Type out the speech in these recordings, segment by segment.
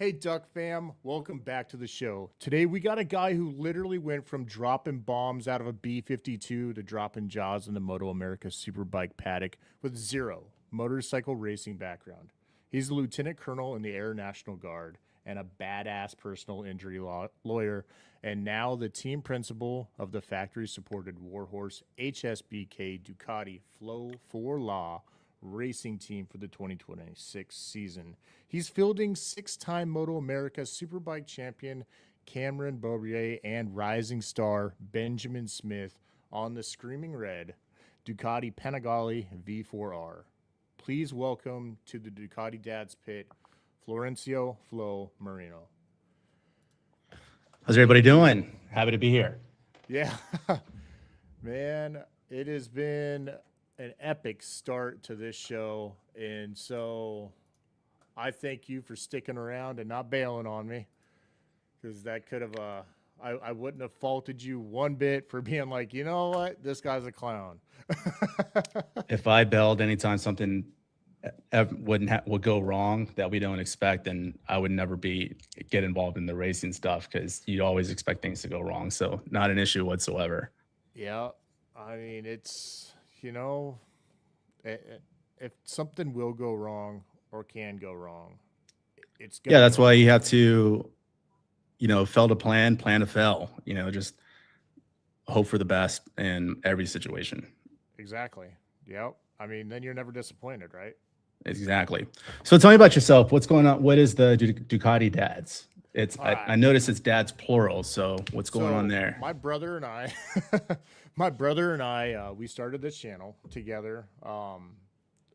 Hey, Duck fam, welcome back to the show. Today we got a guy who literally went from dropping bombs out of a B52 to dropping jaws in the Moto America Superbike paddock with zero motorcycle racing background. He's a lieutenant colonel in the Air National Guard and a badass personal injury lawyer, and now the team principal of the factory supported Warhorse HSBK Ducati Flo for Law racing team for the 2026 season. He's fielding six-time Moto America Superbike champion Cameron Bobrier and rising star Benjamin Smith on the Screaming Red Ducati Panigale V4R. Please welcome to the Ducati Dads pit, Florencio Flo Moreno. How's everybody doing? Happy to be here. Yeah, man, it has been an epic start to this show, and so I thank you for sticking around and not bailing on me, because that could have I wouldn't have faulted you one bit for being like, you know what, this guy's a clown. If I bailed anytime something would go wrong that we don't expect, then I would never get involved in the racing stuff, because you'd always expect things to go wrong. So not an issue whatsoever. Yeah, I mean, it's, if something will go wrong or can go wrong, it's gonna That's go why wrong. you have to, fail to plan to fail. Just hope for the best in every situation. Exactly. Yep. I mean, then you're never disappointed, right? Exactly. So tell me about yourself. What's going on? What is the Ducati Dads? All right. I noticed it's dads plural. So what's going on there? My brother and I, we started this channel together.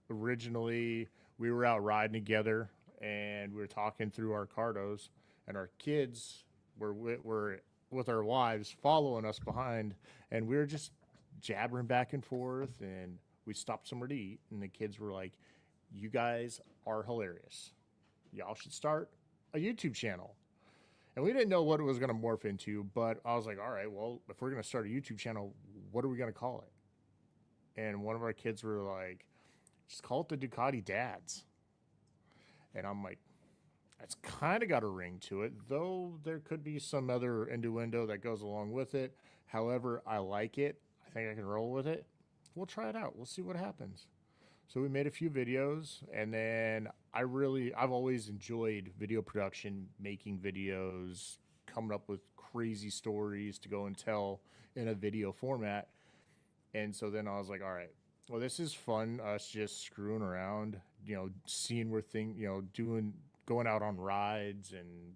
Originally, we were out riding together, and we were talking through our cardos, and our kids were with our wives following us behind, and we were just jabbering back and forth, and we stopped somewhere to eat, and the kids were like, "You guys are hilarious. Y'all should start a YouTube channel." And we didn't know what it was going to morph into, but I was like, all right, well, if we're going to start a YouTube channel, what are we going to call it? And one of our kids were like, just call it the Ducati Dads. And I'm like, that's kind of got a ring to it, though there could be some other innuendo that goes along with it. However, I like it. I think I can roll with it. We'll try it out. We'll see what happens. So we made a few videos, and then I've always enjoyed video production, making videos, coming up with crazy stories to go and tell in a video format. And so then I was like, all right, well, this is fun, us just screwing around, seeing where going out on rides and,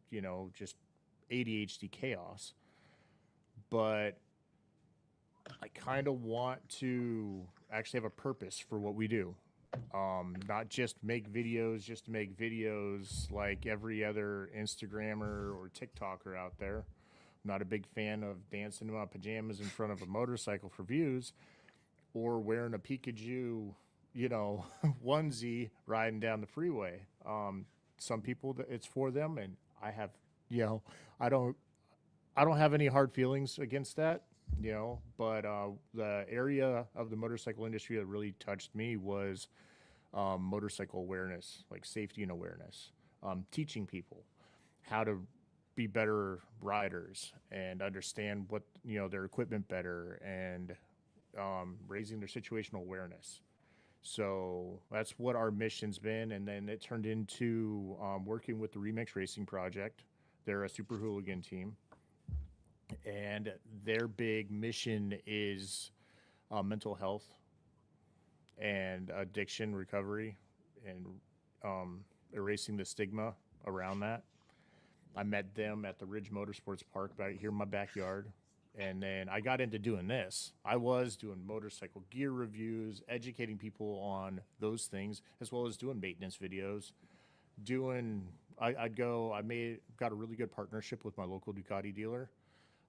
just ADHD chaos. But I kind of want to actually have a purpose for what we do. Not just make videos just to make videos like every other Instagrammer or TikToker out there. I'm not a big fan of dancing in my pajamas in front of a motorcycle for views, or wearing a Pikachu, onesie riding down the freeway. Some people, it's for them, and I have, I don't have any hard feelings against that. But the area of the motorcycle industry that really touched me was motorcycle awareness, like safety and awareness, teaching people how to be better riders and understand what, their equipment better, and raising their situational awareness. So that's what our mission's been. And then it turned into working with the Remix Racing Project. They're a super hooligan team, and their big mission is mental health and addiction recovery, and erasing the stigma around that. I met them at the Ridge Motorsports Park right here in my backyard, and then I got into doing this. I was doing motorcycle gear reviews, educating people on those things, as well as doing maintenance videos. Got a really good partnership with my local Ducati dealer,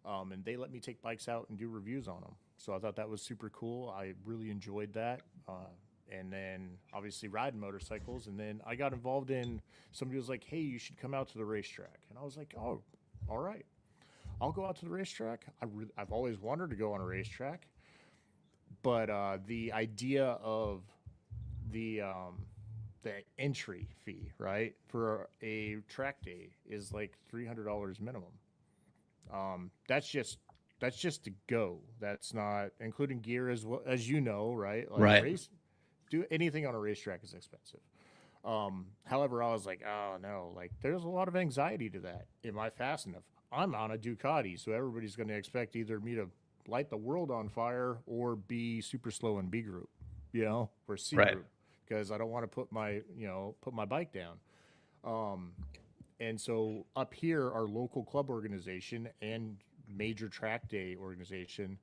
and they let me take bikes out and do reviews on them. So I thought that was super cool. I really enjoyed that. And then obviously riding motorcycles. And then I got involved in, somebody was like, hey, you should come out to the racetrack. And I was like, oh, all right, I'll go out to the racetrack. I've always wanted to go on a racetrack. But the idea of the the entry fee, right, for a track day is like $300 minimum. That's just to go. That's not including gear as well, as you know, right? Like Right. do anything on a racetrack is expensive. However, I was like, oh no, like there's a lot of anxiety to that. Am I fast enough? I'm on a Ducati, so everybody's going to expect either me to light the world on fire or be super slow in B group, or C Right. group, because I don't want to put my bike down. Um, and so up here, our local club organization and major track day organization,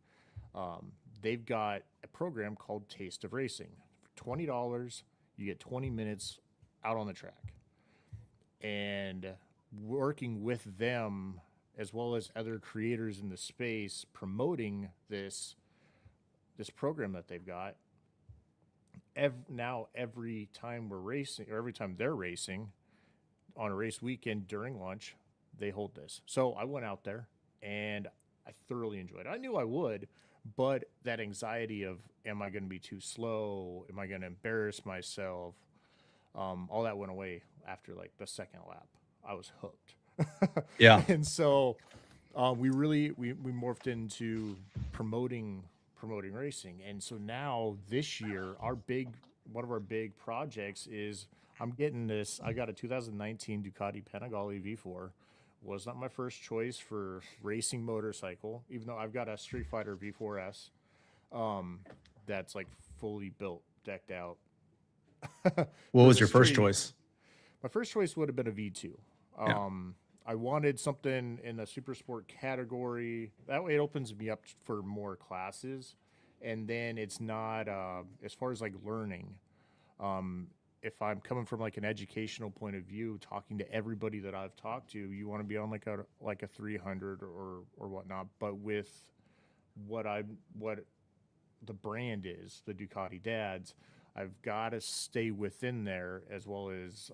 they've got a program called Taste of Racing. For $20, you get 20 minutes out on the track. And working with them, as well as other creators in the space, promoting this program that they've got. Now, every time we're racing, or every time they're racing on a race weekend during lunch, they hold this. So I went out there and I thoroughly enjoyed it. I knew I would, but that anxiety of, am I going to be too slow? Am I going to embarrass myself? All that went away after like the second lap. I was hooked. Yeah. And so we morphed into promoting racing. And so now this year, one of our big projects is I'm getting this. I got a 2019 Ducati Panigale V4. Was not my first choice for racing motorcycle, even though I've got a Street Fighter V4S that's like fully built, decked out. What for was the your first street. choice? My first choice would have been a V2. Yeah. I wanted something in the super sport category. That way it opens me up for more classes. And then it's not, as far as like learning, if I'm coming from like an educational point of view, talking to everybody that I've talked to, you want to be on like a 300 or whatnot. But with what the brand is, the Ducati Dads, I've got to stay within there, as well as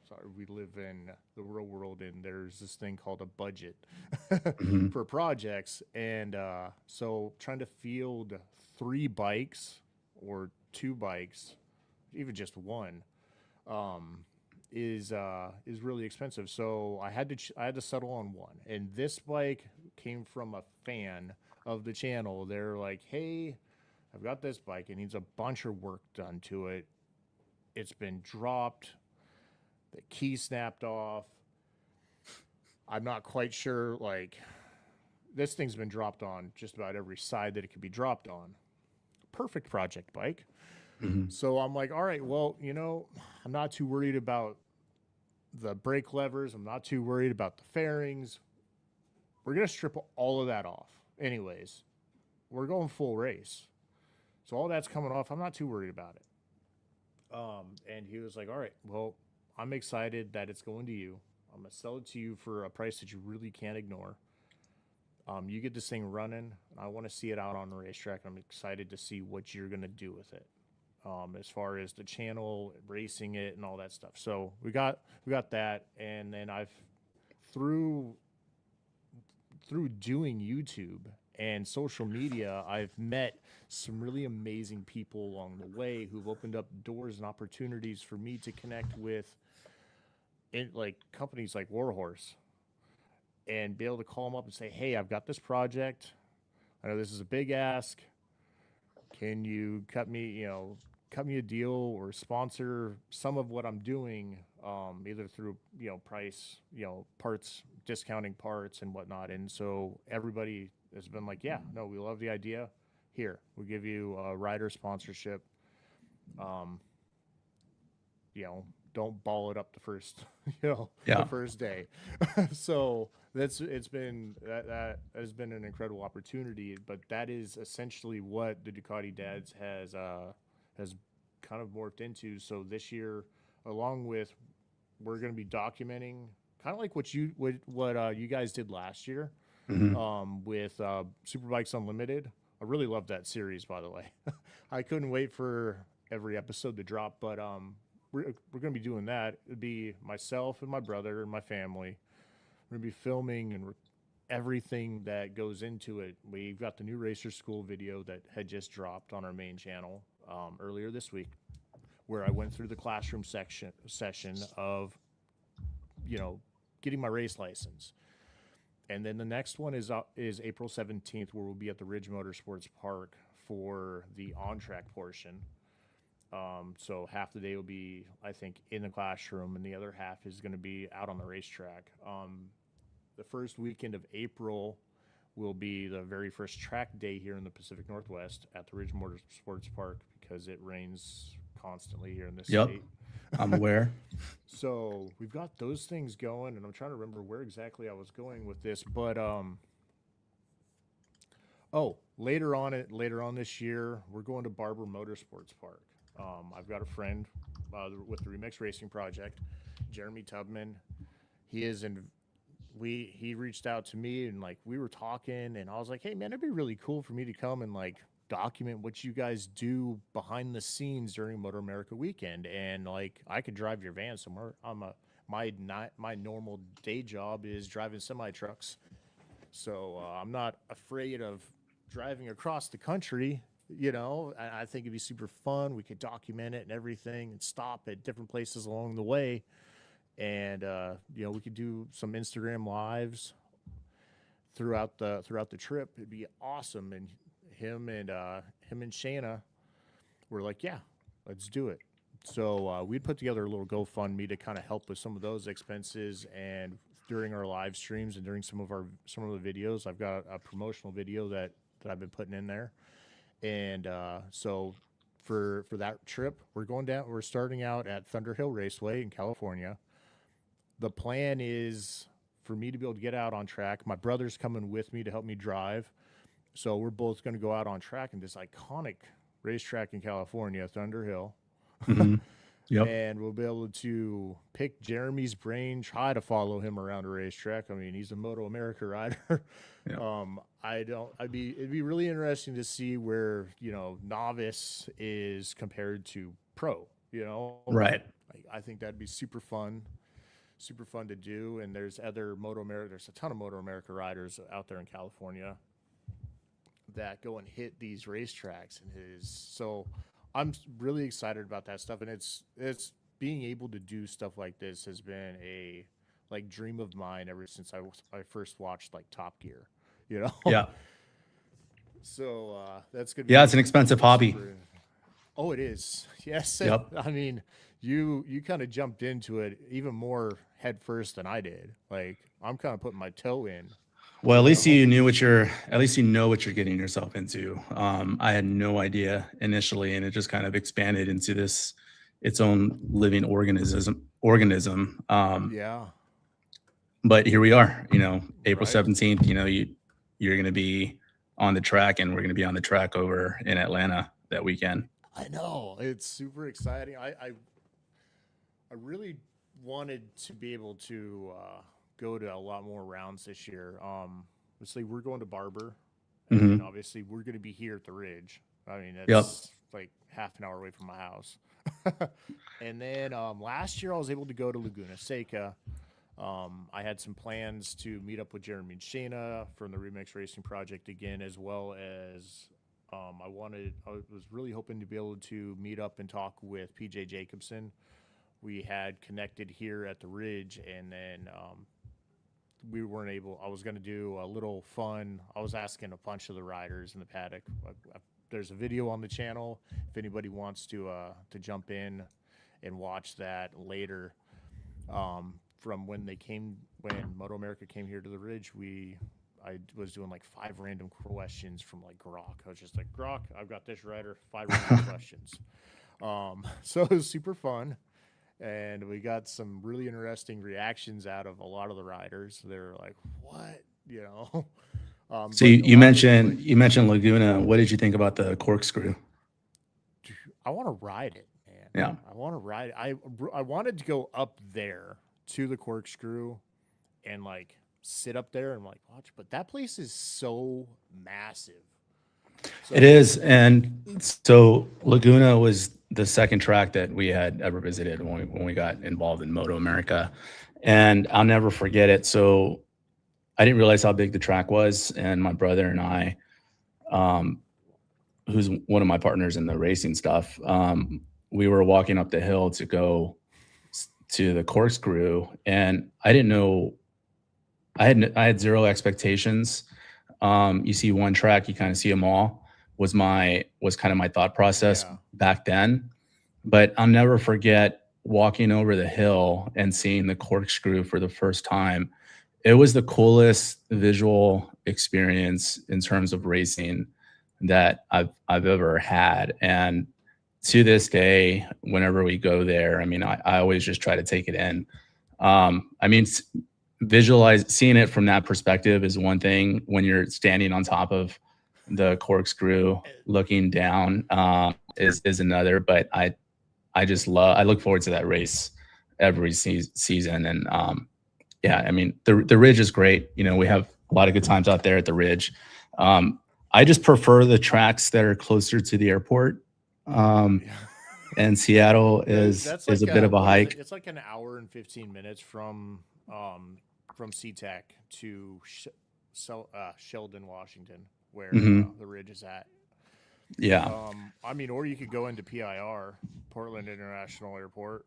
sorry, we live in the real world, and there's this thing called a budget Mhm. for projects. And so trying to field 3 bikes or 2 bikes, even just one, is really expensive. So I had to settle on one. And this bike came from a fan of the channel. They're like, hey, I've got this bike. It needs a bunch of work done to it. It's been dropped. The key snapped off. I'm not quite sure. Like, this thing's been dropped on just about every side that it could be dropped on. Perfect project bike. Mhm. So I'm like, all right, well, I'm not too worried about the brake levers. I'm not too worried about the fairings. We're going to strip all of that off. Anyways, we're going full race. So all that's coming off. I'm not too worried about it. And he was like, all right, well, I'm excited that it's going to you. I'm going to sell it to you for a price that you really can't ignore. You get this thing running. I want to see it out on the racetrack. I'm excited to see what you're going to do with it. As far as the channel, racing it, and all that stuff. So we got that, and then through doing YouTube and social media, I've met some really amazing people along the way who've opened up doors and opportunities for me to connect with, like companies like Warhorse, and be able to call them up and say, hey, I've got this project. I know this is a big ask. Can you cut me a deal or sponsor some of what I'm doing, either through, price, parts, discounting parts and whatnot. And so everybody has been like, yeah, no, we love the idea. Here, we'll give you a rider sponsorship. Um, don't ball it up the first, Yeah. the first day. So that has been an incredible opportunity, but that is essentially what the Ducati Dads has kind of morphed into. So this year, along with, we're going to be documenting kind of like what you guys did last year, Mhm. with Superbikes Unlimited. I really love that series, by the way. I couldn't wait for every episode to drop, but we're going to be doing that. It'd be myself and my brother and my family. We're going to be filming and everything that goes into it. We've got the new Racer School video that had just dropped on our main channel earlier this week. where I went through the classroom session of, getting my race license. And then the next one is April 17th, where we'll be at the Ridge Motorsports Park for the on-track portion. So half the day will be, I think, in the classroom, and the other half is going to be out on the racetrack. The first weekend of April will be the very first track day here in the Pacific Northwest at the Ridge Motorsports Park, because it rains constantly here in this state. I'm aware. So we've got those things going, and I'm trying to remember where exactly I was going with this, but later on this year, we're going to Barber Motorsports Park. I've got a friend with the Remix Racing Project, Jeremy Tubman. He reached out to me, and like we were talking, and I was like, hey man, it'd be really cool for me to come and like document what you guys do behind the scenes during Motor America weekend, and like I could drive your van somewhere. My normal day job is driving semi trucks, so I'm not afraid of driving across the country. I think it'd be super fun. We could document it and everything, and stop at different places along the way, and we could do some Instagram lives throughout the trip. It'd be awesome. And him and Shayna were like, yeah, let's do it. So we'd put together a little GoFundMe to kind of help with some of those expenses. And during our live streams and during some of the videos, I've got a promotional video that I've been putting in there. And so for that trip, we're starting out at Thunder Hill Raceway in California. The plan is for me to be able to get out on track. My brother's coming with me to help me drive. So we're both going to go out on track in this iconic racetrack in California, Thunder Hill. Mm-hmm. Yep. And we'll be able to pick Jeremy's brain, try to follow him around a racetrack. I mean, he's a Moto America rider. Yeah. It'd be really interesting to see where, novice is compared to pro, Right. I think that'd be super fun to do. And there's a ton of Moto America riders out there in California that go and hit these racetracks, so I'm really excited about that stuff. And it's being able to do stuff like this has been a dream of mine ever since I first watched like Top Gear, Yeah. So that's good. Yeah, it's an expensive hobby. Oh, it is. Yes. Yep. I mean, you kind of jumped into it even more head first than I did. Like I'm kind of putting my toe in. Well, at least you know what you're getting yourself into. I had no idea initially, and it just kind of expanded into its own living organism. Yeah. But here we are, April Right. 17th, you're going to be on the track, and we're going to be on the track over in Atlanta that weekend. I know, it's super exciting. I really wanted to be able to go to a lot more rounds this year. Obviously we're going to Barber, and Mhm. then obviously we're going to be here at the Ridge. I mean, it's Yep. like half an hour away from my house. And then last year I was able to go to Laguna Seca. I had some plans to meet up with Jeremy and Shayna from the Remix Racing Project again, as well as I was really hoping to be able to meet up and talk with PJ Jacobson. We had connected here at the Ridge, and then we weren't able. I was going to do a little fun. I was asking a bunch of the riders in the paddock. There's a video on the channel if anybody wants to jump in and watch that later. From when Moto America came here to the Ridge, I was doing like 5 random questions from like Grok. I was just like, Grok, I've got this rider, 5 random questions. So it was super fun. And we got some really interesting reactions out of a lot of the riders. They're like, "What?" So you mentioned Laguna. What did you think about the corkscrew? I want to ride it, man. Yeah. I want to ride it. I wanted to go up there to the corkscrew and like sit up there and like watch, but that place is so massive. So It is. And so Laguna was the second track that we had ever visited when we got involved in Moto America. And I'll never forget it. So I didn't realize how big the track was. And my brother and I, who's one of my partners in the racing stuff, we were walking up the hill to go to the corkscrew, and I didn't know. I had zero expectations. You see one track, you kind of see them all. Was kind of my thought process back then. But I'll never forget walking over the hill and seeing the corkscrew for the first time. It was the coolest visual experience in terms of racing that I've ever had. And to this day, whenever we go there, I mean, I always just try to take it in. I mean, seeing it from that perspective is one thing. When you're standing on top of the corkscrew looking down is another. But I look forward to that race every season. And yeah, I mean, the Ridge is great. You know, we have a lot of good times out there at the Ridge. I just prefer the tracks that are closer to the airport. And Seattle is like a bit of a hike. It's like an hour and 15 minutes from SeaTac to Sheldon, Washington, where the Ridge is at. Yeah. I mean, or you could go into PIR, Portland International Airport.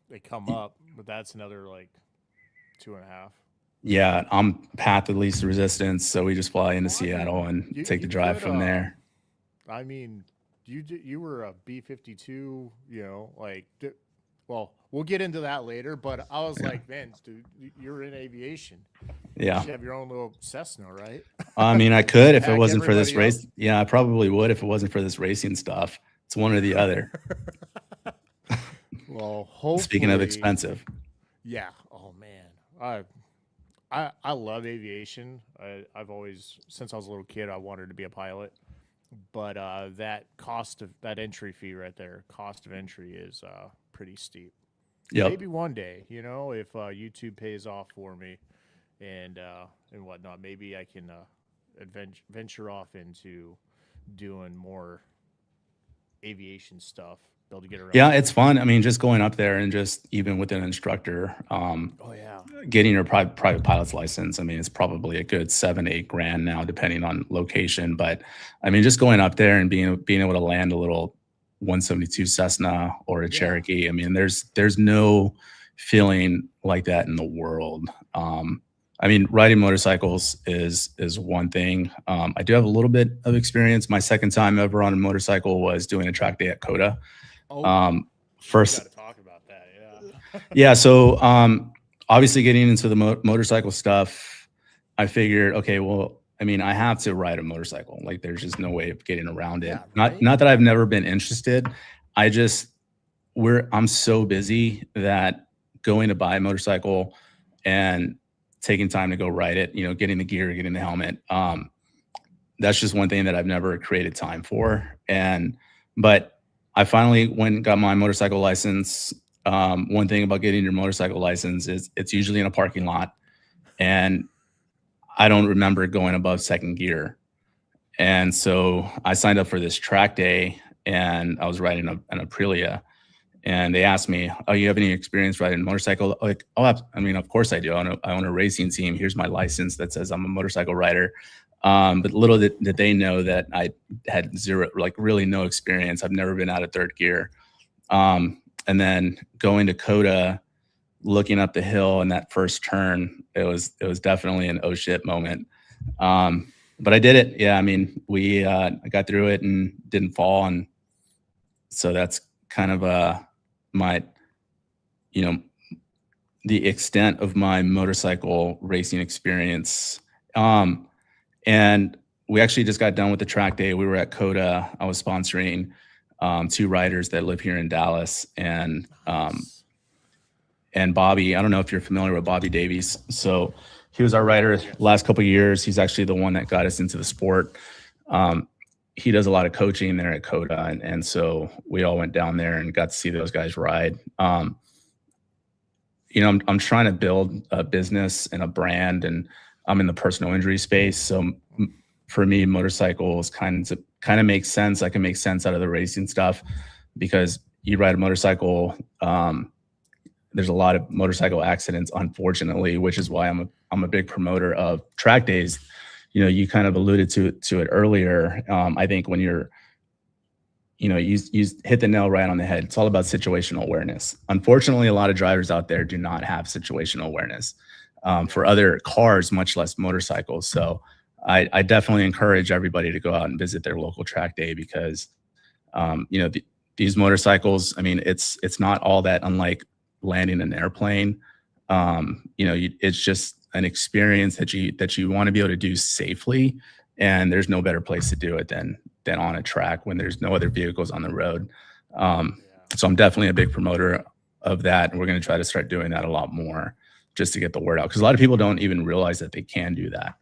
They come up, but that's another like 2.5. Yeah, I'm path of least resistance, so we just fly into Seattle and take the drive from there. I mean, you were a B52, you know, like, well, we'll get into that later, but I was like, man, dude, you're in aviation. Yeah. You should have your own little Cessna, right? I mean, I could if it wasn't for this race. Else. Yeah, I probably would if it wasn't for this racing stuff. It's one or the other. Well, hopefully. Speaking of expensive. Yeah. Oh, man. I love aviation. I've always, since I was a little kid, I wanted to be a pilot. But that entry fee right there, cost of entry is pretty steep. Yeah. Maybe one day, you know, if YouTube pays off for me and whatnot, maybe I can venture off into doing more aviation stuff. Be able to get around. Yeah, it's fun. I mean, just going up there and just even with an instructor, getting your private pilot's license. I mean, it's probably a good $7-8 grand now, depending on location. But I mean, just going up there and being able to land a little 172 Cessna or a Cherokee. I mean, there's no feeling like that in the world. I mean, riding motorcycles is one thing. I do have a little bit of experience. My second time ever on a motorcycle was doing a track day at COTA. First, gotta talk about that. Yeah. Yeah. So, obviously getting into the motorcycle stuff, I figured, okay, well, I mean, I have to ride a motorcycle. Like, there's just no way of getting around it. Yeah, right? Not that I've never been interested. I'm so busy that going to buy a motorcycle and taking time to go ride it, you know, getting the gear, getting the helmet. That's just one thing that I've never created time for. But I finally went and got my motorcycle license. One thing about getting your motorcycle license is it's usually in a parking lot, and I don't remember going above second gear. And so I signed up for this track day, and I was riding an Aprilia, and they asked me, "Oh, you have any experience riding a motorcycle?" Like, "Oh, I mean, of course I do. I own a racing team. Here's my license that says I'm a motorcycle rider." But little did they know that I had zero, like really no experience. I've never been out of third gear. And then going to COTA, looking up the hill in that first turn, it was definitely an oh shit moment. But I did it. Yeah, I mean, I got through it and didn't fall, and so that's kind of my, you know, the extent of my motorcycle racing experience. And we actually just got done with the track day. We were at COTA. I was sponsoring 2 riders that live here in Dallas, and Bobby. I don't know if you're familiar with Bobby Davies. So he was our rider last couple of years. He's actually the one that got us into the sport. He does a lot of coaching there at COTA, and so we all went down there and got to see those guys ride. You know, I'm trying to build a business and a brand, and I'm in the personal injury space. So for me, motorcycles kind of makes sense. I can make sense out of the racing stuff because you ride a motorcycle. There's a lot of motorcycle accidents, unfortunately, which is why I'm a big promoter of track days. You know, you kind of alluded to it earlier. I think when you're you hit the nail right on the head. It's all about situational awareness. Unfortunately, a lot of drivers out there do not have situational awareness for other cars, much less motorcycles. So I definitely encourage everybody to go out and visit their local track day because, these motorcycles, I mean, it's not all that unlike landing an airplane. It's just an experience that you want to be able to do safely. And there's no better place to do it than on a track when there's no other vehicles on the road. So I'm definitely a big promoter of that. And we're going to try to start doing that a lot more just to get the word out. Because a lot of people don't even realize that they can do that.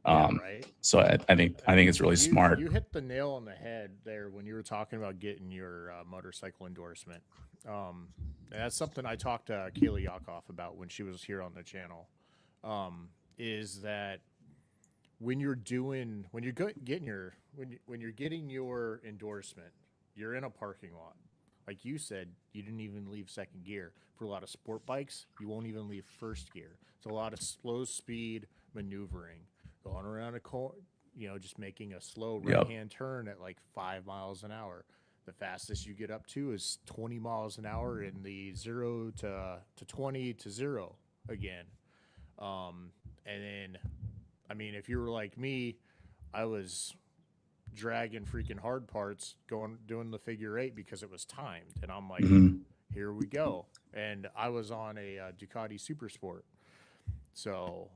Right. So I think it's really smart. You hit the nail on the head there when you were talking about getting your motorcycle endorsement. And that's something I talked to Kayla Yakoff about when she was here on the channel. Is that when you're getting your endorsement, you're in a parking lot. Like you said, you didn't even leave second gear. For a lot of sport bikes, you won't even leave first gear. It's a lot of slow speed maneuvering, going around a corner, just making a slow right-hand turn at like 5 miles an hour. The fastest you get up to is 20 miles an hour in the 0 to 20 to 0 again. And then, I mean, if you were like me, I was dragging freaking hard parts doing the figure 8 because it was timed. And I'm like, here we go. And I was on a Ducati Super Sport. So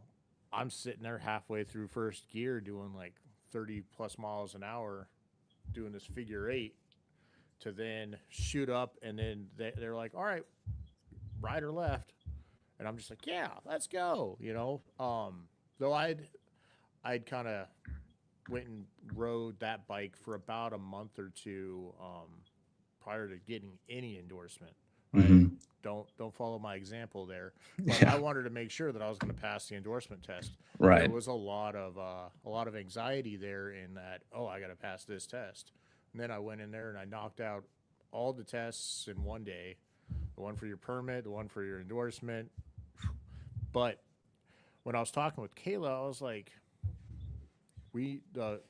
I'm sitting there halfway through first gear doing like 30 plus miles an hour doing this figure 8 to then shoot up. And then they're like, all right, right or left. And I'm just like, yeah, let's go. Though I'd kind of went and rode that bike for about a month or two prior to getting any endorsement. Right? Don't follow my example there. But I wanted to make sure that I was going to pass the endorsement test. Right. There was a lot of anxiety there in that. Oh, I got to pass this test. And then I went in there and I knocked out all the tests in one day. The one for your permit, the one for your endorsement. But when I was talking with Kayla, I was like, the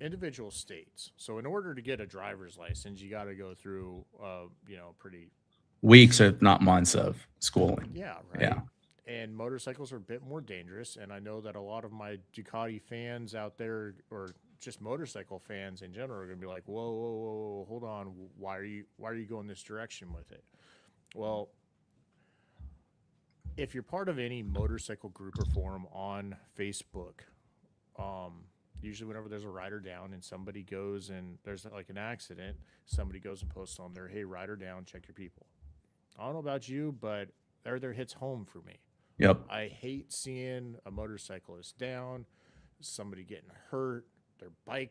individual states. So in order to get a driver's license, you got to go through, pretty weeks, if not months of schooling. Yeah, right. Yeah. And motorcycles are a bit more dangerous. And I know that a lot of my Ducati fans out there, or just motorcycle fans in general, are going to be like, whoa, hold on. Why are you going this direction with it? Well, if you're part of any motorcycle group or forum on Facebook, usually whenever there's a rider down and somebody goes and there's like an accident, somebody goes and posts on there, hey, rider down, check your people. I don't know about you, but there hits home for me. Yep. I hate seeing a motorcyclist down, somebody getting hurt, their bike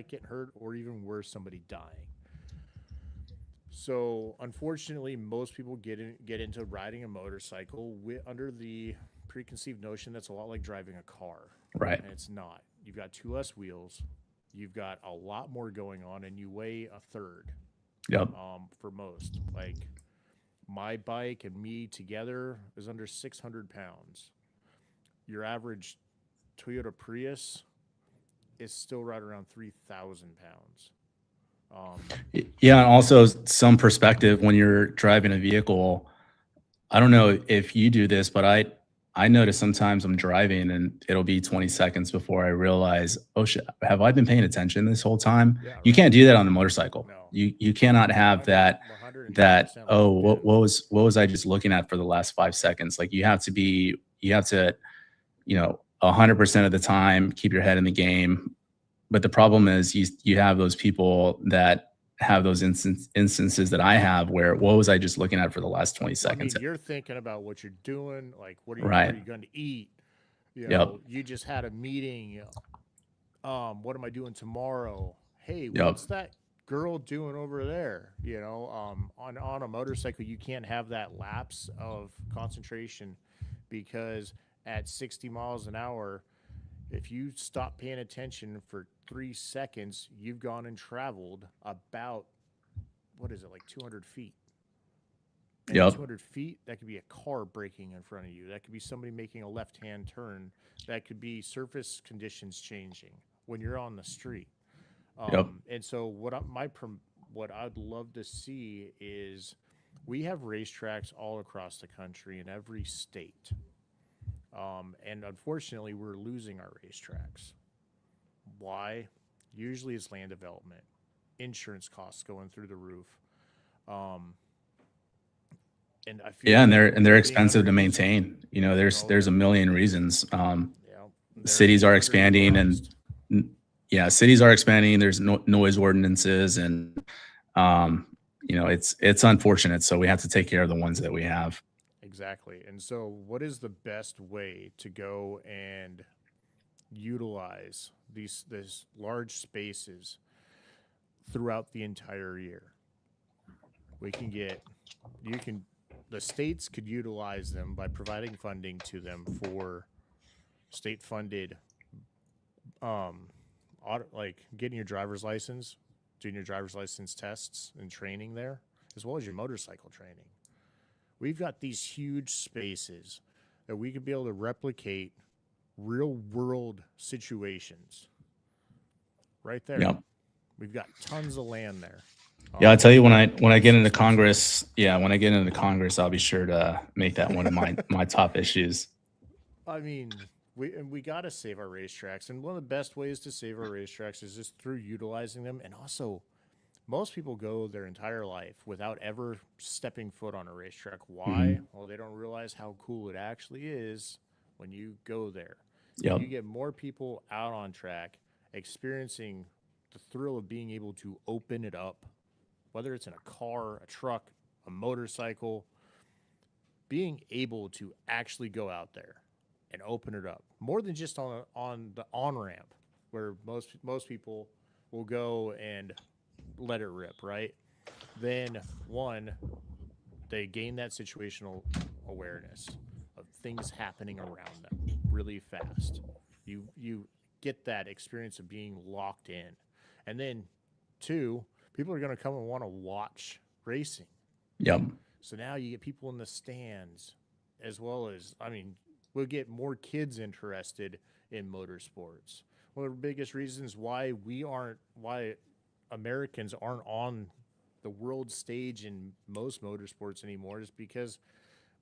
getting hurt, or even worse, somebody dying. So unfortunately, most people get into riding a motorcycle under the preconceived notion that's a lot like driving a car. Right. And it's not. You've got 2 less wheels. You've got a lot more going on, and you weigh a third. Yep. For most, like my bike and me together is under 600 pounds. Your average Toyota Prius is still right around 3,000 pounds. Yeah, and also some perspective when you're driving a vehicle. I don't know if you do this, but I notice sometimes I'm driving and it'll be 20 seconds before I realize, oh shit, have I been paying attention this whole time? Yeah, right. You can't do that on the motorcycle. No. You cannot have that oh, what was I just looking at for the last 5 seconds? Like you have to 100% of the time keep your head in the game. But the problem is you have those people that have those instances that I have where what was I just looking at for the last 20 seconds? I mean, you're thinking about what you're doing, like what are you going to eat? You just had a meeting. What am I doing tomorrow? Hey, what's that girl doing over there? On a motorcycle, you can't have that lapse of concentration because at 60 miles an hour, if you stop paying attention for 3 seconds, you've gone and traveled about, 200 feet. And 200 feet, that could be a car braking in front of you. That could be somebody making a left-hand turn. That could be surface conditions changing when you're on the street. And so what I'd love to see is we have racetracks all across the country in every state. And unfortunately, we're losing our racetracks. Why? Usually it's land development, insurance costs going through the roof. And I feel Yeah, and like they're being expensive to able maintain. You know, there's a million reasons. yeah, they're Cities are expanding, and underutilized. yeah, cities are expanding. There's noise ordinances, and you know, it's unfortunate. So we have to take care of the ones that we have. Exactly. And so, what is the best way to go and utilize these large spaces throughout the entire year? We can get you can the states could utilize them by providing funding to them for state funded like getting your driver's license, doing your driver's license tests and training there, as well as your motorcycle training. We've got these huge spaces that we could be able to replicate real world situations right there. Yep. We've got tons of land there. Yeah, I tell you, when I get into Congress, when I get into Congress, I'll be sure to make that one of my top issues. I mean, we got to save our racetracks, and one of the best ways to save our racetracks is just through utilizing them. And also, most people go their entire life without ever stepping foot on a racetrack. Why? Well, they don't realize how cool it actually is when you go there. Yep. You get more people out on track experiencing the thrill of being able to open it up, whether it's in a car, a truck, a motorcycle, being able to actually go out there and open it up more than just on the on-ramp where most people will go and let it rip, right? Then one, they gain that situational awareness of things happening around them really fast. You get that experience of being locked in. And then two, people are going to come and want to watch racing. Yep. So now you get people in the stands, as well as, I mean, we'll get more kids interested in motorsports. One of the biggest reasons why Americans aren't on the world stage in most motorsports anymore is because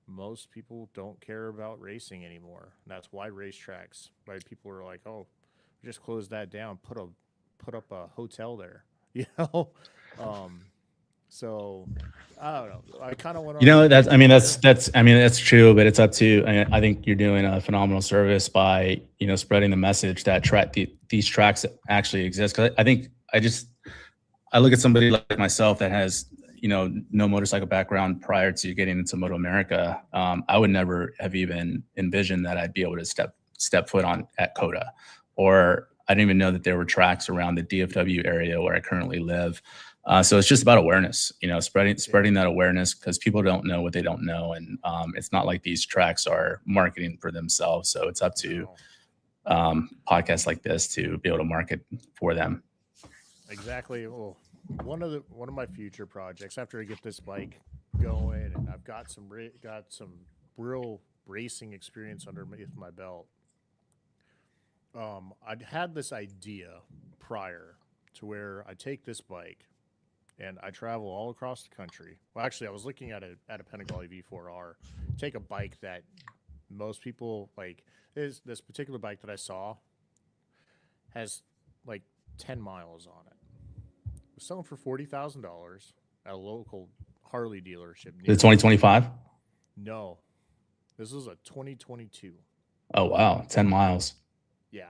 most people don't care about racing anymore. And that's why racetracks, why people are like, oh, just close that down, put up a hotel there, So I don't know. I kind of want to. That's true, but it's up to. I think you're doing a phenomenal service by spreading the message that these tracks actually exist. Because I look at somebody like myself that has no motorcycle background prior to getting into Moto America. I would never have even envisioned that I'd be able to step foot on at COTA, or I didn't even know that there were tracks around the DFW area where I currently live. So it's just about awareness, spreading that awareness, because people don't know what they don't know. And it's not like these tracks are marketing for themselves. So it's up to podcasts like this to be able to market for them. Exactly. Well, one of my future projects after I get this bike going and I've got some real racing experience underneath my belt. I'd had this idea prior to where I take this bike and I travel all across the country. Well, actually, I was looking at a Panigale V4R. Take a bike that most people like. This particular bike that I saw has like 10 miles on it. It was selling for $40,000 at a local Harley dealership. The 2025? No, this is a 2022. Oh wow, 10 miles. Yeah.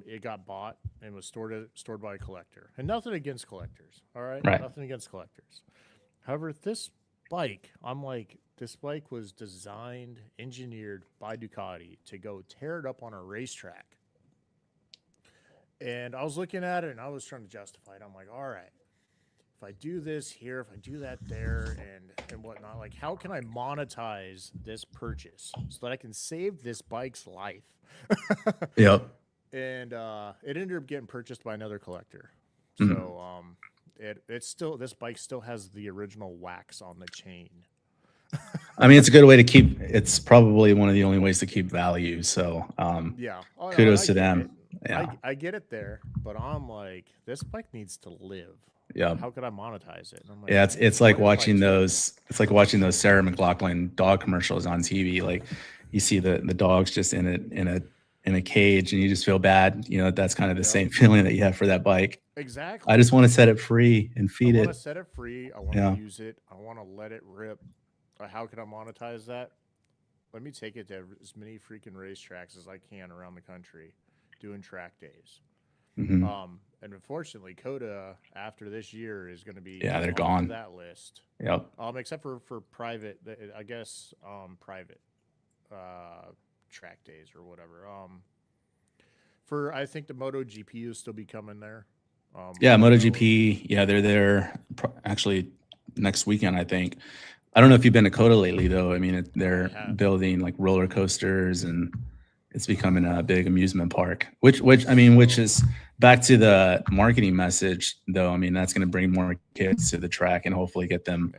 It got bought and was stored by a collector. And nothing against collectors, all right? Right. Nothing against collectors. However, this bike, this bike was designed, engineered by Ducati to go tear it up on a racetrack. And I was looking at it and I was trying to justify it. I'm like, all right, if I do this here, if I do that there and whatnot, like how can I monetize this purchase so that I can save this bike's life? Yep. And it ended up getting purchased by another collector. Mm-hmm. So this bike still has the original wax on the chain. I mean, it's a good way to keep. It's probably one of the only ways to keep value. So yeah, kudos to them. Yeah, I get it there, but I'm like, this bike needs to live. Yeah. How could I monetize it? And I'm like, Yeah, "Man, it's like what if I watching took-" those. It's like watching those Sarah McLachlan dog commercials on TV. Like you see the dogs just in a cage, and you just feel bad. You know, that's kind of the Yep. same feeling that you have for that bike. Exactly. I just want to set it free and I feed want to it. set it free. I want to Yeah. use it. I want to let it rip. How can I monetize that? Let me take it to as many freaking racetracks as I can around the country, doing track days. Hmm. And unfortunately, Coda after this year is going to be Yeah, they're off gone. of that list. Yep. Except for private, I guess, private uh, track days or whatever. For I think the Moto GP will still be coming there. Yeah, I know. MotoGP. Yeah, they're there actually next weekend, I think. I don't know if you've been to Coda lately, though. I mean, they're have. building like roller coasters, and it's becoming a big amusement park. Which is back to the marketing message, though. I mean, that's going to bring more kids to the track and hopefully get them,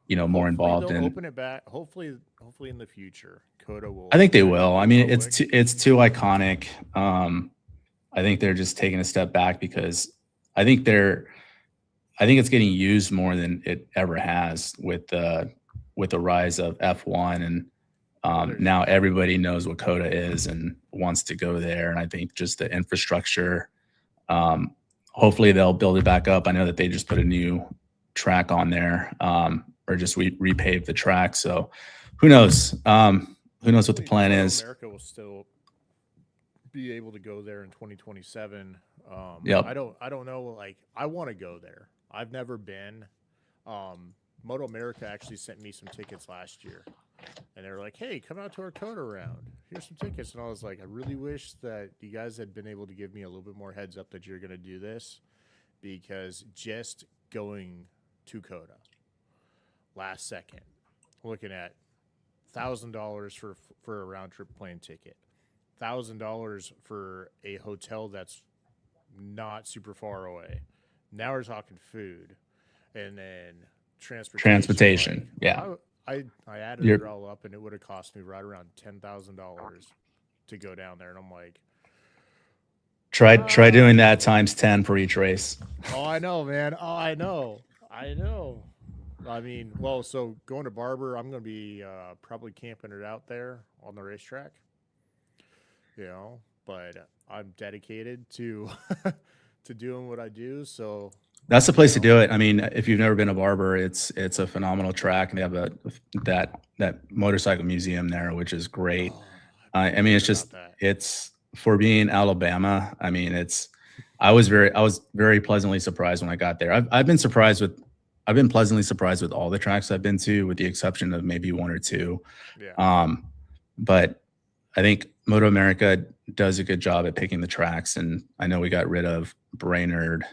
Yeah. more Hopefully involved they'll in. open it back. Hopefully in the future, Coda will. I think Open they back up will. to I the mean, public. it's too iconic. I think they're just taking a step back because I think they're I think it's getting used more than it ever has with the rise of F1, and now everybody knows what Coda is and wants to go there. And I think just the infrastructure, hopefully they'll build it back up. I know that they just put a new track on there, or just repave the track. So who knows? Who knows what the plan Moto is? America will still be able to go there in 2027. Yep. I don't know. Like, I want to go there. I've never been. Moto America actually sent me some tickets last year, and they were like, "Hey, come out to our Coda round. Here's some tickets." And I was like, "I really wish that you guys had been able to give me a little bit more heads up that you're going to do this, because just going to Coda last second, looking at $1,000 for a round trip plane ticket, $1,000 for a hotel that's not super far away. Now we're talking food, and then transportation. Like, Yeah. I added it all up, and it would have cost me right around $10,000 to go down there. And I'm like, try doing that times 10 for each race. oh, I know, man. Oh, I know. I mean, well, so going to Barber, I'm going to be probably camping it out there on the racetrack, but I'm dedicated to to doing what I do. So that's the place to do it. I mean, if you've never been to Barber, it's a phenomenal track, and they have that motorcycle museum there, which is great. I mean, it's for being Alabama. I mean, I was very pleasantly surprised when I got there. I've been pleasantly surprised with all the tracks I've been to, with the exception of maybe one or two. Yeah. But I think Moto America does a good job at picking the tracks, and I know we got rid of Brainerd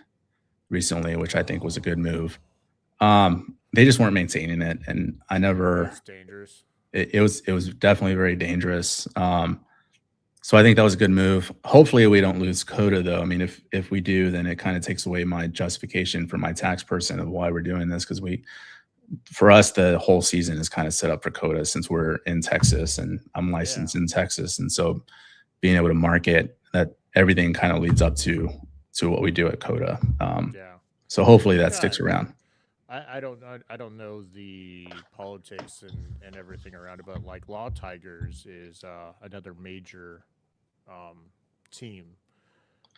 recently, which I think was a good move. They just weren't maintaining it, and I never. It's dangerous. It was definitely very dangerous. So I think that was a good move. Hopefully we don't lose Coda, though. I mean, if we do, then it kind of takes away my justification for my tax person of why we're doing this, because for us, the whole season is kind of set up for Coda since we're in Texas and I'm licensed in Texas. And so being able to market that, everything kind of leads up to what we do at Coda. So hopefully that sticks around. I don't know the politics and everything around it, but like Law Tigers is another major team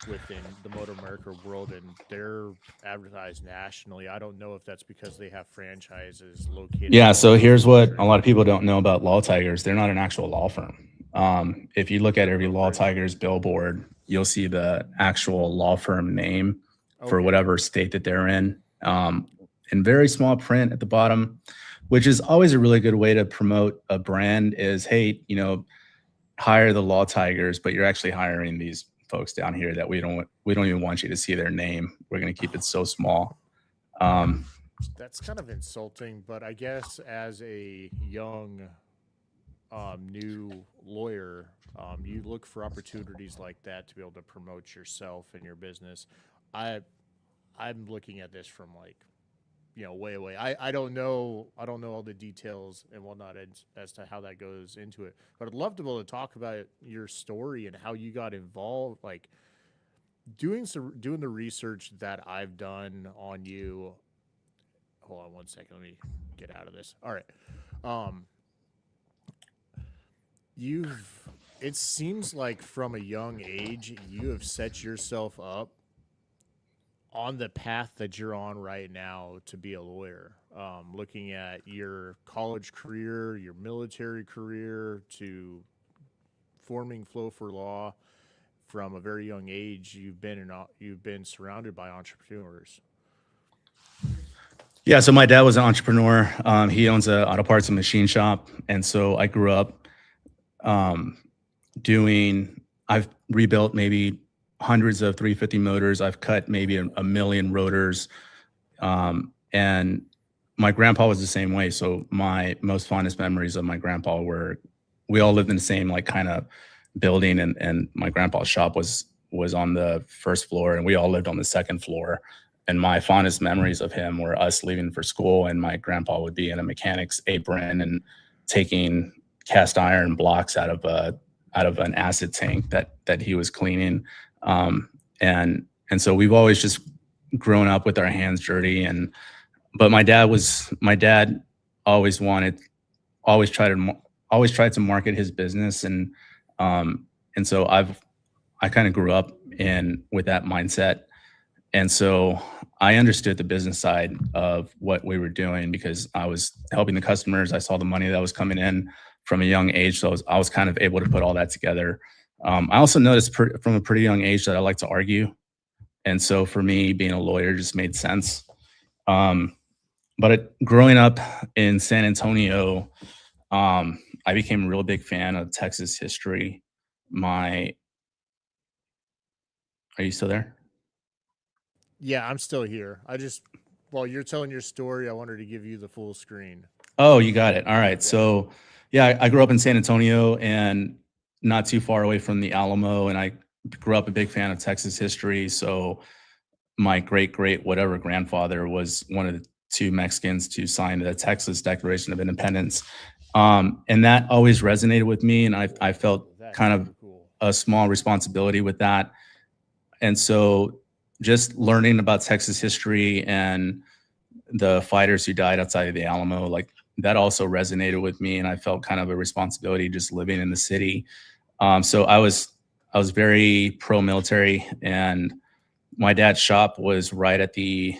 within the Moto America world, and they're advertised nationally. I don't know if that's because they have franchises located. Yeah, so here's what a lot of people don't know about Law Tigers. They're not an actual law firm. If you look at every Law Tigers billboard, you'll see the actual law firm name for whatever state that they're in very small print at the bottom, which is always a really good way to promote a brand. Is, hey, hire the Law Tigers, but you're actually hiring these folks down here that we don't even want you to see their name. We're going to keep it so small. That's kind of insulting, but I guess as a young new lawyer, you look for opportunities like that to be able to promote yourself and your business. I'm looking at this from like, way away. I don't know all the details and whatnot as to how that goes into it, but I'd love to be able to talk about your story and how you got involved. Like, doing the research that I've done on you. Hold on one second. Let me get out of this. All right. Um, you've it seems like from a young age you have set yourself up on the path that you're on right now to be a lawyer. Looking at your college career, your military career, to forming Flow for Law, from a very young age, you've been surrounded by entrepreneurs. Yeah, so my dad was an entrepreneur. He owns a auto parts and machine shop, and so I grew up um, doing. I've rebuilt maybe hundreds of 350 motors. I've cut maybe a million rotors, and my grandpa was the same way. So my most fondest memories of my grandpa were, we all lived in the same like kind of building, and my grandpa's shop was on the first floor, and we all lived on the second floor. And my fondest memories of him were us leaving for school, and my grandpa would be in a mechanic's apron and taking cast iron blocks out of an acid tank that he was cleaning. And so we've always just grown up with our hands dirty. But my dad always always tried to market his business. And so I kind of grew up with that mindset. And so I understood the business side of what we were doing because I was helping the customers. I saw the money that was coming in from a young age. So I was kind of able to put all that together. I also noticed from a pretty young age that I like to argue. And so for me, being a lawyer just made sense. But growing up in San Antonio, I became a real big fan of Texas history. Are you still there? Yeah, I'm still here. While you're telling your story, I wanted to give you the full screen. Oh, you got it. All right. So, yeah, I grew up in San Antonio and not too far away from the Alamo, and I grew up a big fan of Texas history. So, my great whatever grandfather was one of the two Mexicans to sign the Texas Declaration of Independence, and that always resonated with me, and I felt kind of a small responsibility with that, and so just learning about Texas history and the fighters who died outside of the Alamo, like that also resonated with me, and I felt kind of a responsibility just living in the city. So I was very pro-military, and my dad's shop was right at the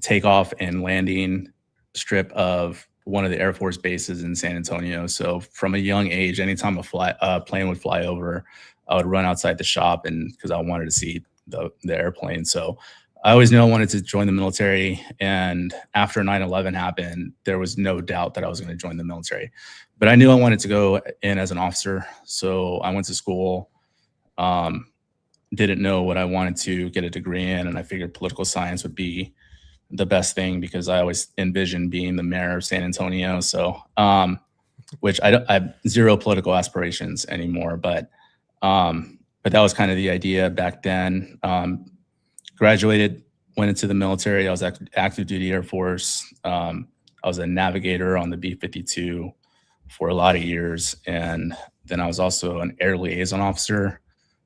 takeoff and landing strip of one of the Air Force bases in San Antonio. So from a young age, anytime a plane would fly over, I would run outside the shop, and because I wanted to see the airplane. So I always knew I wanted to join the military. And after 9/11 happened, there was no doubt that I was going to join the military. But I knew I wanted to go in as an officer. So I went to school, didn't know what I wanted to get a degree in. And I figured political science would be the best thing because I always envisioned being the mayor of San Antonio. So, which I have zero political aspirations anymore, but that was kind of the idea back then. Graduated, went into the military. I was active duty Air Force. I was a navigator on the B52 for a lot of years. And then I was also an air liaison officer,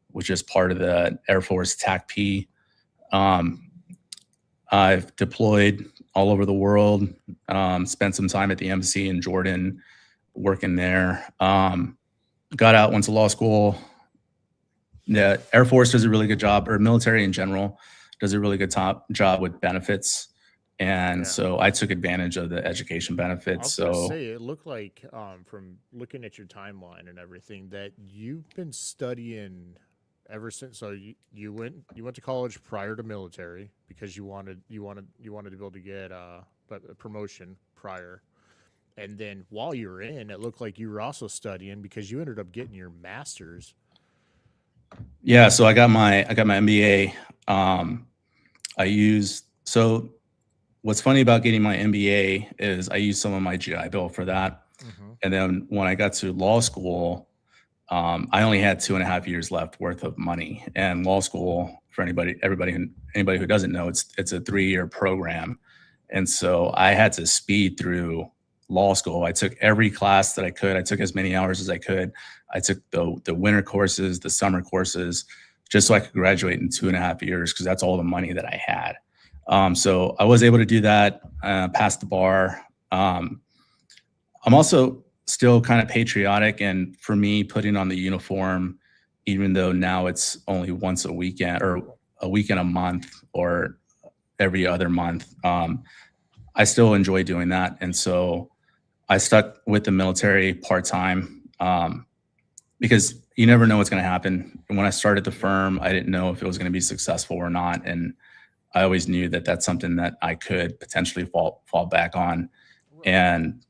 which is part of the Air Force TACP. I've deployed all over the world, spent some time at the embassy in Jordan, working there. Got out, went to law school. The Air Force does a really good job, or military in general does a really good job with benefits. And so I took advantage of the education benefits. I was gonna say, it looked like from looking at your timeline and everything that you've been studying ever since. So you went to college prior to military because you wanted to be able to get a promotion prior. And then while you were in, it looked like you were also studying because you ended up getting your master's. Yeah, so I got my MBA. So what's funny about getting my MBA is I used some of my GI Bill for that. Mm-hmm. And then when I got to law school, I only had 2.5 years left worth of money. And law school, for anybody who doesn't know, it's a 3-year program. And so I had to speed through law school. I took every class that I could. I took as many hours as I could. I took the winter courses, the summer courses, just so I could graduate in 2.5 years, because that's all the money that I had. So I was able to do that, pass the bar. I'm also still kind of patriotic, and for me, putting on the uniform, even though now it's only once a weekend or a weekend a month or every other month, I still enjoy doing that. And so I stuck with the military part-time, because you never know what's going to happen. And when I started the firm, I didn't know if it was going to be successful or not. And I always knew that that's something that I could potentially fall back on. And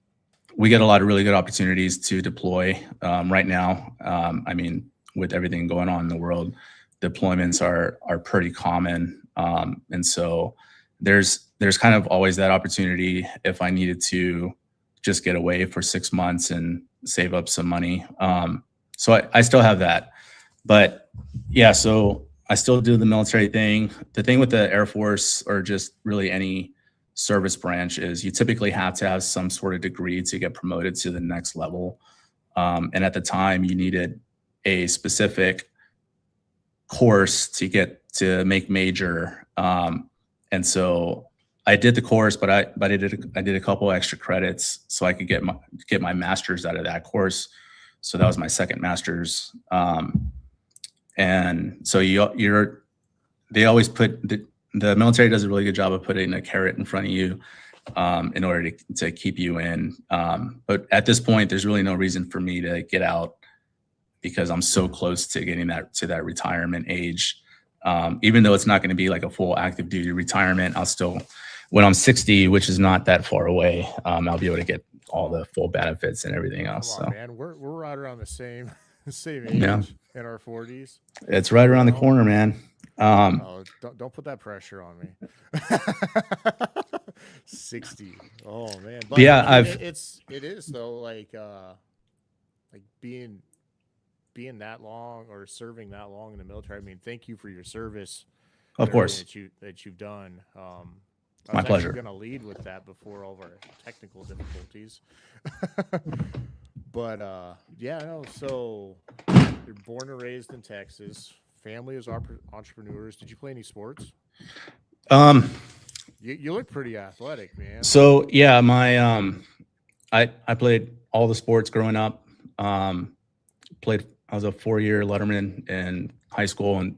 we get a lot of really good opportunities to deploy right now. I mean, with everything going on in the world, deployments are pretty common. And so there's kind of always that opportunity if I needed to just get away for 6 months and save up some money. So I still have that. But yeah, so I still do the military thing. The thing with the Air Force, or just really any service branch, is you typically have to have some sort of degree to get promoted to the next level. And at the time, you needed a specific course to make major. And so I did the course, but I did a couple extra credits so I could get my master's out of that course. So that was my second master's. And so they always put the military does a really good job of putting a carrot in front of you in order to keep you in. But at this point, there's really no reason for me to get out, because I'm so close to getting to that retirement age. Even though it's not going to be like a full active duty retirement, I'll still, when I'm 60, which is not that far away, I'll be able to get all the full benefits and everything else. Come on, so man, we're right around the same age Yeah. in our 40s. It's right around the corner, man. Oh, don't put that pressure on me. 60. Oh man. But yeah, I mean, it is though, like being that long or serving that long in the military. I mean, thank you for your service. Of and course. everything that you've done. I My was pleasure. going to lead with that before all of our technical difficulties. But yeah, no. So you're born and raised in Texas. Family is entrepreneurs. Did you play any sports? You look pretty athletic, man. So yeah, I played all the sports growing up. I was a 4-year letterman in high school and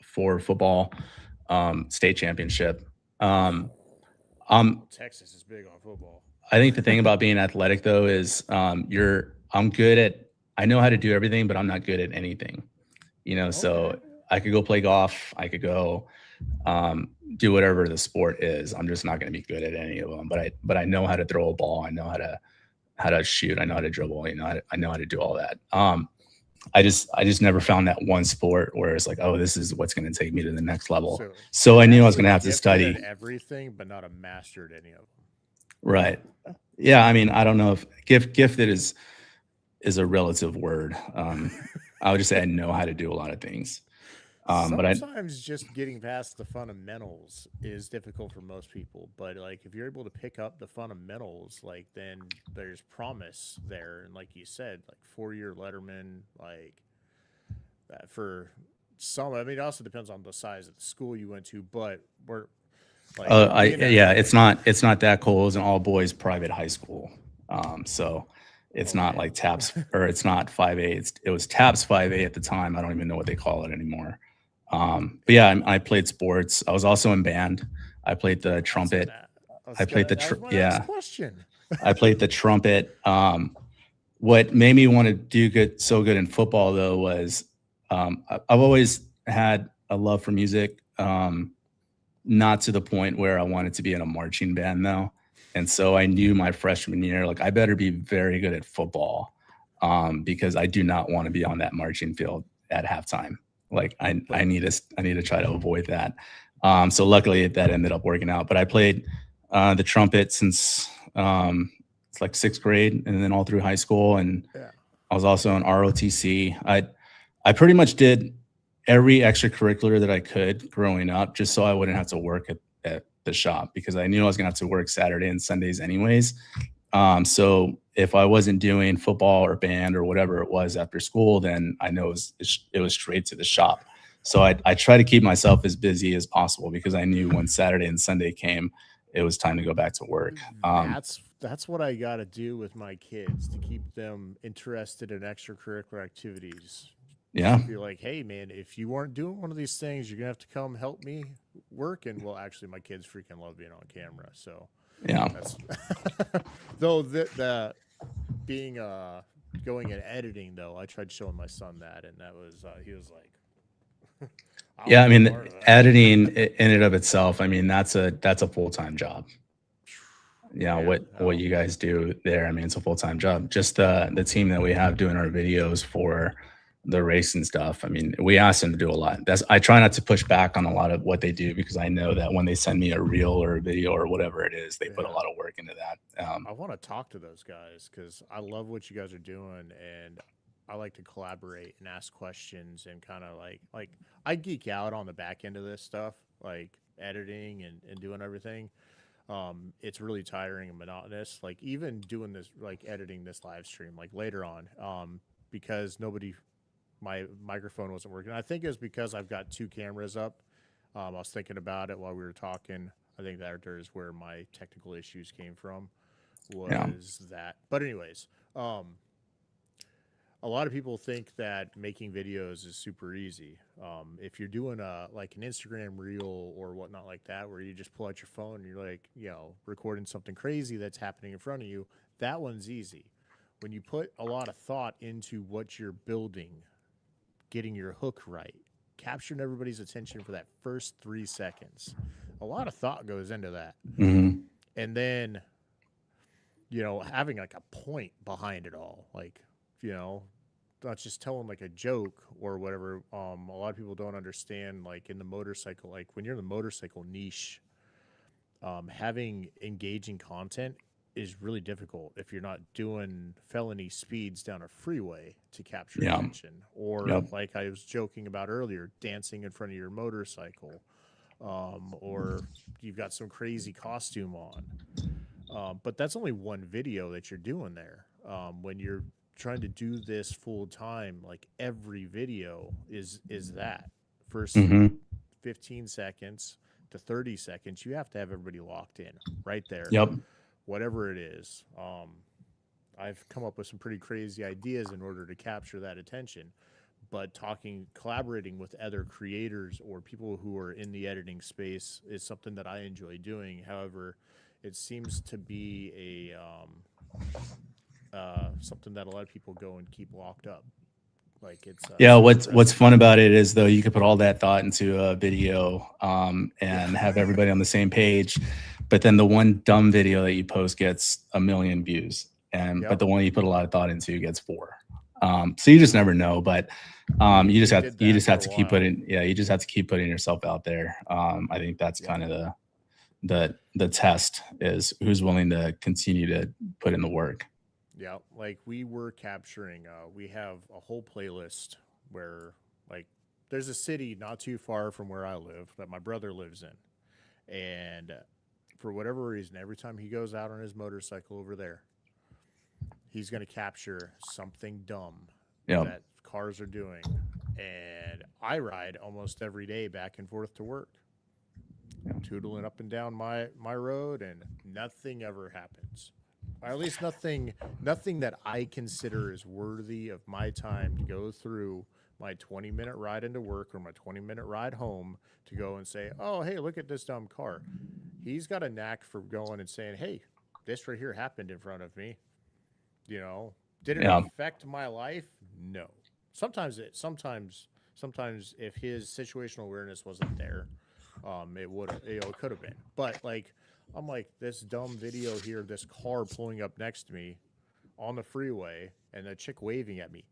for football, state championship. Texas is big on football. I think the thing about being athletic though is I'm good at, I know how to do everything, but I'm not good at anything, so Okay. I could go play golf. I could go do whatever the sport is. I'm just not going to be good at any of them, but I know how to throw a ball. I know how to shoot. I know how to dribble, I know how to do all that. I just never found that one sport where it's like, oh, this is what's going to take me to the next level. So I knew I was going to have to study at everything, but not a master at any of them. Right. Yeah. I mean, I don't know if gifted is a relative word. I would just say I know how to do a lot of things. Sometimes just getting past the fundamentals is difficult for most people. But like, if you're able to pick up the fundamentals, like then there's promise there. And like you said, like 4-year letterman, like that for some. I mean, it also depends on the size of the school you went to. But we're like, it's not that cool. It was an all boys private high school. So it's not like TAPS, or it's not 5A. It was TAPS 5A at the time. I don't even know what they call it anymore. But yeah, I played sports. I was also in band. I played the trumpet. I played the trumpet. What made me want to do so good in football though was I've always had a love for music. Not to the point where I wanted to be in a marching band though. And so I knew my freshman year, like I better be very good at football because I do not want to be on that marching field at halftime. Like I need to try to avoid that. So luckily that ended up working out. But I played the trumpet since it's like 6th grade, and then all through high school. And I was also in ROTC. I pretty much did every extracurricular that I could growing up, just so I wouldn't have to work at the shop, because I knew I was gonna have to work Saturday and Sundays anyways. So if I wasn't doing football or band or whatever it was after school, then I know it was straight to the shop. So I try to keep myself as busy as possible because I knew when Saturday and Sunday came, it was time to go back to work. That's what I got to do with my kids to keep them interested in extracurricular activities. Yeah. Be like, hey man, if you weren't doing one of these things, you're gonna have to come help me work. And well, actually, my kids freaking love being on camera, so Yeah. that's though the being going and editing though. I tried showing my son that, and that was he was like, Yeah. I mean, part of that. editing in and of itself, I mean, that's a full-time job. Yeah, what you guys do there, I mean, it's a full-time job. Just the team that we have doing our videos for the racing stuff, I mean, we ask them to do a lot. I try not to push back on a lot of what they do because I know that when they send me a reel or a video or whatever it is, they put a lot of work into that. I want to talk to those guys because I love what you guys are doing, and I like to collaborate and ask questions and kind of like I geek out on the back end of this stuff, like editing and doing everything. It's really tiring and monotonous. Like even doing this, like editing this live stream, like later on, because my microphone wasn't working. I think it was because I've got two cameras up. I was thinking about it while we were talking. I think that is where my technical issues came from. Was that? But anyways, a lot of people think that making videos is super easy. If you're doing like an Instagram reel or whatnot like that, where you just pull out your phone and you're like, recording something crazy that's happening in front of you, that one's easy. When you put a lot of thought into what you're building, getting your hook right, capturing everybody's attention for that first 3 seconds, a lot of thought goes into that. Mm-hmm. And then, having like a point behind it all, like, not just telling like a joke or whatever. A lot of people don't understand, like in the motorcycle, like when you're in the motorcycle niche, having engaging content is really difficult if you're not doing felony speeds down a freeway to capture attention, or like I was joking about earlier, dancing in front of your motorcycle, or you've got some crazy costume on. But that's only one video that you're doing there. When you're trying to do this full time, like every video is that first 15 seconds to 30 seconds, you have to have everybody locked in right there. Yep. Whatever it is. I've come up with some pretty crazy ideas in order to capture that attention, but collaborating with other creators or people who are in the editing space is something that I enjoy doing. However, it seems to be something that a lot of people go and keep locked up. Like it's what's fun about it is though you could put all that thought into a video and have everybody on the same page, but then the one dumb video that you post gets 1 million views, but the one you put a lot of thought into gets 4. So you just never know, but you just have to keep putting yourself out there. I think that's kind of the test is who's willing to continue to put in the work. Yeah, like we were capturing, we have a whole playlist where, like, there's a city not too far from where I live that my brother lives in. And for whatever reason, every time he goes out on his motorcycle over there, he's going to capture something dumb that cars are doing. And I ride almost every day back and forth to work, tootling up and down my road, and nothing ever happens. Or at least nothing that I consider is worthy of my time to go through my 20-minute ride into work or my 20-minute ride home to go and say, oh, hey, look at this dumb car. He's got a knack for going and saying, hey, this right here happened in front of me. Did it affect my life? No. Sometimes if his situational awareness wasn't there, it could have been. But like, I'm like, this dumb video here, this car pulling up next to me on the freeway and a chick waving at me.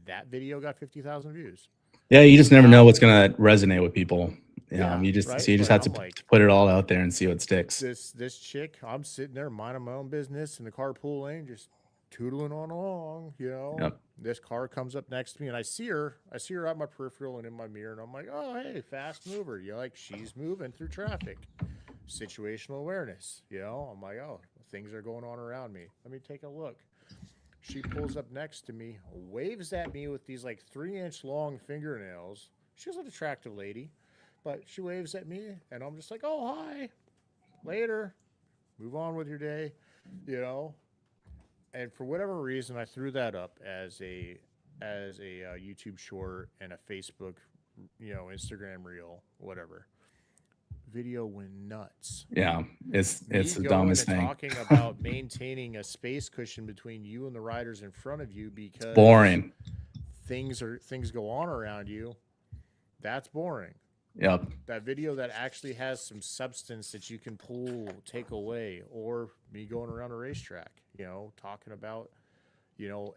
That video got 50,000 views. Yeah, you just never know what's going to resonate with people. You just have to put it all out there and see what sticks. This chick, I'm sitting there minding my own business in the carpool lane, just tootling on along, This car comes up next to me and I see her out my peripheral and in my mirror, and I'm like, oh, hey, fast mover. She's moving through traffic. Situational awareness, I'm like, oh, things are going on around me. Let me take a look. She pulls up next to me, waves at me with these like 3-inch long fingernails, She's an attractive lady, but she waves at me, and I'm just like, oh, hi, later, move on with your day, you know. And for whatever reason, I threw that up as a YouTube short and a Facebook, Instagram reel, whatever. Video went nuts. Yeah, it's Me the going dumbest and thing. talking about maintaining a space cushion between you and the riders in front of you because Boring. things go on around you. That's boring. Yep. That video that actually has some substance that you can pull, take away, or me going around a racetrack, talking about,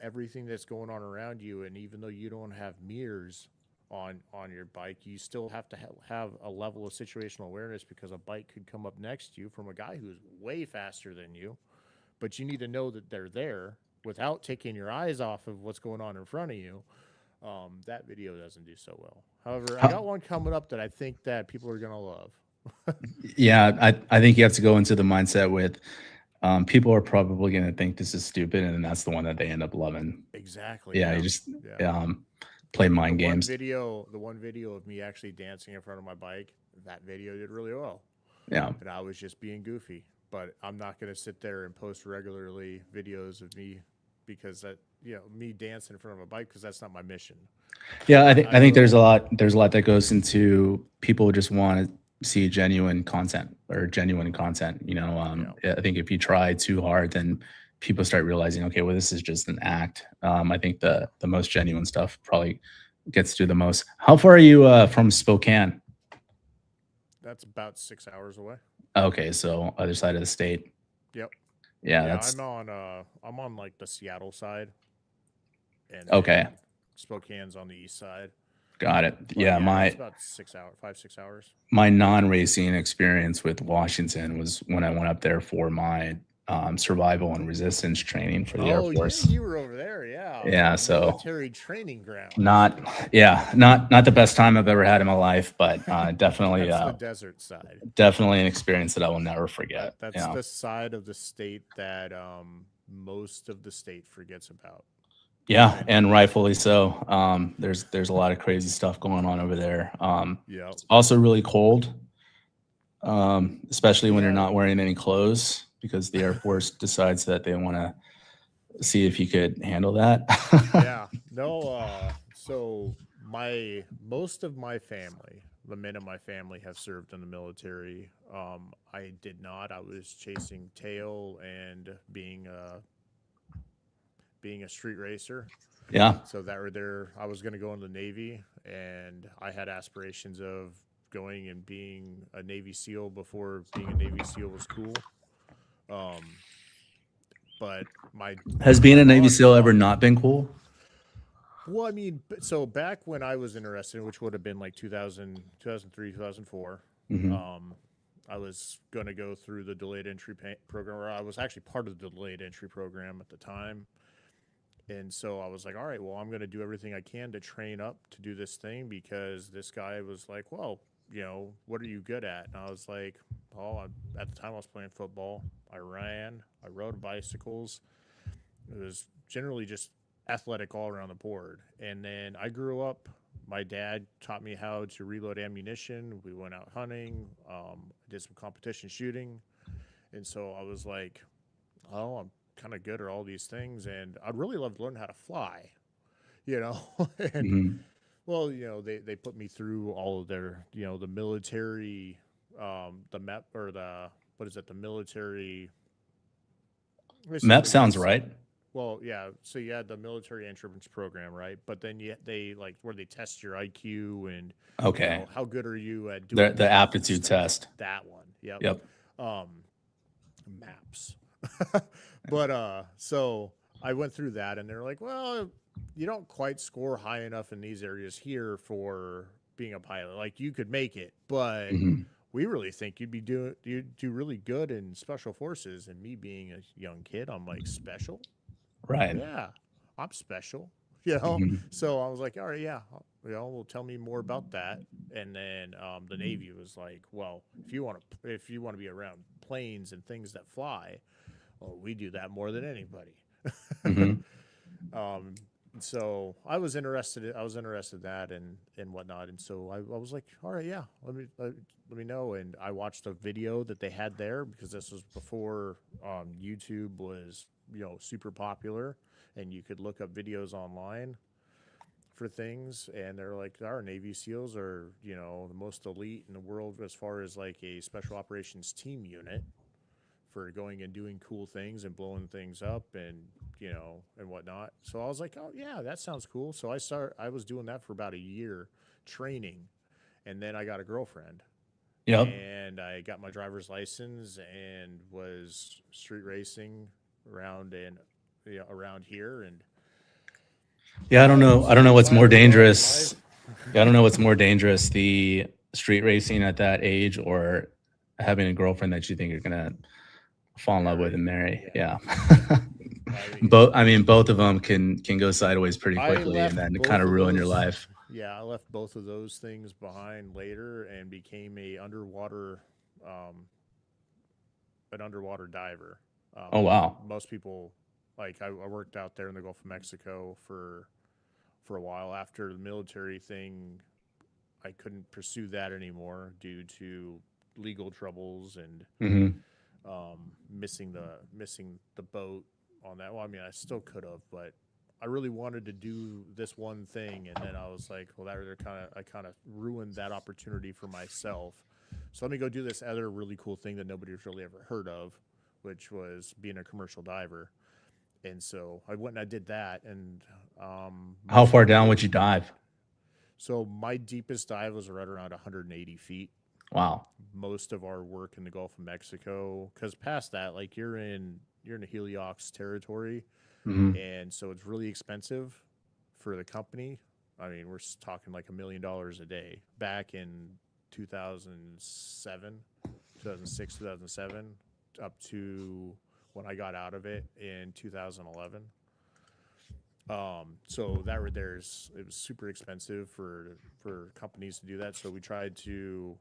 everything that's going on around you. And even though you don't have mirrors on your bike, you still have to have a level of situational awareness because a bike could come up next to you from a guy who's way faster than you, but you need to know that they're there without taking your eyes off of what's going on in front of you. That video doesn't do so well. However, I got one coming up that I think that people are gonna love. Yeah, I think you have to go into the mindset with people are probably going to think this is stupid, and that's the one that they end up loving. Exactly. Yeah, you just play mind games. The one video of me actually dancing in front of my bike, that video did really well. Yeah. And I was just being goofy. But I'm not going to sit there and post regularly videos of me because me dancing in front of a bike, because that's not my mission. Yeah, I think there's a lot that goes into people just want to see genuine content. I think if you try too hard, then people start realizing, okay, well, this is just an act. I think the most genuine stuff probably gets to the most. How far are you from Spokane? That's about 6 hours away. Okay, so other side of the state. Yep. Yeah, I'm on like the Seattle side, and okay, Spokane's on the east side. Got it. But yeah, it's about 5-6 hours. My non-racing experience with Washington was when I went up there for my survival and resistance training for the Air Force. Yeah, you were over there, yeah. Yeah, so military training ground. Not the best time I've ever had in my life, but definitely That's the desert side. Definitely an experience that I will never forget. That's the side of the state that most of the state forgets about. Yeah, and rightfully so. There's a lot of crazy stuff going on over there. It's also really cold, especially when you're not wearing any clothes, because the Air Force decides that they want to see if you could handle that. Yeah. No. So most of my family, the men of my family, have served in the military. I did not. I was chasing tail and being a street racer. Yeah. So I was going to go in the Navy, and I had aspirations of going and being a Navy SEAL before being a Navy SEAL was cool. But has being a Navy SEAL ever not been cool? Well, I mean, so back when I was interested, which would have been like 2000, 2003, 2004, I was going to go through the delayed entry program, or I was actually part of the delayed entry program at the time. And so I was like, all right, well, I'm going to do everything I can to train up to do this thing, because this guy was like, well, what are you good at? And I was like, at the time I was playing football. I ran, I rode bicycles. It was generally just athletic all around the board. And then I grew up, my dad taught me how to reload ammunition. We went out hunting, did some competition shooting. And so I was like, I'm kind of good at all these things, and I'd really love to learn how to fly, and well, they put me through all of their, the military, the MEP, or the military MEP sounds right. Well, yeah, so you had the military entrance program, right? But then they where they test your IQ and how good are you at doing the aptitude test. That one. Yep. Maps. But so I went through that, and they're like, well, you don't quite score high enough in these areas here for being a pilot. Like, you could make it, but we really think you'd do really good in special forces. And me being a young kid, I'm like, special? Right. Yeah, I'm special. So I was like, all right, yeah, well, tell me more about that. And then the Navy was like, well, if you want to be around planes and things that fly, well, we do that more than anybody. so I was interested in that and whatnot. And so I was like, all right, yeah, let me know. And I watched a video that they had there because this was before YouTube was, super popular and you could look up videos online for things. And they're like, our Navy SEALs are, the most elite in the world as far as like a special operations team unit for going and doing cool things and blowing things up and and whatnot. So I was like, oh yeah, that sounds cool. So I was doing that for about a year training, and then I got a girlfriend Yep. and I got my driver's license and was street racing around around here. And Yeah, I don't know. I don't know what's more Glad I was dangerous. alive. Yeah, I don't know what's more dangerous, the street racing at that age or having a girlfriend that you think you're gonna fall in love with and marry. Yeah. I mean, Both of them can go sideways pretty I quickly and left then both kind of of ruin your those. life. Yeah, I left both of those things behind later and became an underwater diver. Oh wow. Most people, like I worked out there in the Gulf of Mexico for a while. After the military thing, I couldn't pursue that anymore due to legal troubles and Hmm. missing the boat on that. Well, I mean, I still could have, but I really wanted to do this one thing, and then I was like, well, I kind of ruined that opportunity for myself. So let me go do this other really cool thing that nobody's really ever heard of, which was being a commercial diver. And so I went and I did that, and How most far of down it. would you dive? So my deepest dive was right around 180 feet. Wow. Most of our work in the Gulf of Mexico, because past that, like you're in a heliox territory, Hmm. and so it's really expensive for the company. I mean, we're talking like $1 million a day back in 2007, 2006, 2007, up to when I got out of it in 2011. So it was super expensive for companies to do that. So we tried to,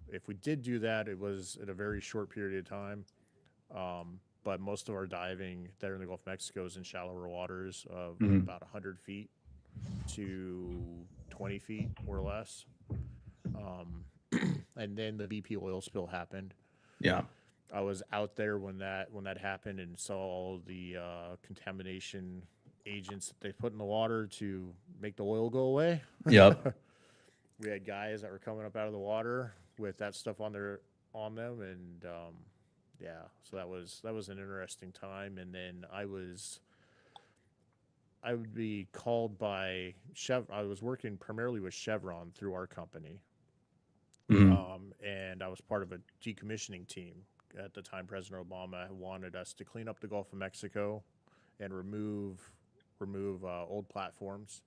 if we did do that, it was in a very short period of time. But most of our diving there in the Gulf of Mexico is in shallower waters of Hmm. about 100 feet to 20 feet or less. Um, and then the BP oil spill happened. Yeah. I was out there when that happened and saw all the contamination agents that they put in the water to make the oil go away. Yep. We had guys that were coming up out of the water with that stuff on them, and yeah, so that was an interesting time. And then I would be called by I was working primarily with Chevron through our company, Hmm. and I was part of a decommissioning team at the time. President Obama wanted us to clean up the Gulf of Mexico and remove old platforms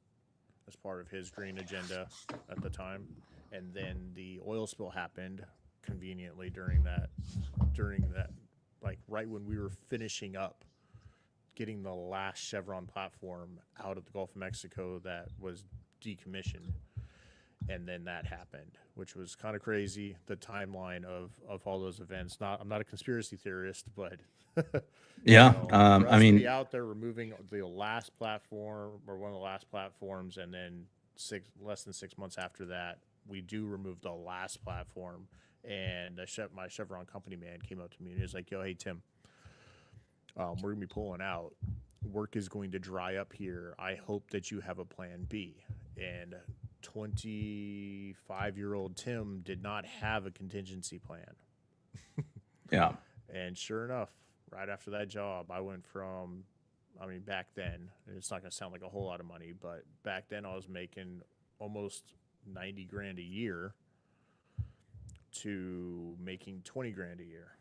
as part of his green agenda at the time. And then the oil spill happened conveniently during that, like right when we were finishing up getting the last Chevron platform out of the Gulf of Mexico that was decommissioned. And then that happened, which was kind of crazy. The timeline of all those events. I'm not a conspiracy theorist, but Yeah. for us to be out there removing the last platform or one of the last platforms, and then less than 6 months after that, we do remove the last platform. And my Chevron company man came up to me and he was like, "Yo, hey Tim, we're gonna be pulling out. Work is going to dry up here. I hope that you have a plan B." And 25-year-old Tim did not have a contingency plan. Yeah. And sure enough, right after that job, I went from, I mean, back then, it's not going to sound like a whole lot of money, but back then I was making almost 90 grand a year to making 20 grand a year.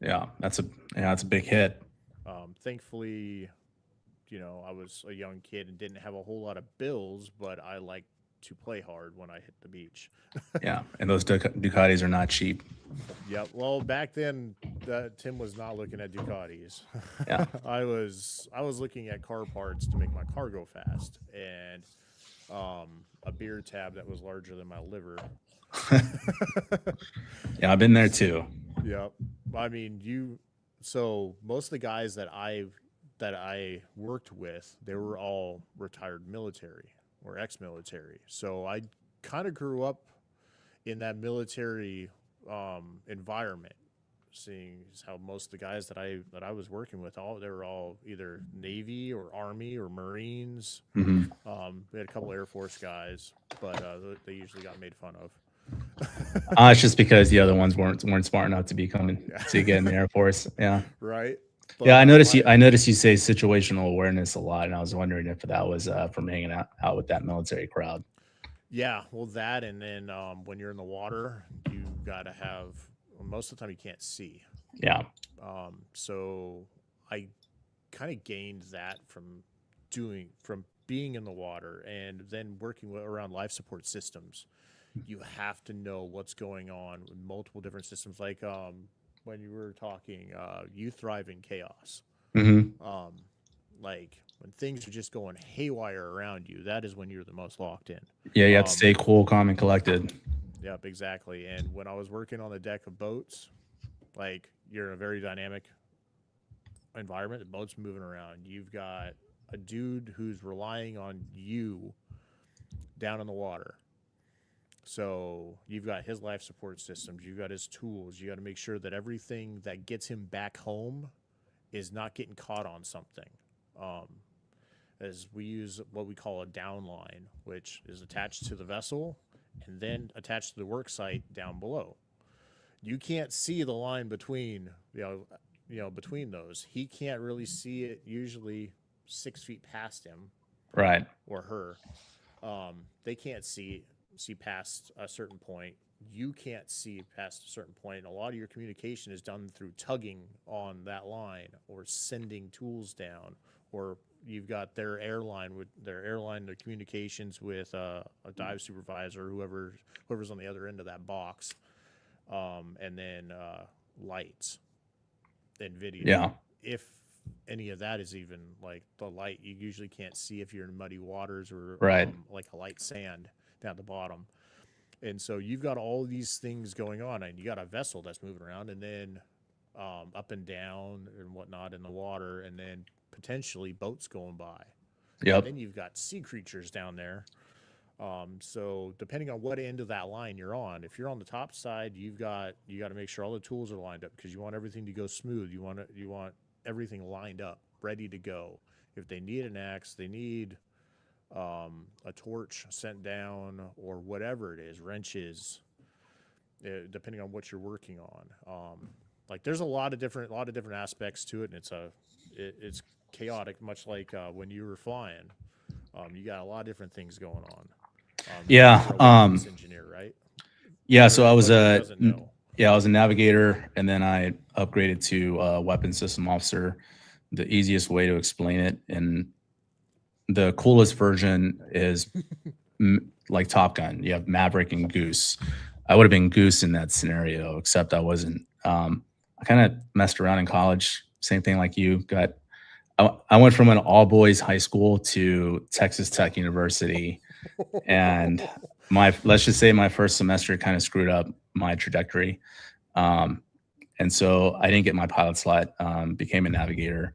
Yeah. That's a big hit. Thankfully, I was a young kid and didn't have a whole lot of bills, but I liked to play hard when I hit the beach. Yeah. And those Ducatis are not cheap. Yep. Well, back then, Tim was not looking at Ducatis. Yeah. I was looking at car parts to make my car go fast, and a beer tab that was larger than my liver. Yeah. I've been there too. Yep. I mean, so most of the guys that that I worked with, they were all retired military or ex-military. So I kind of grew up in that military environment, seeing how most of the guys that I was working with, they were all either Navy or Army or Marines. Hmm. We had a couple Air Force guys, but they usually got made fun of. It's just because the other ones weren't smart enough to to get in the Air Force. Yeah. Right. But, Yeah, I noticed you say situational awareness a lot, and I was wondering if that was from hanging out with that military crowd. Yeah, well, that, and then when you're in the water, you got to have, most of the time you can't see. Yeah. So I kind of gained that from being in the water, and then working around life support systems. You have to know what's going on with multiple different systems. Like when you were talking, you thrive in chaos. Hmm. Like when things are just going haywire around you, that is when you're the most locked in. Yeah, you have to stay cool, calm, and collected. Yep, exactly. And when I was working on the deck of boats, like you're in a very dynamic environment. The boat's moving around. You've got a dude who's relying on you down in the water. So you've got his life support systems. You've got his tools. You got to make sure that everything that gets him back home is not getting caught on something. As we use what we call a downline, which is attached to the vessel and then attached to the work site down below. You can't see the line between, between those. He can't really see it usually 6 feet past him, Right. or her. They can't see past a certain point. You can't see past a certain point. And a lot of your communication is done through tugging on that line or sending tools down, or you've got their their communications with a dive supervisor, whoever's on the other end of that box, and then lights and video. Yeah. If any of that is even like the light, you usually can't see if you're in muddy waters or Right. like a light sand down at the bottom. And so you've got all these things going on, and you got a vessel that's moving around, and then up and down and whatnot in the water, and then potentially boats going by. Yep. And then you've got sea creatures down there. So depending on what end of that line you're on, if you're on the top side, you got to make sure all the tools are lined up, because you want everything to go smooth. You want everything lined up, ready to go. If they need an axe, they need a torch sent down, or whatever it is, wrenches, depending on what you're working on. Like there's a lot of different aspects to it, and it's chaotic, much like when you were flying. You got a lot of different things going on. Yeah. You're a weapons engineer, right? Yeah. So I was I was a navigator, and then I upgraded to weapons system officer. The easiest way to explain it, and the coolest version is like Top Gun. You have Maverick and Goose. I would have been Goose in that scenario, except I wasn't. I kind of messed around in college. Same thing like you. I went from an all boys high school to Texas Tech University, and let's just say my first semester kind of screwed up my trajectory, and so I didn't get my pilot slot. Became a navigator,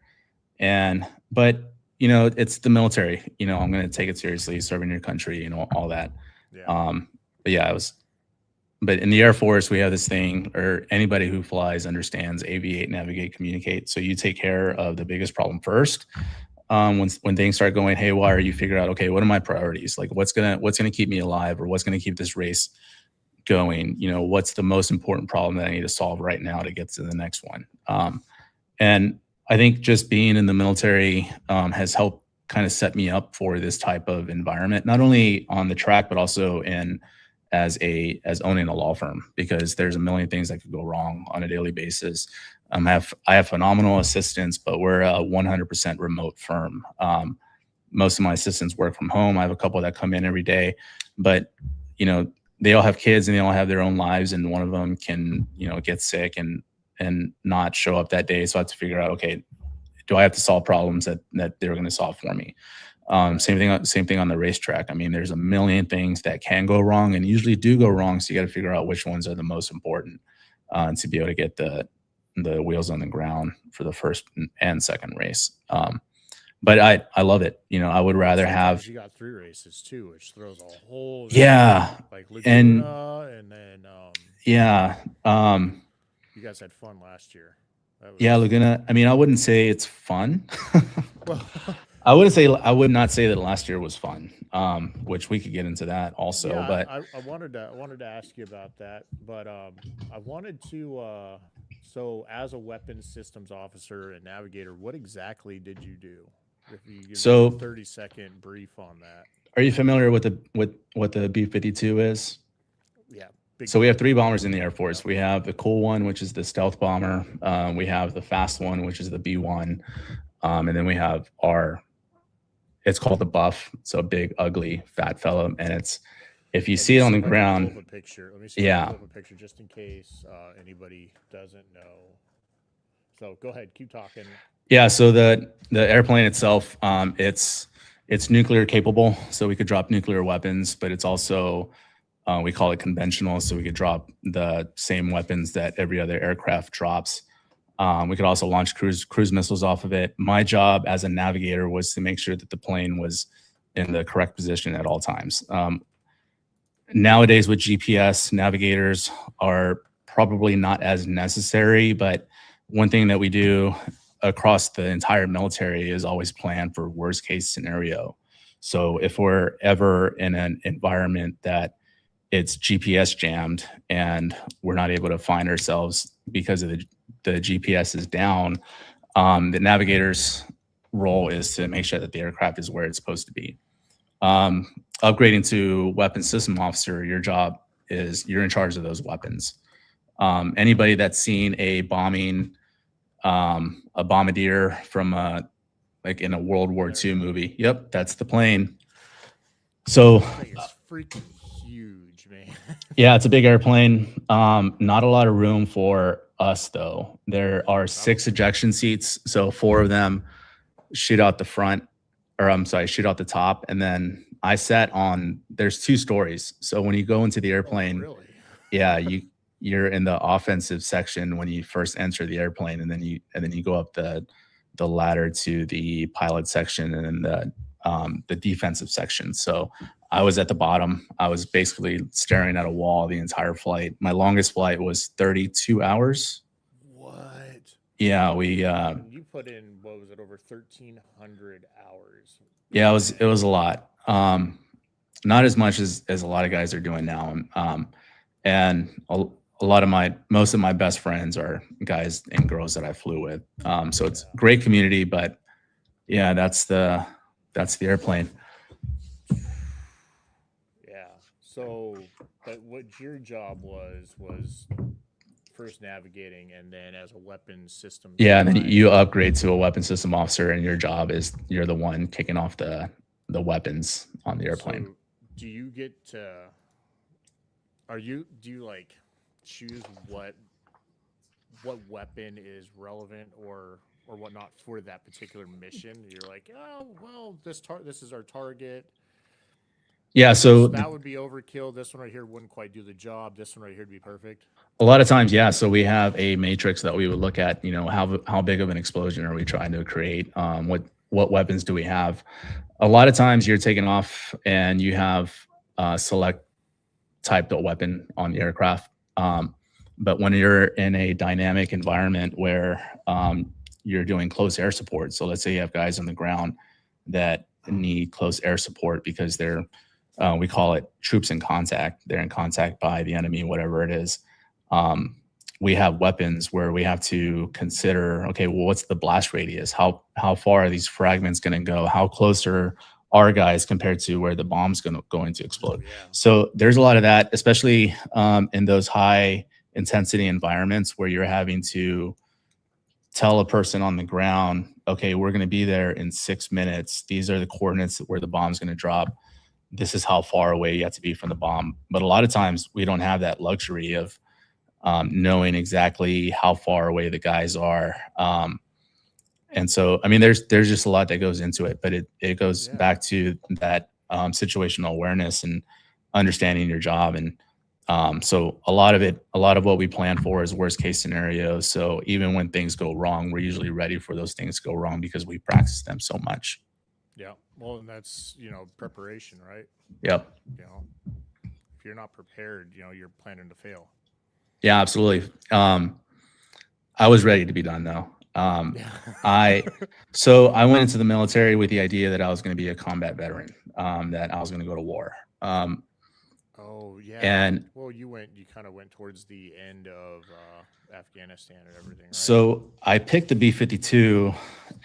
but it's the military. I'm going to take it seriously, serving your country, all that. Yeah. But yeah, but in the Air Force, we have this thing, or anybody who flies understands: aviate, navigate, communicate. So you take care of the biggest problem first. When things start going haywire, you figure out, okay, what are my priorities? Like what's gonna keep me alive, or what's gonna keep this race going? What's the most important problem that I need to solve right now to get to the next one? And I think just being in the military has helped kind of set me up for this type of environment, not only on the track, but also as owning a law firm, because there's a million things that could go wrong on a daily basis. I have phenomenal assistants, but we're a 100% remote firm. Most of my assistants work from home. I have a couple that come in every day, but they all have kids and they all have their own lives, and one of them can get sick and not show up that day. So I have to figure out, okay, do I have to solve problems that they're going to solve for me? Same thing on the racetrack. I mean, there's a million things that can go wrong and usually do go wrong. So you got to figure out which ones are the most important to be able to get the wheels on the ground for the first and second race. But I love it. You know, I would rather Sometimes have. you got 3 races too, which throws a whole Yeah, like and Laguna, and then yeah, you guys had fun last year. That yeah, was Laguna. I mean, I wouldn't say it's fun. well, I would not say that last year was fun. Which we could get into that also, yeah. but I wanted to ask you about that, but I wanted to. So, as a weapons systems officer and navigator, what exactly did you do? If you give me a so 30-second brief on that. are you familiar with what the B52 is? Yeah, big So we have 3 bomber. bombers in the Air Force. We have the cool one, which is the stealth bomber. We have the fast one, which is the B1, and then we have it's called the buff. So a big, ugly, fat fellow, and it's if you Let see me it on see the if I can pull ground, up a picture. Let me see if I yeah. can pull up a picture just in case anybody doesn't know. So go ahead, keep talking. Yeah, so the airplane itself, it's nuclear capable, so we could drop nuclear weapons, but it's also we call it conventional, so we could drop the same weapons that every other aircraft drops. We could also launch cruise missiles off of it. My job as a navigator was to make sure that the plane was in the correct position at all times. Nowadays with GPS, navigators are probably not as necessary, but one thing that we do across the entire military is always plan for worst case scenario. So if we're ever in an environment that it's GPS jammed and we're not able to find ourselves because of the GPS is down, the navigator's role is to make sure that the aircraft is where it's supposed to be. Upgrading to weapons system officer, your job is you're in charge of those weapons. Anybody that's seen a bombardier from like in a World War II movie, yep, that's the plane. So It's freaking huge, man. yeah, it's a big airplane. Not a lot of room for us though. There are 6 ejection seats, so 4 of them shoot out the front, or I'm sorry, shoot out the top, and then I sat on. There's 2 stories, so when you go into the airplane, Oh, really? yeah, you're in the offensive section when you first enter the airplane, and then you go up the ladder to the pilot section, and then the defensive section. So I was at the bottom. I was basically staring at a wall the entire flight. My longest flight was 32 hours. What? Yeah, we And you put in, what was it, over 1,300 hours? yeah, it was a lot. Not as much as a lot of guys are doing now. And a lot of most of my best friends are guys and girls that I flew with. So it's great community, but yeah, that's the airplane. Yeah. So, but what your job was first navigating, and then as a weapons system. Yeah, and then you upgrade to a weapon system officer, and your job is you're the one kicking off the weapons on the airplane. So do you get to? Do you like choose what weapon is relevant or whatnot for that particular mission? You're like, oh well, this is our target. Yeah, so that would be overkill. This one right here wouldn't quite do the job. This one right here would be perfect. A lot of times, yeah. So we have a matrix that we would look at. You know, how big of an explosion are we trying to create? What weapons do we have? A lot of times, you're taking off and you have select type of weapon on the aircraft. But when you're in a dynamic environment where you're doing close air support, so let's say you have guys on the ground that need close air support because they're we call it troops in contact. They're in contact by the enemy, whatever it is. We have weapons where we have to consider, okay, well, what's the blast radius? How far are these fragments going to go? How close are our guys compared to where the bomb's going to explode? Yeah. So there's a lot of that, especially in those high intensity environments where you're having to tell a person on the ground, okay, we're going to be there in 6 minutes. These are the coordinates where the bomb's going to drop. This is how far away you have to be from the bomb. But a lot of times we don't have that luxury of knowing exactly how far away the guys are. And so, I mean, there's just a lot that goes into it, but it goes back to that situational awareness and understanding your job. And So a lot of what we plan for is worst case scenarios. So even when things go wrong, we're usually ready for those things to go wrong because we practice them so much. Yeah. Well, and that's, preparation, right? Yep. If you're not prepared, you're planning to fail. Yeah, absolutely. I was ready to be done though. So I went into the military with the idea that I was going to be a combat veteran, that I was going to go to war. Oh yeah. And well, you kind of went towards the end of Afghanistan and everything, right? So I picked the B52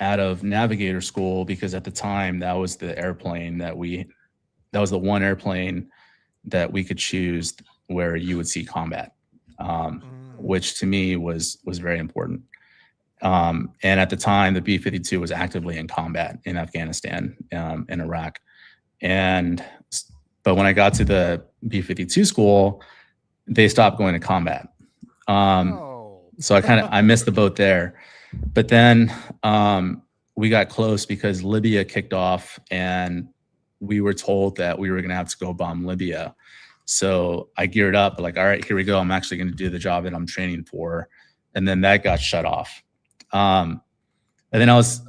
out of navigator school because at the time that was the airplane that was the one airplane that we could choose where you would see combat, which to me was very important. And at the time, the B52 was actively in combat in Afghanistan, in Iraq. But when I got to the B52 school, they stopped going to combat. So I missed the boat there. But then we got close because Libya kicked off and we were told that we were going to have to go bomb Libya. So I geared up like, all right, here we go. I'm actually going to do the job that I'm training for. And then that got shut off. And then I was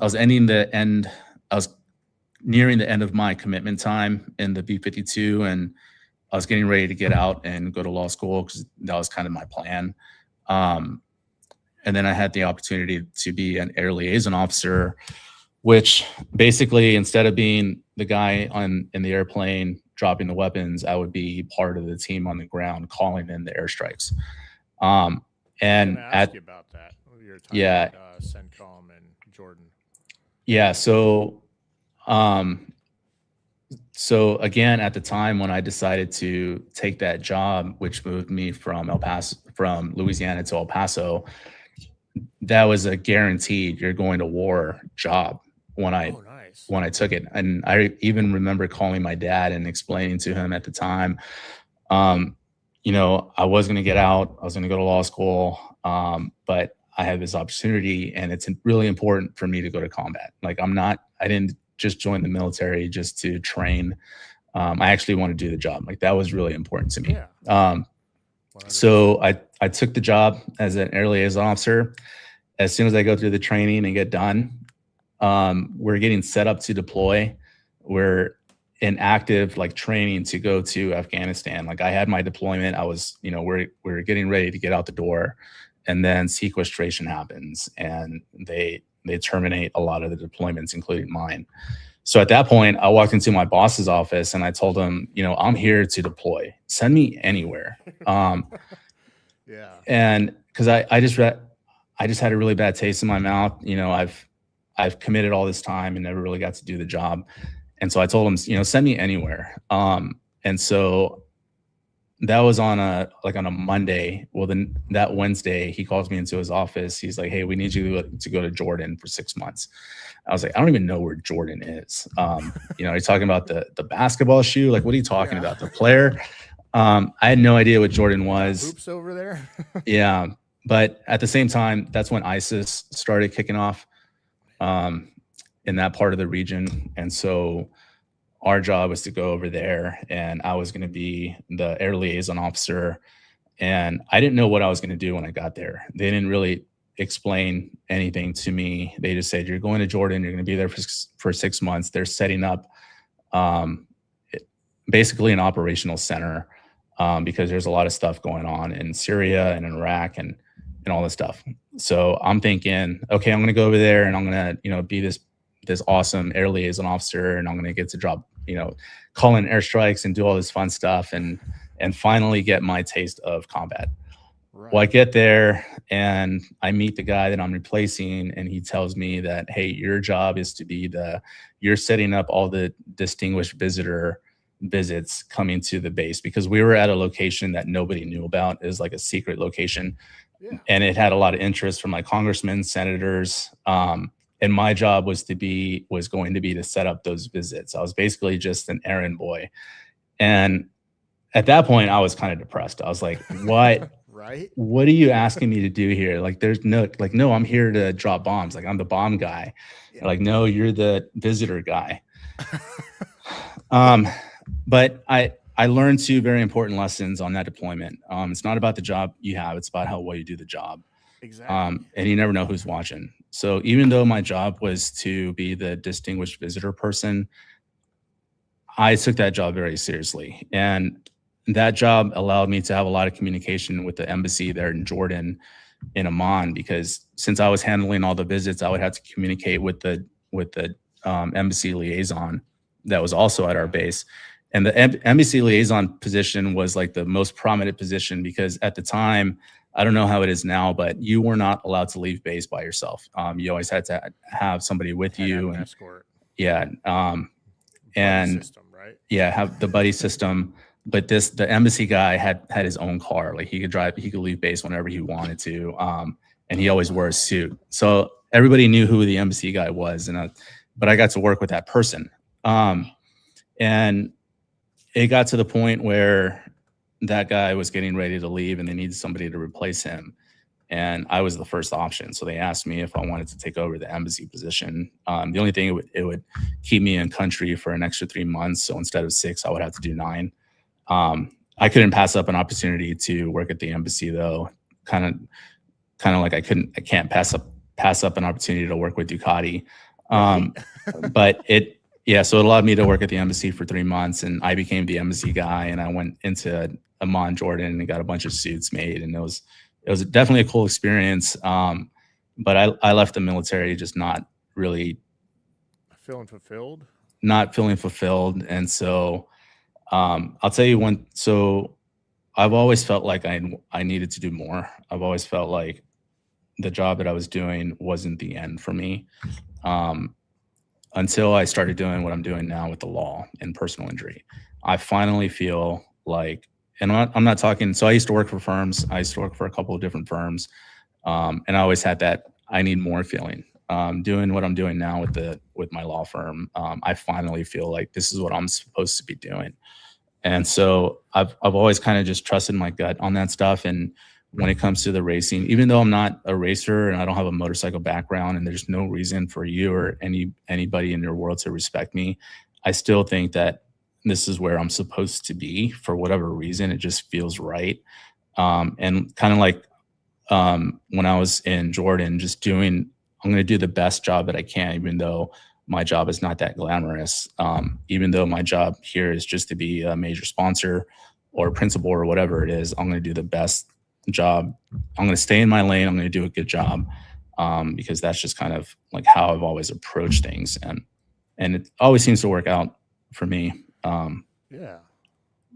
nearing the end of my commitment time in the B52, and I was getting ready to get out and go to law school because that was kind of my plan. And then I had the opportunity to be an air liaison officer, which basically instead of being the guy in the airplane dropping the weapons, I would be part of the team on the ground calling in the airstrikes. And ask you about that. Your time at CENTCOM and Jordan. Yeah. So again, at the time when I decided to take that job, which moved me from Louisiana to El Paso, that was a guaranteed you're going to war job when I took it. And I even remember calling my dad and explaining to him at the time, I was going to get out, I was going to go to law school, but I had this opportunity and it's really important for me to go to combat. Like I didn't just join the military just to train. I actually want to do the job. Like that was really important to me. Yeah. So I took the job as an air liaison officer. As soon as I go through the training and get done, we're getting set up to deploy. We're in active training to go to Afghanistan. Like I had my deployment. I was, we're getting ready to get out the door, and then sequestration happens and they terminate a lot of the deployments, including mine. So at that point, I walked into my boss's office and I told him, I'm here to deploy. Send me anywhere. Yeah. And because I just had a really bad taste in my mouth. I've committed all this time and never really got to do the job. And so I told him, send me anywhere. And so that was on a Monday. Well, then that Wednesday, he calls me into his office. He's like, hey, we need you to go to Jordan for 6 months. I was like, I don't even know where Jordan is. You're talking about the basketball shoe. Like, what are you talking about? The player? I had no idea what Jordan was. Hoops over there. Yeah. But at the same time, that's when ISIS started kicking off in that part of the region. And so our job was to go over there, and I was going to be the air liaison officer. And I didn't know what I was going to do when I got there. They didn't really explain anything to me. They just said, you're going to Jordan, you're going to be there for 6 months. They're setting up basically an operational center because there's a lot of stuff going on in Syria and in Iraq and all this stuff. So I'm thinking, okay, I'm going to go over there and I'm going to, be this awesome air liaison officer, and I'm going to get to drop, call in airstrikes and do all this fun stuff and finally get my taste of combat. Right. Well, I get there and I meet the guy that I'm replacing, and he tells me that, hey, your job is to be you're setting up all the distinguished visitor visits coming to the base, because we were at a location that nobody knew about. It was like a secret location. Yeah. And it had a lot of interest from congressmen, senators. And my job was going to be to set up those visits. I was basically just an errand boy. And at that point, I was kind of depressed. I was like, what? Right? What are you asking me to do here? There's no, I'm here to drop bombs. I'm the bomb guy. Yeah. No, you're the visitor guy. But I learned two very important lessons on that deployment. It's not about the job you have; it's about how well you do the job. Exactly. And you never know who's watching. So even though my job was to be the distinguished visitor person, I took that job very seriously. And that job allowed me to have a lot of communication with the embassy there in Jordan, in Amman, because since I was handling all the visits, I would have to communicate with the embassy liaison that was also at our base. And the embassy liaison position was like the most prominent position because at the time, I don't know how it is now, but you were not allowed to leave base by yourself. You always had to have somebody with Had to have you. an And escort. yeah, Buddy and system, right? yeah, have the buddy system. But the embassy guy had his own car. Like he could leave base whenever he wanted to. And he always wore a suit. So everybody knew who the embassy guy was. But I got to work with that person. And it got to the point where that guy was getting ready to leave and they needed somebody to replace him. And I was the first option. So they asked me if I wanted to take over the embassy position. The only thing, it would keep me in country for an extra 3 months. So instead of 6, I would have to do 9. I couldn't pass up an opportunity to work at the embassy though. Kind of like I can't pass up an opportunity to work with Ducati. But so it allowed me to work at the embassy for 3 months, and I became the embassy guy, and I went into Amman, Jordan, and got a bunch of suits made, and it was definitely a cool experience. But I left the military just not really Feeling fulfilled. And so I'll tell you one. So I've always felt like I needed to do more. I've always felt like the job that I was doing wasn't the end for me. Until I started doing what I'm doing now with the law and personal injury. I finally feel like, and I'm not talking, so I used to work for firms. I used to work for a couple of different firms. And I always had that I need more feeling. Doing what I'm doing now with my law firm, I finally feel like this is what I'm supposed to be doing. And so I've always kind of just trusted my gut on that stuff. And when it comes to the racing, even though I'm not a racer and I don't have a motorcycle background and there's no reason for you or anybody in your world to respect me, I still think that this is where I'm supposed to be for whatever reason. It just feels right. And kind of like when I was in Jordan, I'm going to do the best job that I can, even though my job is not that glamorous. Even though my job here is just to be a major sponsor or principal or whatever it is, I'm going to do the best job. I'm going to stay in my lane. I'm going to do a good job because that's just kind of like how I've always approached things. And it always seems to work out for me. Yeah.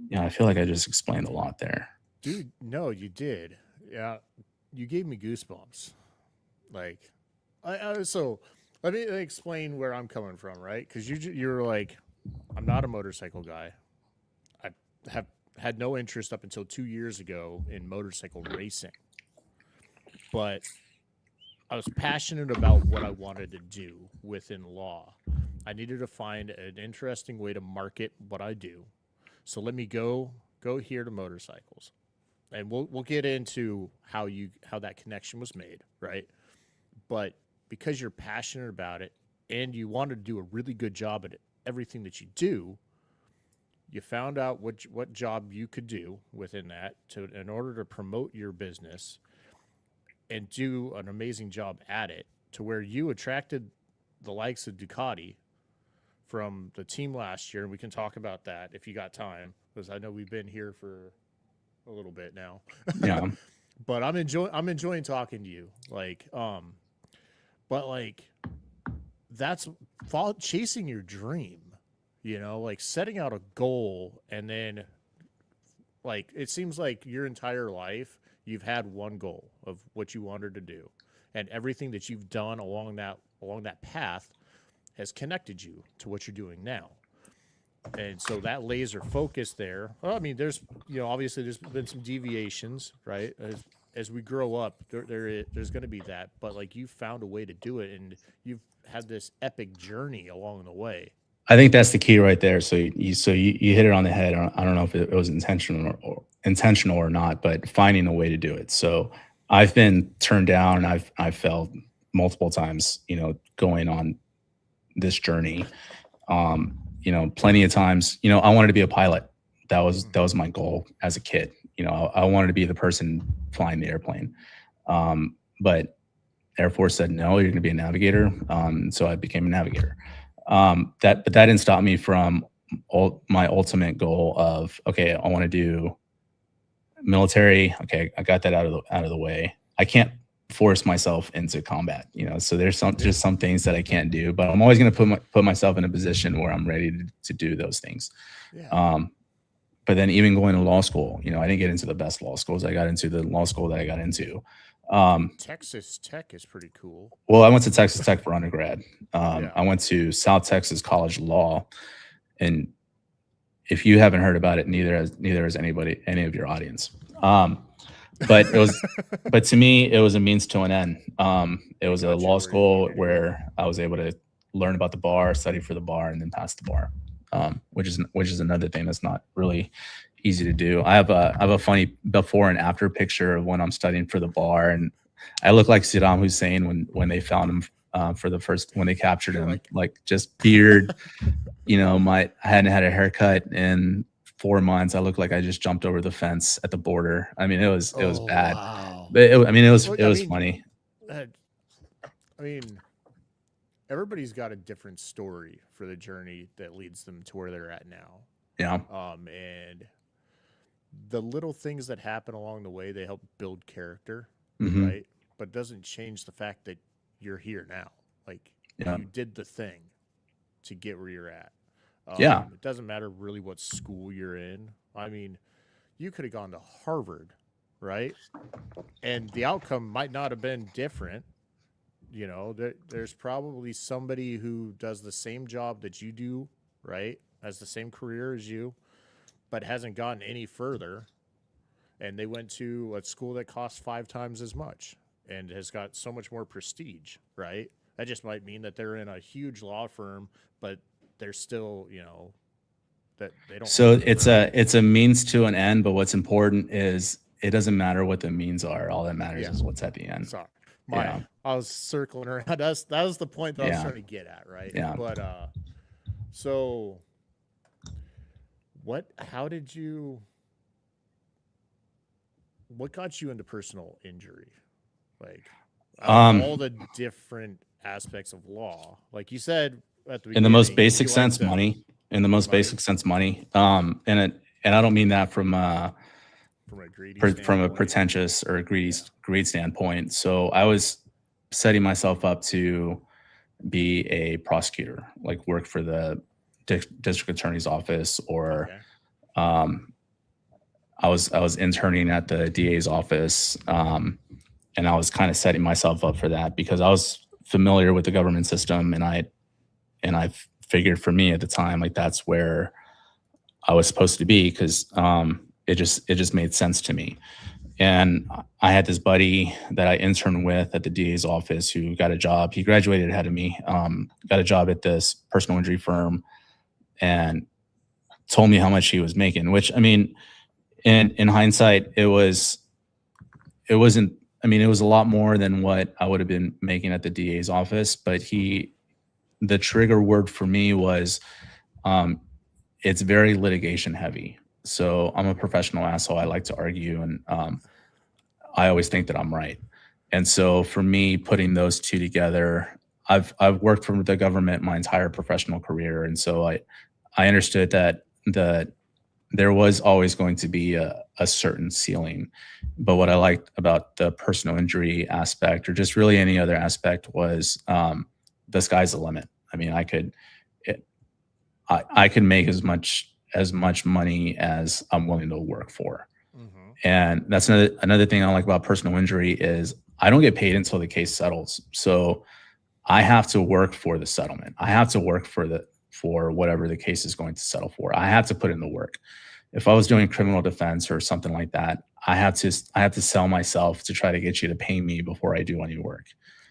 Yeah, I feel like I just explained a lot there. Dude, no, you did. Yeah. You gave me goosebumps. Like, so let me explain where I'm coming from, right? Because you're like, I'm not a motorcycle guy. I have had no interest up until 2 years ago in motorcycle racing. But I was passionate about what I wanted to do within law. I needed to find an interesting way to market what I do. So let me go here to motorcycles. And we'll get into how that connection was made, right? But because you're passionate about it and you wanted to do a really good job at everything that you do, you found out what job you could do within that in order to promote your business and do an amazing job at it, to where you attracted the likes of Ducati from the team last year. And we can talk about that if you got time, because I know we've been here for a little bit now. Yeah. But I'm enjoying talking to you. But that's chasing your dream, like setting out a goal, and then it seems like your entire life you've had one goal of what you wanted to do, and everything that you've done along that path has connected you to what you're doing now. And so that laser focus there, well, I mean, there's, obviously there's been some deviations, right? As we grow up, there's going to be that, but you found a way to do it, and you've had this epic journey along the way. I think that's the key right there. So you hit it on the head. I don't know if it was intentional or not, but finding a way to do it. So I've been turned down, and I've failed multiple times, going on this journey. Plenty of times, I wanted to be a pilot, that was my goal as a kid. You know, I wanted to be the person flying the airplane. But Air Force said, no, you're going to be a navigator. So I became a navigator. But that didn't stop me from my ultimate goal of, okay, I want to do military. Okay, I got that out of the way. I can't force myself into combat, you know. So there's just some things that I can't do, but I'm always going to put myself in a position where I'm ready to do those things. Yeah. But then even going to law school, you know, I didn't get into the best law schools. I got into the law school that I got into. Texas Tech is pretty cool. Well, I went to Texas Tech for undergrad. Yeah. I went to South Texas College of Law, and if you haven't heard about it, neither has any of your audience. But to me, it was a means to an end. It was a law school where I was able to learn about the bar, study for the bar, and then pass the bar, which is another thing that's not really easy to do. I have a funny before and after picture of when I'm studying for the bar, and I look like Saddam Hussein when they found him when they captured him, like just beard. You know, I hadn't had a haircut in 4 months. I looked like I just jumped over the fence at the border. I mean, it was bad. Wow. But it was funny. I mean, everybody's got a different story for the journey that leads them to where they're at now. Yeah. And the little things that happen along the way, they help build character, Mhm. right? But it doesn't change the fact that you're here now. Like, Yeah. you did the thing to get where you're at. Yeah. It doesn't matter really what school you're in. I mean, you could have gone to Harvard, right? And the outcome might not have been different. You know, there's probably somebody who does the same job that you do, right? Has the same career as you, but hasn't gotten any further. And they went to a school that costs 5 times as much and has got so much more prestige, right? That just might mean that they're in a huge law firm, but they're still, you know, that they don't. So it's a means to an end, but what's important is it doesn't matter what the means are. All that matters is what's at the end. Sorry. Yeah. I was circling around. That was the point that I was trying to get at, right? Yeah. But so what got you into personal injury? Like all the different aspects of law. Like you said at the beginning, in the most basic you sense, like money. In the most basic sense, money. And I don't mean that from a pretentious or greedy standpoint. So I was setting myself up to be a prosecutor, like work for the district attorney's office, or I was interning at the DA's office, and I was kind of setting myself up for that because I was familiar with the government system, and I figured for me at the time, like that's where I was supposed to be because it just made sense to me. And I had this buddy that I interned with at the DA's office who got a job. He graduated ahead of me, got a job at this personal injury firm, and told me how much he was making, which, I mean, in hindsight, it wasn't, I mean, it was a lot more than what I would have been making at the DA's office, but the trigger word for me was, it's very litigation heavy. So I'm a professional asshole. I like to argue, and I always think that I'm right. And so for me, putting those two together, I've worked for the government my entire professional career, and so I understood that there was always going to be a certain ceiling. But what I liked about the personal injury aspect, or just really any other aspect, was the sky's the limit. I mean, I could make as much money as I'm willing to work for. Mm-hmm. And that's another thing I like about personal injury is I don't get paid until the case settles. So I have to work for the settlement. I have to work for whatever the case is going to settle for. I have to put in the work. If I was doing criminal defense or something like that, I have to sell myself to try to get you to pay me before I do any work.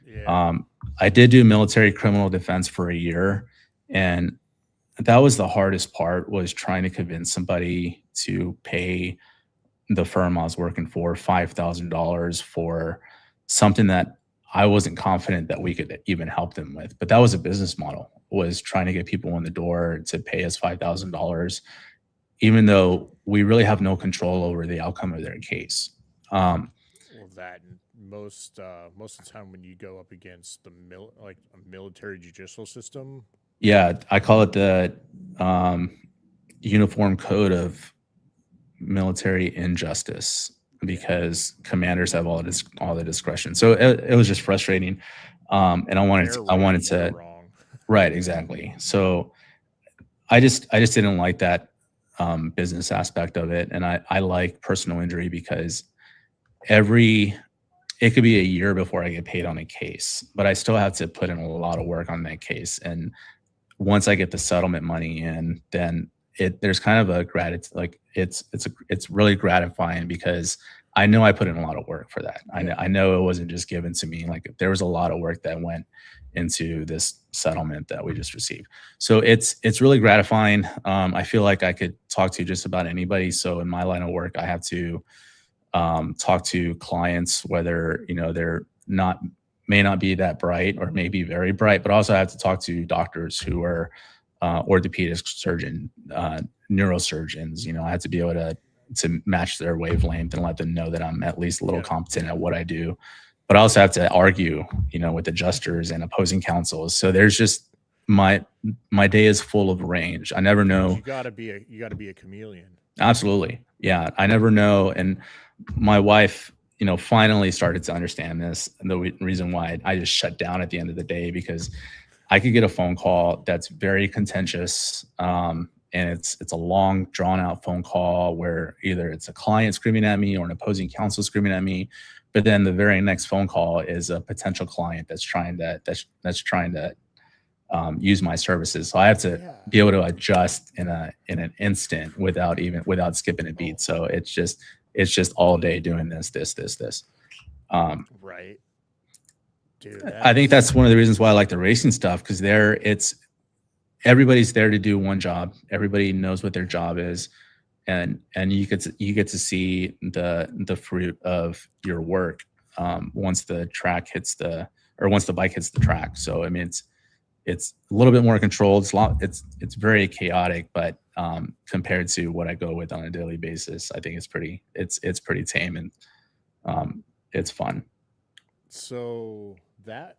Yeah. I did do military criminal defense for a year, and that was the hardest part, was trying to convince somebody to pay the firm I was working for $5,000 for something that I wasn't confident that we could even help them with. But that was a business model, was trying to get people in the door to pay us $5,000 even though we really have no control over the outcome of their case. Well, that and most of the time when you go up against like a military judicial system. Yeah, I call it the uniform code of military injustice, because commanders have all the discretion. So it was just frustrating, and I They're right, wanted you're to wrong. right, exactly. So I just didn't like that business aspect of it, and I like personal injury because it could be a year before I get paid on a case, but I still have to put in a lot of work on that case. And once I get the settlement money in, then there's kind of a gratitude, like it's really gratifying because I know I put in a lot of work for that. I know it wasn't just given to me. Like there was a lot of work that went into this settlement that we just received. So it's really gratifying. I feel like I could talk to just about anybody. So in my line of work, I have to talk to clients, whether they're not may not be that bright or may be very bright, but also I have to talk to doctors who are orthopedic surgeon, neurosurgeons. I have to be able to match their wavelength and let them know that I'm at least a little competent at what I do. But I also have to argue, with adjusters and opposing counsels. So there's just my day is full of range. I never know. You gotta be a chameleon. Absolutely. Yeah. I never know. And my wife, finally started to understand this. And the reason why I just shut down at the end of the day, because I could get a phone call that's very contentious. And it's a long drawn out phone call where either it's a client screaming at me or an opposing counsel screaming at me. But then the very next phone call is a potential client that's trying to use my services. So I have to be able to adjust in an instant without skipping a beat. So it's just all day doing this. Right. Dude, I think that's one of the reasons why I like the racing stuff, because everybody's there to do one job. Everybody knows what their job is, and you get to see the fruit of your work once the bike hits the track. So I mean, it's a little bit more controlled. It's very chaotic, but compared to what I go with on a daily basis, I think it's pretty tame, and it's fun. So that's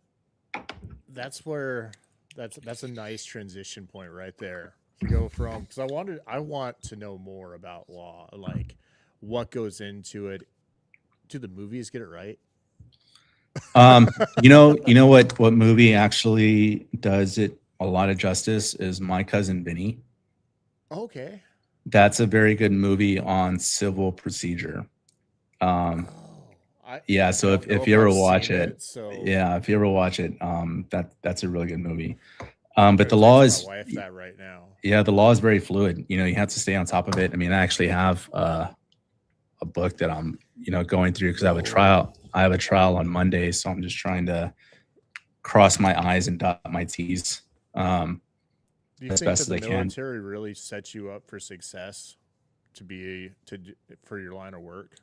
a nice transition point right there to go from, because I want to know more about law, like what goes into it. Do the movies get it right? You know what movie actually does it a lot of justice is My Cousin Vinny. Okay. That's a very good movie on civil procedure. Yeah, so if you ever watch it, if you ever watch it, that's a really good movie. But the law is my wife that right now. Yeah, the law is very fluid. You have to stay on top of it. I mean, I actually have a book that I'm going through because I have a trial on Monday, so I'm just trying to cross my I's and dot my T's Do you as think best that as the I can. military really sets you up for success for your line of work?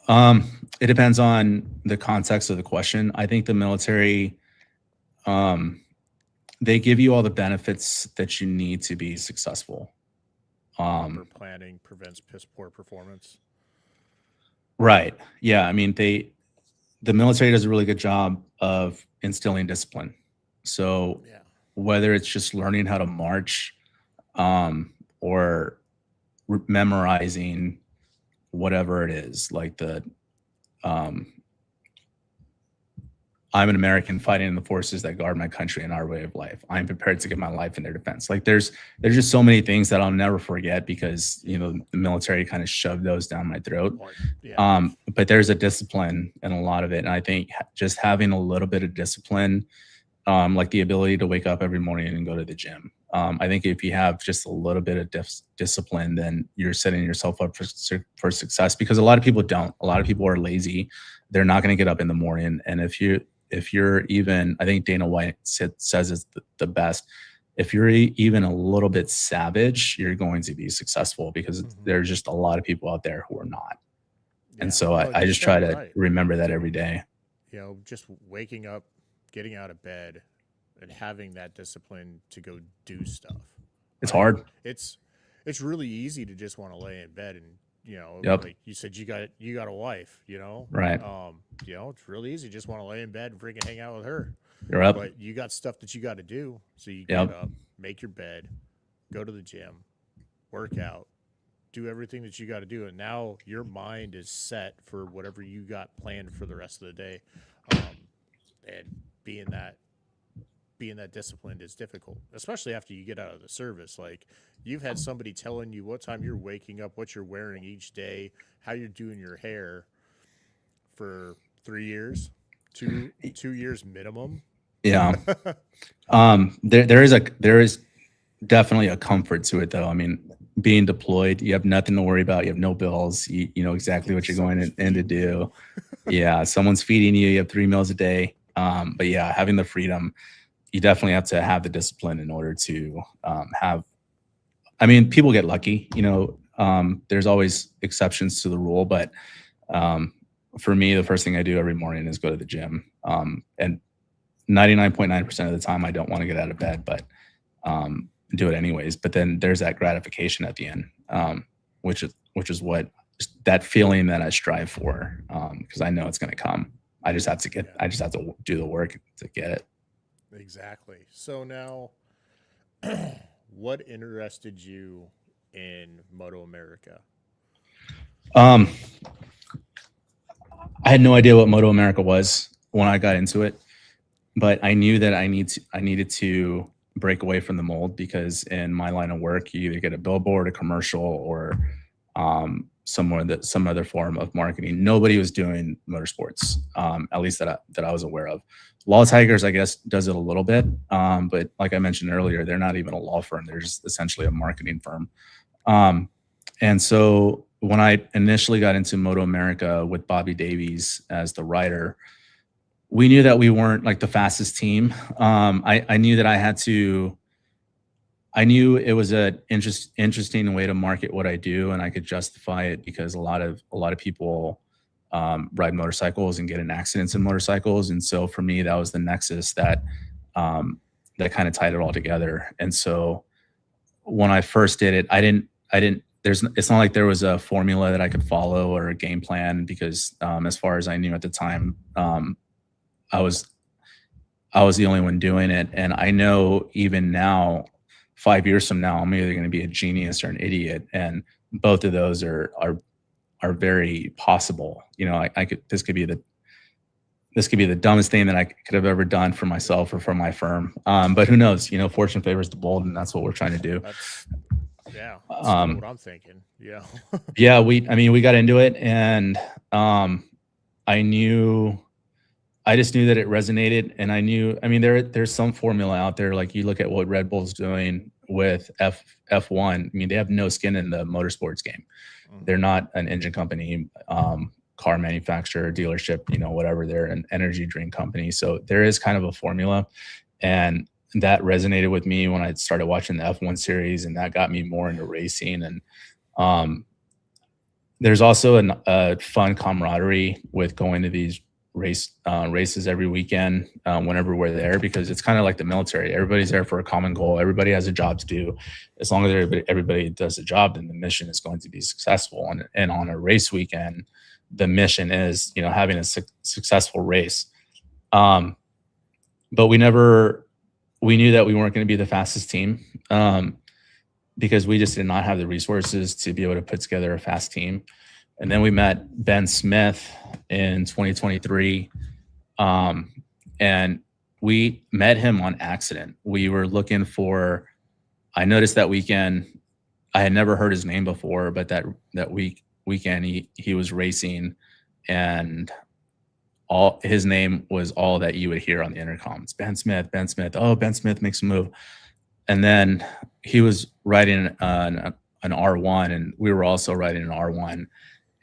It depends on the context of the question. I think the military, they give you all the benefits that you need to be successful. Proper planning prevents piss poor performance. Right. Yeah. I mean, the military does a really good job of instilling discipline. So whether it's just learning how to march, or memorizing whatever it is, like I'm an American fighting in the forces that guard my country and our way of life. I'm prepared to give my life in their defense. Like there's just so many things that I'll never forget because the military kind of shoved those down my throat. But there's a discipline in a lot of it, and I think just having a little bit of discipline, like the ability to wake up every morning and go to the gym. I think if you have just a little bit of discipline, then you're setting yourself up for success, because a lot of people don't. A lot of people are lazy. They're not going to get up in the morning. And if you're even, I think Dana White says it's the best. If you're even a little bit savage, you're going to be successful, because there's just a lot of people out there who are not. And so I just try to remember that every day. Just waking up, getting out of bed, and having that discipline to go do stuff. It's hard. It's it's really easy to just want to lay in bed and, Yep. like you said, you got a wife, Right. it's really easy. Just want to lay in bed and freaking hang out with her. You're up. But you got stuff that you got to do. So you get Yep. up, make your bed, go to the gym, work out, do everything that you got to do. And now your mind is set for whatever you got planned for the rest of the day. And being that disciplined is difficult, especially after you get out of the service. Like, you've had somebody telling you what time you're waking up, what you're wearing each day, how you're doing your hair for 3 years, 2 years minimum. Yeah. There is definitely a comfort to it, though. I mean, being deployed, you have nothing to worry about. You have no bills. You know exactly what you're going in to do. Yeah, someone's feeding you. You have 3 meals a day. But yeah, having the freedom, you definitely have to have the discipline in order to have. I mean, people get lucky. There's always exceptions to the rule, but for me, the first thing I do every morning is go to the gym. And 99.9% of the time, I don't want to get out of bed, but do it anyways. But then there's that gratification at the end, which is what that feeling that I strive for, because I know it's going to come. I just have to do the work to get it. Exactly. So now, what interested you in Moto America? I had no idea what Moto America was when I got into it, but I knew that I needed to break away from the mold, because in my line of work, you either get a billboard, a commercial, or some other form of marketing. Nobody was doing motorsports, at least that I was aware of. Law Tigers, I guess, does it a little bit, but like I mentioned earlier, they're not even a law firm. They're just essentially a marketing firm. And so when I initially got into Moto America with Bobby Davies as the rider, we knew that we weren't like the fastest team. I knew that I knew it was an interesting way to market what I do, and I could justify it because a lot of people ride motorcycles and get in accidents in motorcycles. And so for me, that was the nexus that kind of tied it all together. And so when I first did it, it's not like there was a formula that I could follow or a game plan, because as far as I knew at the time, I was the only one doing it. And I know even now, 5 years from now, I'm either going to be a genius or an idiot. And both of those are very possible. This could be the dumbest thing that I could have ever done for myself or for my firm. But who knows? Fortune favors the bold, and that's what we're trying to do. That's what I'm thinking. Yeah. Yeah, we got into it, and I just knew that it resonated, and there's some formula out there. Like, you look at what Red Bull's doing with F1. They have no skin in the motorsports game. They're not an engine company, car manufacturer, dealership, whatever. They're an energy drink company. So there is kind of a formula, and that resonated with me when I started watching the F1 series, and that got me more into racing. And there's also a fun camaraderie with going to these races every weekend whenever we're there, because it's kind of like the military. Everybody's there for a common goal. Everybody has a job to do. As long as everybody does the job, then the mission is going to be successful. And on a race weekend, the mission is having a successful race. But we knew that we weren't going to be the fastest team, because we just did not have the resources to be able to put together a fast team. And then we met Ben Smith in 2023, and we met him on accident. We were looking for, I noticed that weekend, I had never heard his name before, but that weekend he was racing, and his name was all that you would hear on the intercom. It's Ben Smith. Oh, Ben Smith makes a move. And then he was riding an R1, and we were also riding an R1.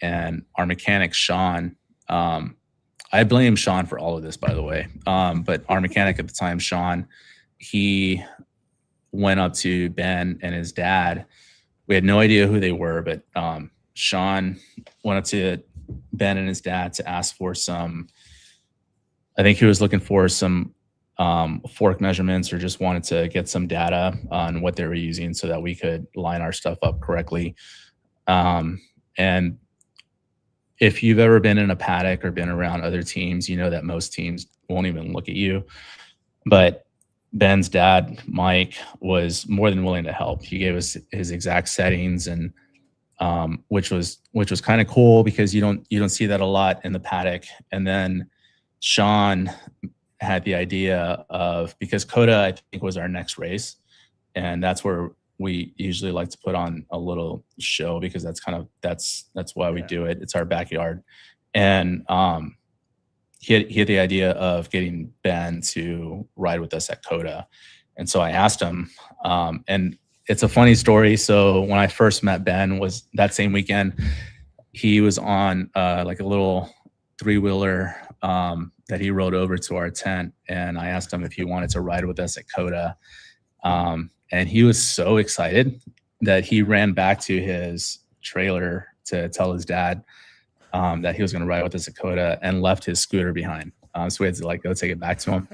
And our mechanic, Sean, I blame Sean for all of this, by the way. But our mechanic at the time, Sean, he went up to Ben and his dad. We had no idea who they were, but Sean went up to Ben and his dad to ask for I think he was looking for some fork measurements or just wanted to get some data on what they were using so that we could line our stuff up correctly. And if you've ever been in a paddock or been around other teams, you know that most teams won't even look at you. But Ben's dad, Mike, was more than willing to help. He gave us his exact settings, and which was kind of cool because you don't see that a lot in the paddock. And then Sean had the idea of, because Coda, I think, was our next race, and that's where we usually like to put on a little show because that's why we do it. It's our backyard. And he had the idea of getting Ben to ride with us at Coda. And so I asked him, and it's a funny story. So when I first met Ben was that same weekend, he was on like a little 3-wheeler that he rode over to our tent. And I asked him if he wanted to ride with us at Coda. And he was so excited that he ran back to his trailer to tell his dad that he was going to ride with us at Coda, and left his scooter behind. So we had to like go take it back to him.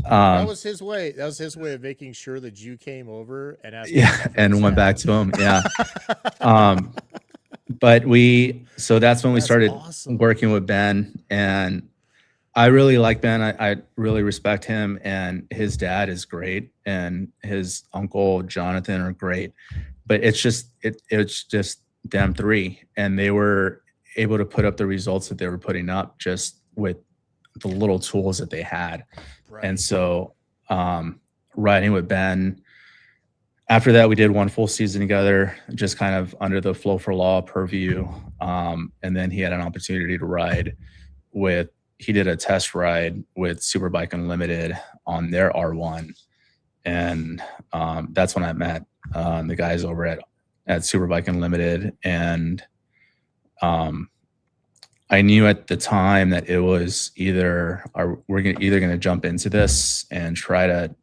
That was his way. That was his way of making sure that you came over and asked. Yeah, and went back to him. Yeah. But so that's when we started working with Ben, and I really like Ben. I really respect him, and his dad is great, and his uncle Jonathan are great. But it's just them three, and they were able to put up the results that they were putting up just with the little tools that they had. Right. And so riding with Ben, after that, we did one full season together, just kind of under the Flow for Law purview. And then he had an opportunity to ride he did a test ride with Superbike Unlimited on their R1. And that's when I met the guys over at Superbike Unlimited. And I knew at the time that it was we're either going to jump into this and try to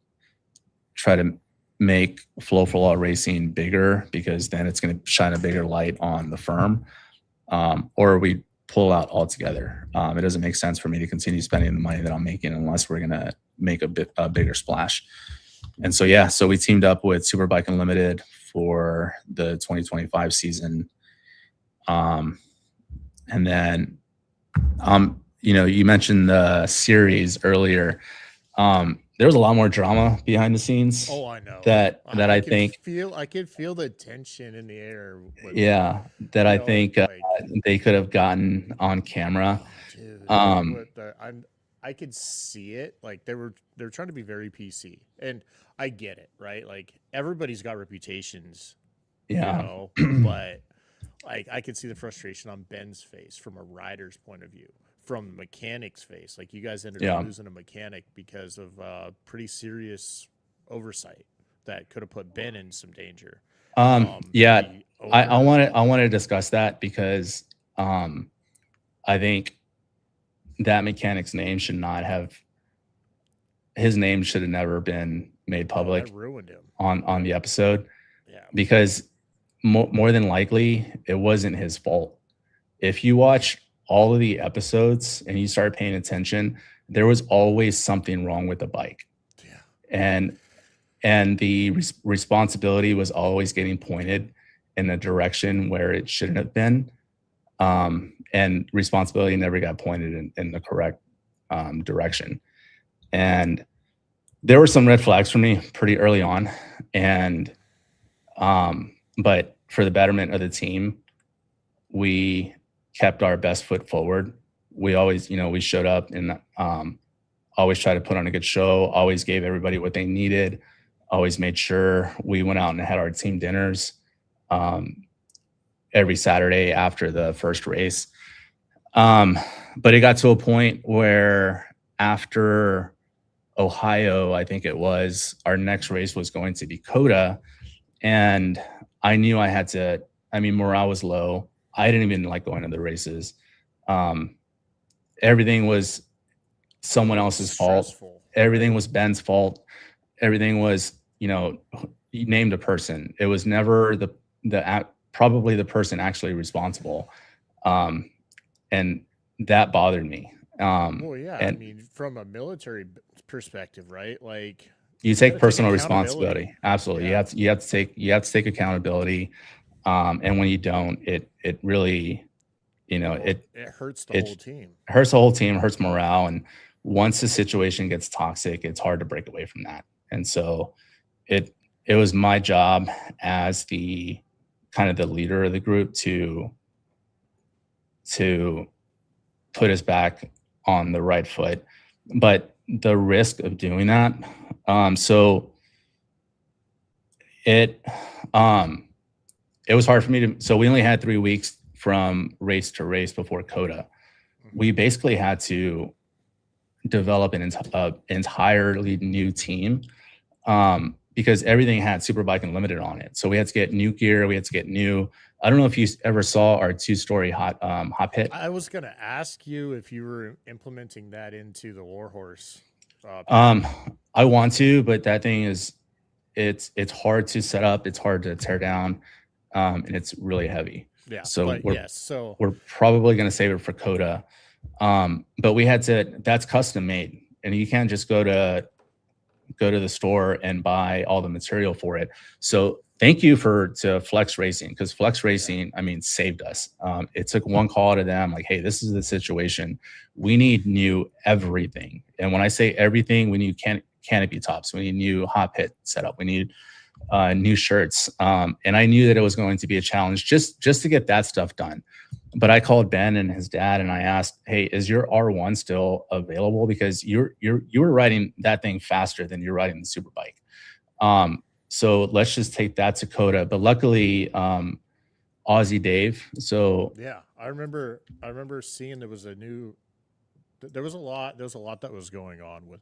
make Flow for Law racing bigger, because then it's going to shine a bigger light on the firm, or we pull out altogether. It doesn't make sense for me to continue spending the money that I'm making unless we're going to make a bigger splash. And so we teamed up with Superbike Unlimited for the 2025 season. And then, you mentioned the series earlier. There was a lot more drama behind the scenes. Oh, I know. I think I could feel the tension in the air. I think they could have gotten on camera. Oh, dude, I could see it. Like they're trying to be very PC, and I get it, right? Like everybody's got reputations, but like I could see the frustration on Ben's face from a rider's point of view, from the mechanic's face. Like you guys ended up losing a mechanic because of pretty serious oversight that could have put Ben in some danger. I want to discuss that because I think that mechanic's name should have never been made public. That ruined him on the episode. Because more than likely it wasn't his fault. If you watch all of the episodes and you start paying attention, there was always something wrong with the bike. And the responsibility was always getting pointed in a direction where it shouldn't have been. And responsibility never got pointed in the correct direction. And there were some red flags for me pretty early on. And but for the betterment of the team, we kept our best foot forward. We always, we showed up and always tried to put on a good show, always gave everybody what they needed, always made sure we went out and had our team dinners every Saturday after the first race. But it got to a point where after Ohio, I think it was, our next race was going to be Coda. And I knew I had to, morale was low. I didn't even like going to the races. Everything was someone else's fault. Everything was Ben's fault. Everything was, you named a person. It was never probably the person actually responsible. And that bothered me. Well, yeah, I And mean, from a military perspective, right? Like, you you got take to take personal accountability. responsibility. Absolutely. Yeah. You have to take accountability. And when you don't, it really, Well, it hurts the whole it team. hurts the whole team, hurts morale. And once the situation gets toxic, it's hard to break away from that. And so it it was my job as the kind of the leader of the group to put us back on the right foot. But the risk of doing that, so it um it was hard for me to, so we only had 3 weeks from race to race before Coda. Mhm. We basically had to develop an entirely new team, because everything had Superbike and Limited on it. So we had to get new gear. We had to get new. I don't know if you ever saw our 2-story hot pit. I was going to ask you if you were implementing that into the Warhorse. Um, I want to, but that thing is, it's hard to set up. It's hard to tear down, and it's really heavy. Yeah, So but yes, so we're probably going to save it for Coda. But we had to. That's custom made, and you can't just go to the store and buy all the material for it. So thank you to Flex Racing, because Flex Racing, I mean, saved us. It took one call to them, like, hey, this is the situation. We need new everything. And when I say everything, we need canopy tops. We need new hot pit setup. We need new shirts. And I knew that it was going to be a challenge just to get that stuff done. But I called Ben and his dad and I asked, hey, is your R1 still available? Because you were riding that thing faster than you're riding the Superbike. So let's just take that to Coda. But luckily, Aussie Dave. So yeah, I remember seeing there was a lot that was going on with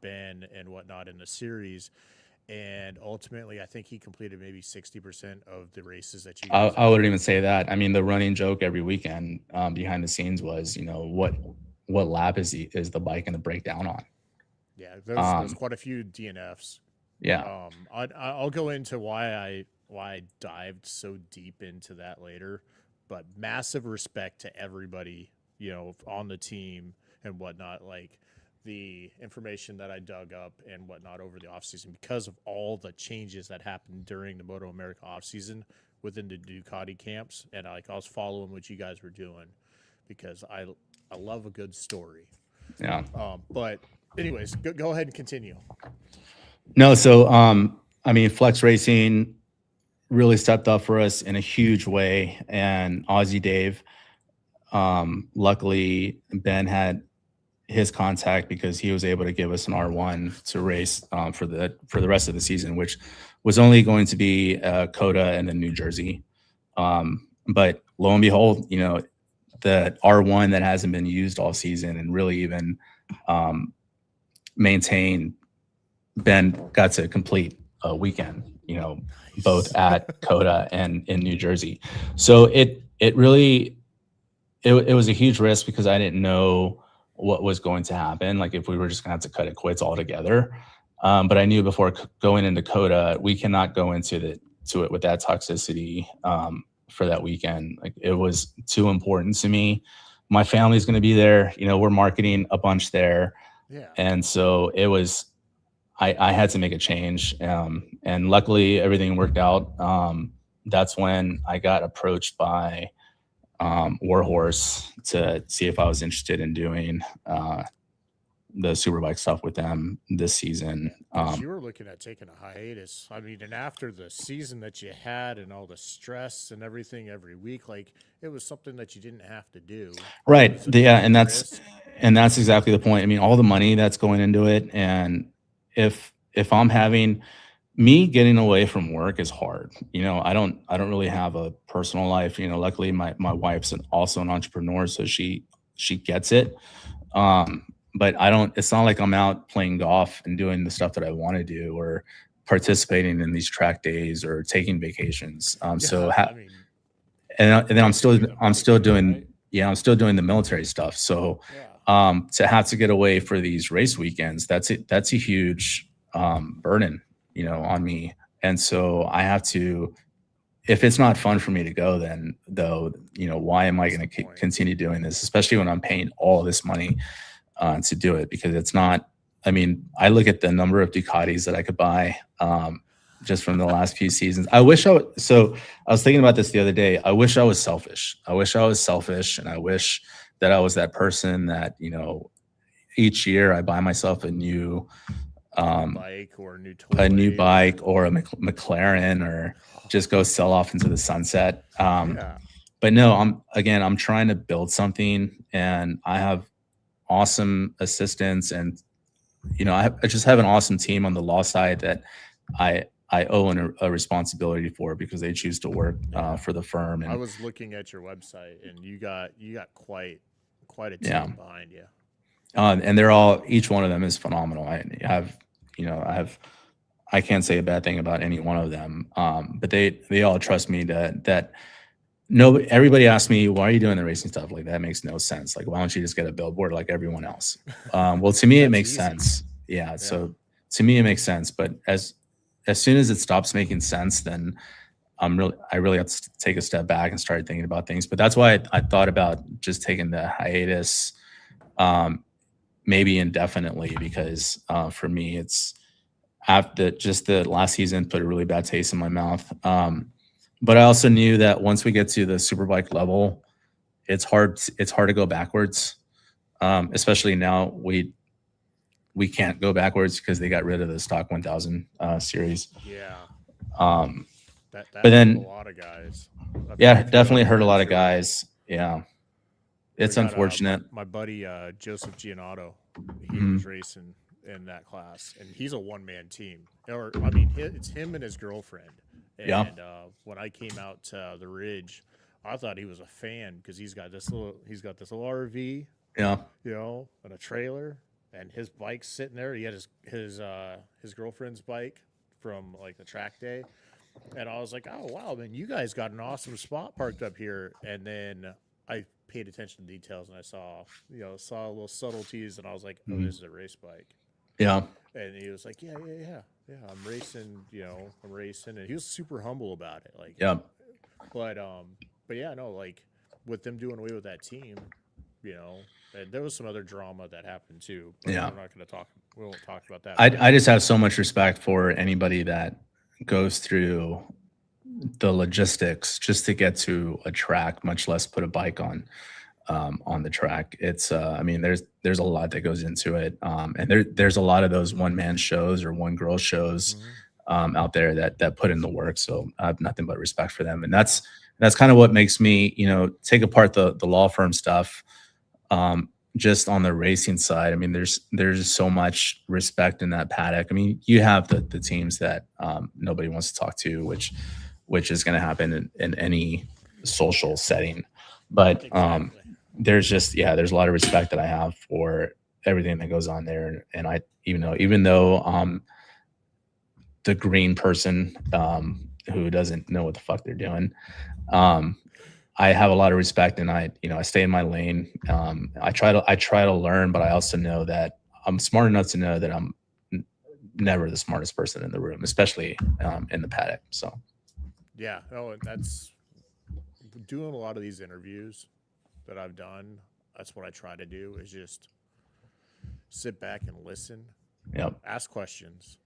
Ben and whatnot in the series. And ultimately, I think he completed maybe 60% of the races that you guys I wouldn't even say that. I mean, the running joke every weekend behind the scenes was, what lap is the bike going to break down on? Yeah, there's quite a few DNFs. Yeah. I'll go into why I dived so deep into that later, but massive respect to everybody, on the team and whatnot. Like the information that I dug up and whatnot over the offseason because of all the changes that happened during the Moto America offseason within the Ducati camps. And I was following what you guys were doing because I love a good story. Yeah. But anyways, go ahead and continue. No, so I mean, Flex Racing really stepped up for us in a huge way, and Aussie Dave. Luckily, Ben had his contact because he was able to give us an R1 to race for the rest of the season, which was only going to be Coda and then New Jersey. But lo and behold, the R1 that hasn't been used all season and really even maintained, Ben got to complete a weekend, both at Coda and in New Jersey. So it really, it was a huge risk because I didn't know what was going to happen. Like if we were just gonna have to cut it quits altogether. But I knew before going into Coda, we cannot go into it with that toxicity for that weekend. Like it was too important to me. My family's going to be there. We're marketing a bunch there. Yeah. And so it was, I had to make a change. And luckily everything worked out. That's when I got approached by Warhorse to see if I was interested in doing the Superbike stuff with them this season. You were looking at taking a hiatus. I mean, and after the season that you had and all the stress and everything every week, like it was something that you didn't have to do. Right. Yeah, and that's exactly the point. I mean, all the money that's going into it, and if I'm having me getting away from work is hard. I don't really have a personal life. Luckily my wife's also an entrepreneur, so she gets it. But it's not like I'm out playing golf and doing the stuff that I want to do or participating in these track days or taking vacations. And then I'm still doing, I'm still doing the military stuff. So, to have to get away for these race weekends, that's a huge, burden, on me. And so I have to, if it's not fun for me to go, then though, why am I What's going the to point? continue doing this, especially when I'm paying all this money to do it? Because it's not, I mean, I look at the number of Ducatis that I could buy just from the last few seasons. I wish so I was thinking about this the other day. I wish I was selfish. I wish I was selfish. And I wish that I was that person that, each year I buy myself a new Bike or a new toy. bike or a McLaren, or just go sell off into the sunset. Yeah. But no, I'm trying to build something, and I have awesome assistants, and I just have an awesome team on the law side that I owe a responsibility for, because they choose to work for the firm. And I was looking at your website, and you got quite a team Yeah. behind you. And each one of them is phenomenal. I can't say a bad thing about any one of them. But they all trust me that everybody asks me, why are you doing the racing stuff? Like, that makes no sense. Like, why don't you just get a billboard like everyone else? Well, to me, it That's makes easy. sense. Yeah. So to me, it makes sense. But as soon as it stops making sense, then I really have to take a step back and start thinking about things. But that's why I thought about just taking the hiatus, maybe indefinitely, because for me, it's after just the last season put a really bad taste in my mouth. But I also knew that once we get to the superbike level, it's hard to go backwards. Especially now we can't go backwards because they got rid of the stock 1000 series. Yeah. That but then hurt a lot of guys. Yeah, definitely hurt a lot of guys. Yeah. It's We got, unfortunate. my buddy Joseph Gianotto, he Mhm. was racing in that class, and he's a one-man team. Or I mean, it's him and his girlfriend. And Yeah. When I came out to the Ridge, I thought he was a fan because he's got this little RV, Yeah. and a trailer, and his bike's sitting there. He had his girlfriend's bike from like the track day. And I was like, oh, wow, man, you guys got an awesome spot parked up here. And then I paid attention to details, and I saw little subtleties, and I was like, oh, Mhm. this is a race bike. Yeah. And he was like, yeah, I'm racing, I'm racing. And he was super humble about it. Like, Yeah. but yeah, no, like with them doing away with that team, and there was some other drama that happened too. But Yeah. we won't talk about that. I just have so much respect for anybody that goes through the logistics just to get to a track, much less put a bike on the track. It's I mean, there's a lot that goes into it. And there's a lot of those one-man shows or one-girl shows out there that put in the work. So I have nothing but respect for them. And that's kind of what makes me, take apart the law firm stuff. Just on the racing side, I mean, there's so much respect in that paddock. I mean, you have the teams that nobody wants to talk to, which is going to happen in any social setting. But Exactly. there's a lot of respect that I have for everything that goes on there. And I, even though the green person who doesn't know what the fuck they're doing, I have a lot of respect, and I stay in my lane. I try to learn, but I also know that I'm smart enough to know that I'm never the smartest person in the room, especially in the paddock. So yeah, no, that's doing a lot of these interviews that I've done. That's what I try to do, is just sit back and listen, ask questions,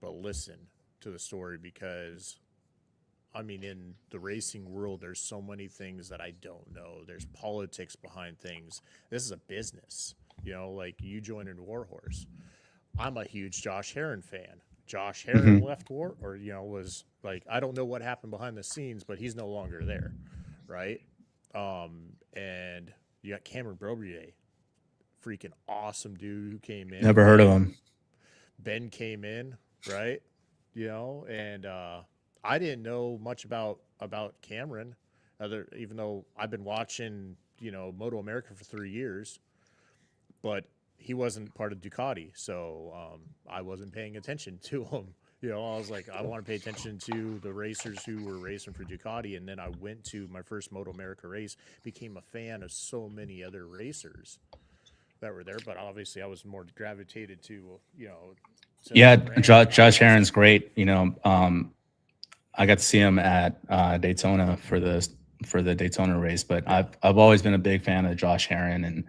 but listen to the story, because I mean, in the racing world, there's so many things that I don't know. There's politics behind things. This is a business. Like you joined in Warhorse. I'm a huge Josh Herron fan. Josh Herron left was like, I don't know what happened behind the scenes, but he's no longer there, right? And you got Cameron Brobrier, freaking awesome dude who came in. never heard of him. Ben came in, right? And I didn't know much about Cameron, even though I've been watching, Moto America for 3 years, but he wasn't part of Ducati, so I wasn't paying attention to him. I was like, I want to pay attention to the racers who were racing for Ducati, and then I went to my first Moto America race, became a fan of so many other racers that were there, but obviously I was more gravitated to, Josh Herron's great. I got to see him at Daytona for the Daytona race, but I've always been a big fan of Josh Herrin, and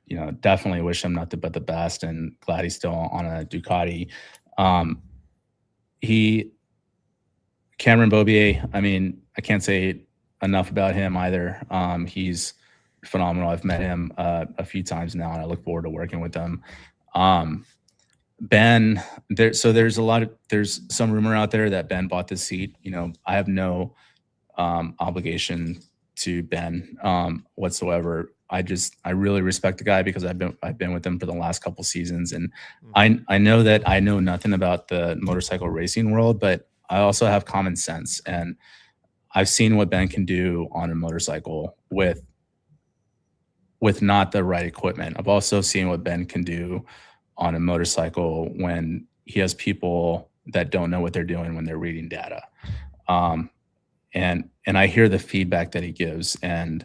you know, definitely wish him nothing but the best, and glad he's still on a Ducati. He Cameron Bobier, I mean, I can't say enough about him either. He's phenomenal. I've met him a few times now, and I look forward to working with him. Ben, there's some rumor out there that Ben bought the seat. You know, I have no obligation to Ben whatsoever. I really respect the guy because I've been with him for the last couple seasons, and I know that I know nothing about the motorcycle racing world, but I also have common sense, and I've seen what Ben can do on a motorcycle with not the right equipment. I've also seen what Ben can do on a motorcycle when he has people that don't know what they're doing when they're reading data. And I hear the feedback that he gives, and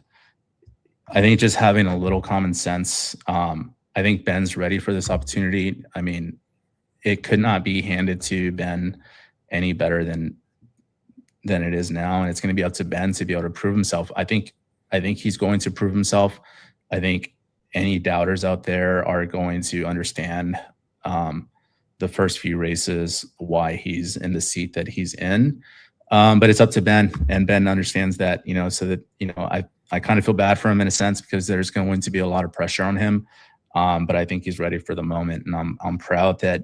I think just having a little common sense, I think Ben's ready for this opportunity. I mean, it could not be handed to Ben any better than it is now, and it's going to be up to Ben to be able to prove himself. I think he's going to prove himself. I think any doubters out there are going to understand the first few races why he's in the seat that he's in. But it's up to Ben, and Ben understands that, you know, so that, you know, I kind of feel bad for him in a sense because there's going to be a lot of pressure on him. But I think he's ready for the moment, and I'm proud that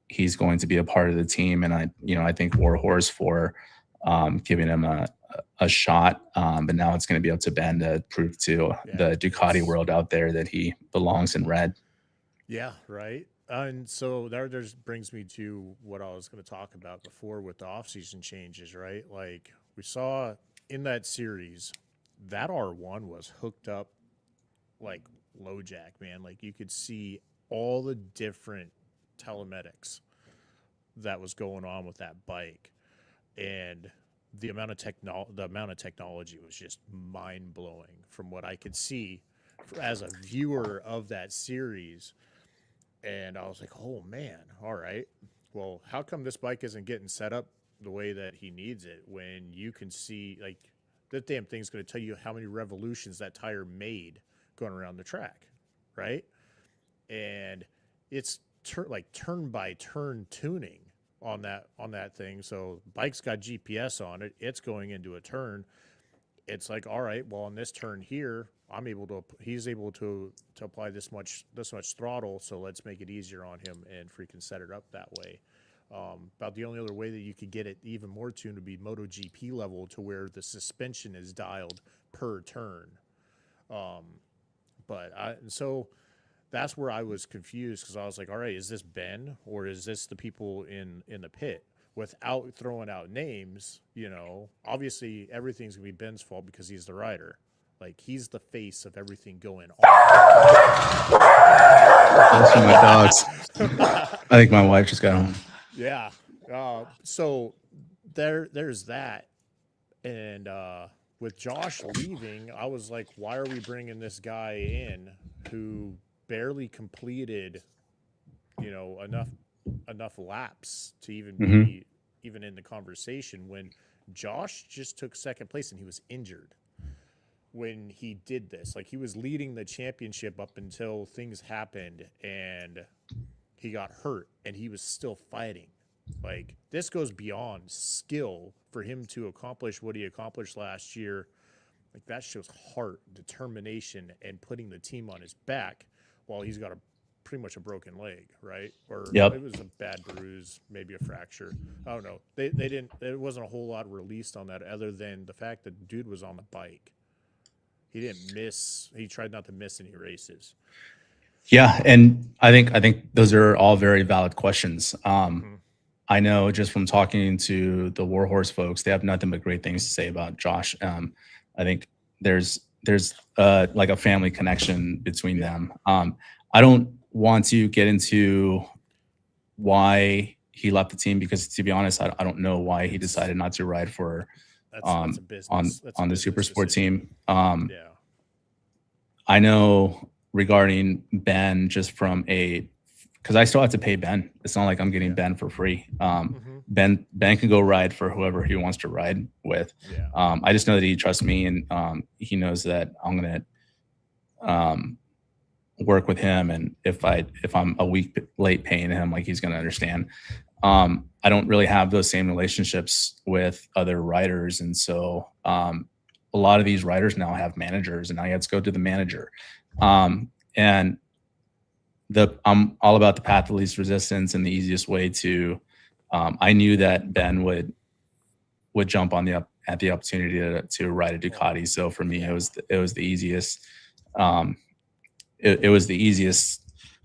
he's going to be a part of the team. And I think Warhorse for giving him a shot. But now it's going to be up to Ben to prove to the Ducati world out there that he belongs in red. Yeah, right. And so that brings me to what I was going to talk about before with the off-season changes, right? Like we saw in that series, that R1 was hooked up like low jack, man. Like you could see all the different telematics that was going on with that bike, and the amount of technology was just mind-blowing from what I could see as a viewer of that series. And I was like, oh man, all right, well, how come this bike isn't getting set up the way that he needs it, when you can see like that damn thing's going to tell you how many revolutions that tire made going around the track, right? And it's turn by turn tuning on that thing. So bike's got GPS on it. It's going into a turn. It's like, all right, well, on this turn here, he's able to apply this much throttle. So let's make it easier on him and freaking set it up that way. About the only other way that you could get it even more tuned would be MotoGP level, to where the suspension is dialed per turn. So that's where I was confused, because I was like, all right, is this Ben or is this the people in the pit? Without throwing out names, you know, obviously everything's gonna be Ben's fault because he's the rider. Like, he's the face of everything going on. Those are my dogs. I think my wife just got home. Yeah. So there's that. And with Josh leaving, I was like, why are we bringing this guy in who barely completed, you know, enough laps to even be even in the conversation, when Josh just took second place and he was injured when he did this. Like, he was leading the championship up until things happened and he got hurt, and he was still fighting. Like, this goes beyond skill for him to accomplish what he accomplished last year. Like, that shows heart, determination, and putting the team on his back while he's got pretty much a broken leg, right? Or it was a bad bruise, maybe a fracture. I don't know. They didn't. There wasn't a whole lot released on that, other than the fact that the dude was on the bike. He didn't miss. He tried not to miss any races. Yeah, and I think those are all very valid questions. I know just from talking to the Warhorse folks, they have nothing but great things to say about Josh. I think there's like a family connection between them. I don't want to get into why he left the team, because, to be honest, I don't know why he decided not to ride for on the Super Sport team. I know regarding Ben, just from a because I still have to pay Ben. It's not like I'm getting Ben for free. Ben can go ride for whoever he wants to ride with. I just know that he trusts me, and he knows that I'm gonna work with him, and if I'm a week late paying him, like, he's gonna understand. I don't really have those same relationships with other riders, and so a lot of these riders now have managers, and I have to go to the manager. And I'm all about the path of least resistance and the easiest way to. I knew that Ben would jump on at the opportunity to ride a Ducati. So for me, it was the easiest. It was the easiest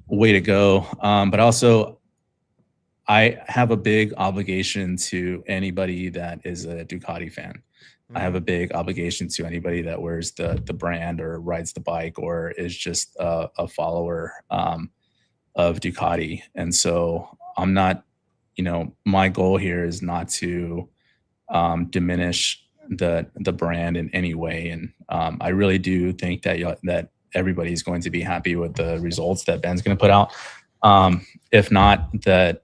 way to go. But also, I have a big obligation to anybody that is a Ducati fan. I have a big obligation to anybody that wears the brand or rides the bike or is just a follower of Ducati. And so I'm not, my goal here is not to diminish the brand in any way. And I really do think that everybody's going to be happy with the results that Ben's going to put out. If not, that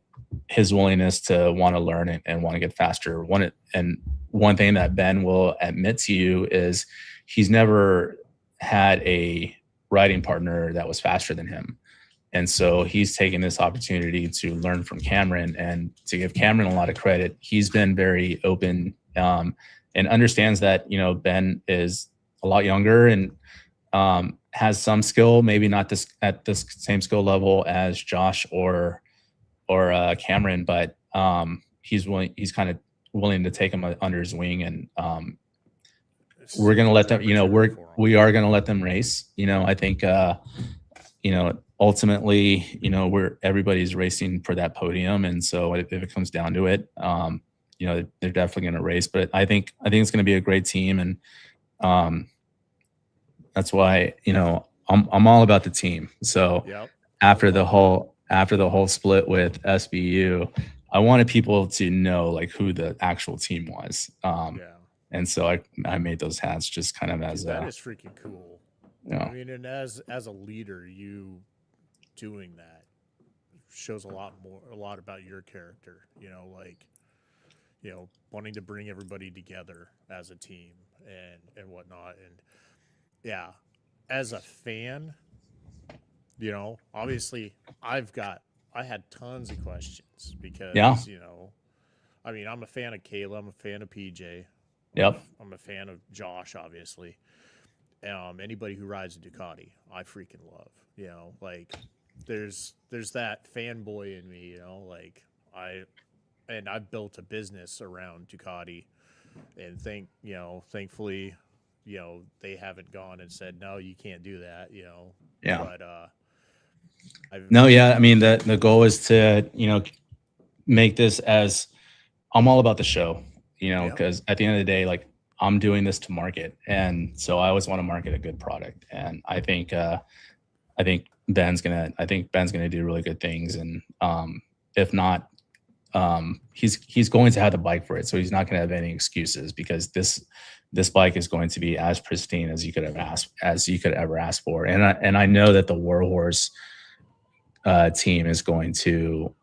his willingness to want to learn and want to get faster. One thing that Ben will admit to you is he's never had a riding partner that was faster than him. And so he's taken this opportunity to learn from Cameron, and to give Cameron a lot of credit. He's been very open and understands that, Ben is a lot younger and has some skill, maybe not at this same skill level as Josh or Cameron, but he's kind of willing to take him under his wing, and we're going to let them, we are going to let them race. I think, ultimately, everybody's racing for that podium. And so if it comes down to it, they're definitely going to race, but I think it's going to be a great team. And that's why, I'm all about the team. So after the whole split with SBU, I wanted people to know like who the actual team was. And so I made those hats just kind of as that is freaking cool. I mean, and as a leader, you doing that shows a lot about your character, wanting to bring everybody together as a team and whatnot. And as a fan, obviously I had tons of questions because, I mean, I'm a fan of Kayla. I'm a fan of PJ. I'm a fan of Josh, obviously. Anybody who rides a Ducati, I freaking love, there's that fanboy in me, I've built a business around Ducati, and thankfully, they haven't gone and said, no, you can't do that, but, I mean, the goal is to, make this as, I'm all about the show, because at the end of the day, like, I'm doing this to market. And so I always want to market a good product. And I think Ben's going to do really good things. And if not, he's going to have the bike for it. So he's not going to have any excuses, because this bike is going to be as pristine as you could ever ask for. And I know that the Warhorse team is going to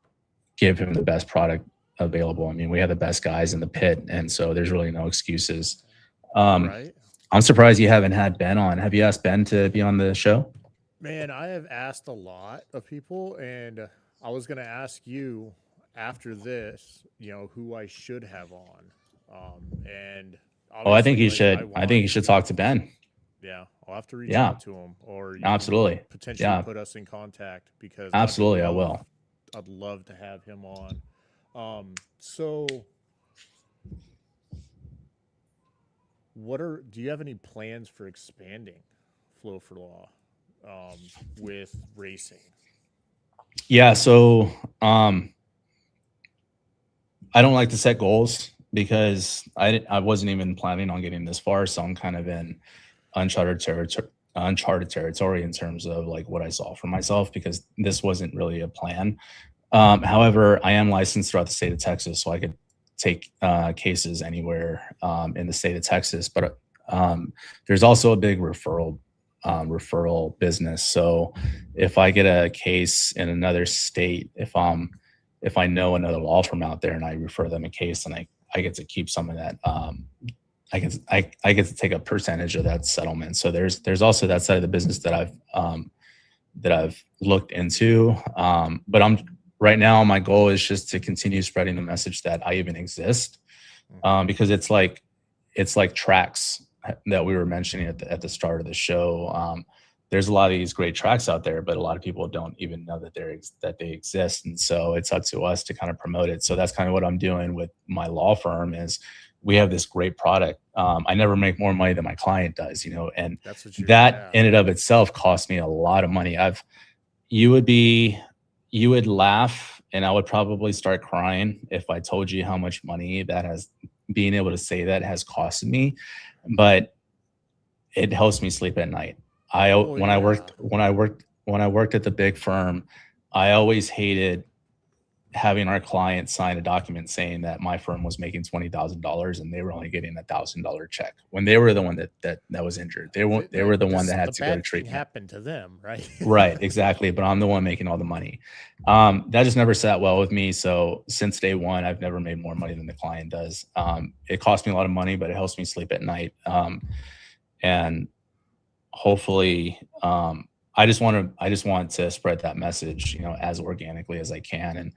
give him the best product available. I mean, we have the best guys in the pit, and so there's really no excuses. Right. I'm surprised you haven't had Ben on. Have you asked Ben to be on the show? Man, I have asked a lot of people, and I was going to ask you after this, who I should have on. And I think you should. I think you should talk to Ben. Yeah, I'll have to reach out to him, or absolutely potentially put us in contact, because absolutely I will. I'd love to have him on. So do you have any plans for expanding Flo for Law with racing? Yeah, so I don't like to set goals, because I wasn't even planning on getting this far, so I'm kind of in uncharted territory in terms of like what I saw for myself, because this wasn't really a plan. However, I am licensed throughout the state of Texas, so I could take cases anywhere in the state of Texas. But there's also a big referral referral business. So if I get a case in another state, if I know another law firm out there and I refer them a case, and I get to keep some of that, I get to take a percentage of that settlement. So there's also that side of the business that I've looked into. But right now my goal is just to continue spreading the message that I even exist, because it's like tracks that we were mentioning at the start of the show. There's a lot of these great tracks out there, but a lot of people don't even know that they exist. And so it's up to us to kind of promote it. So that's kind of what I'm doing with my law firm is we have this great product. I never make more money than my client does, and That's what that in and of itself cost me a lot of money. You would laugh and I would probably start crying if I told you how much money being able to say that has costed me, but it helps me sleep at night. When I worked at the big firm, I always hated having our client sign a document saying that my firm was making $20,000 and they were only getting $1,000 check when they were the one that was injured. They were the one that had to go to treatment. Happened to them, right? Right, exactly. But I'm the one making all the money. That just never sat well with me. So since day one, I've never made more money than the client does. It costs me a lot of money, but it helps me sleep at night. And hopefully, I just want to spread that message, as organically as I can. And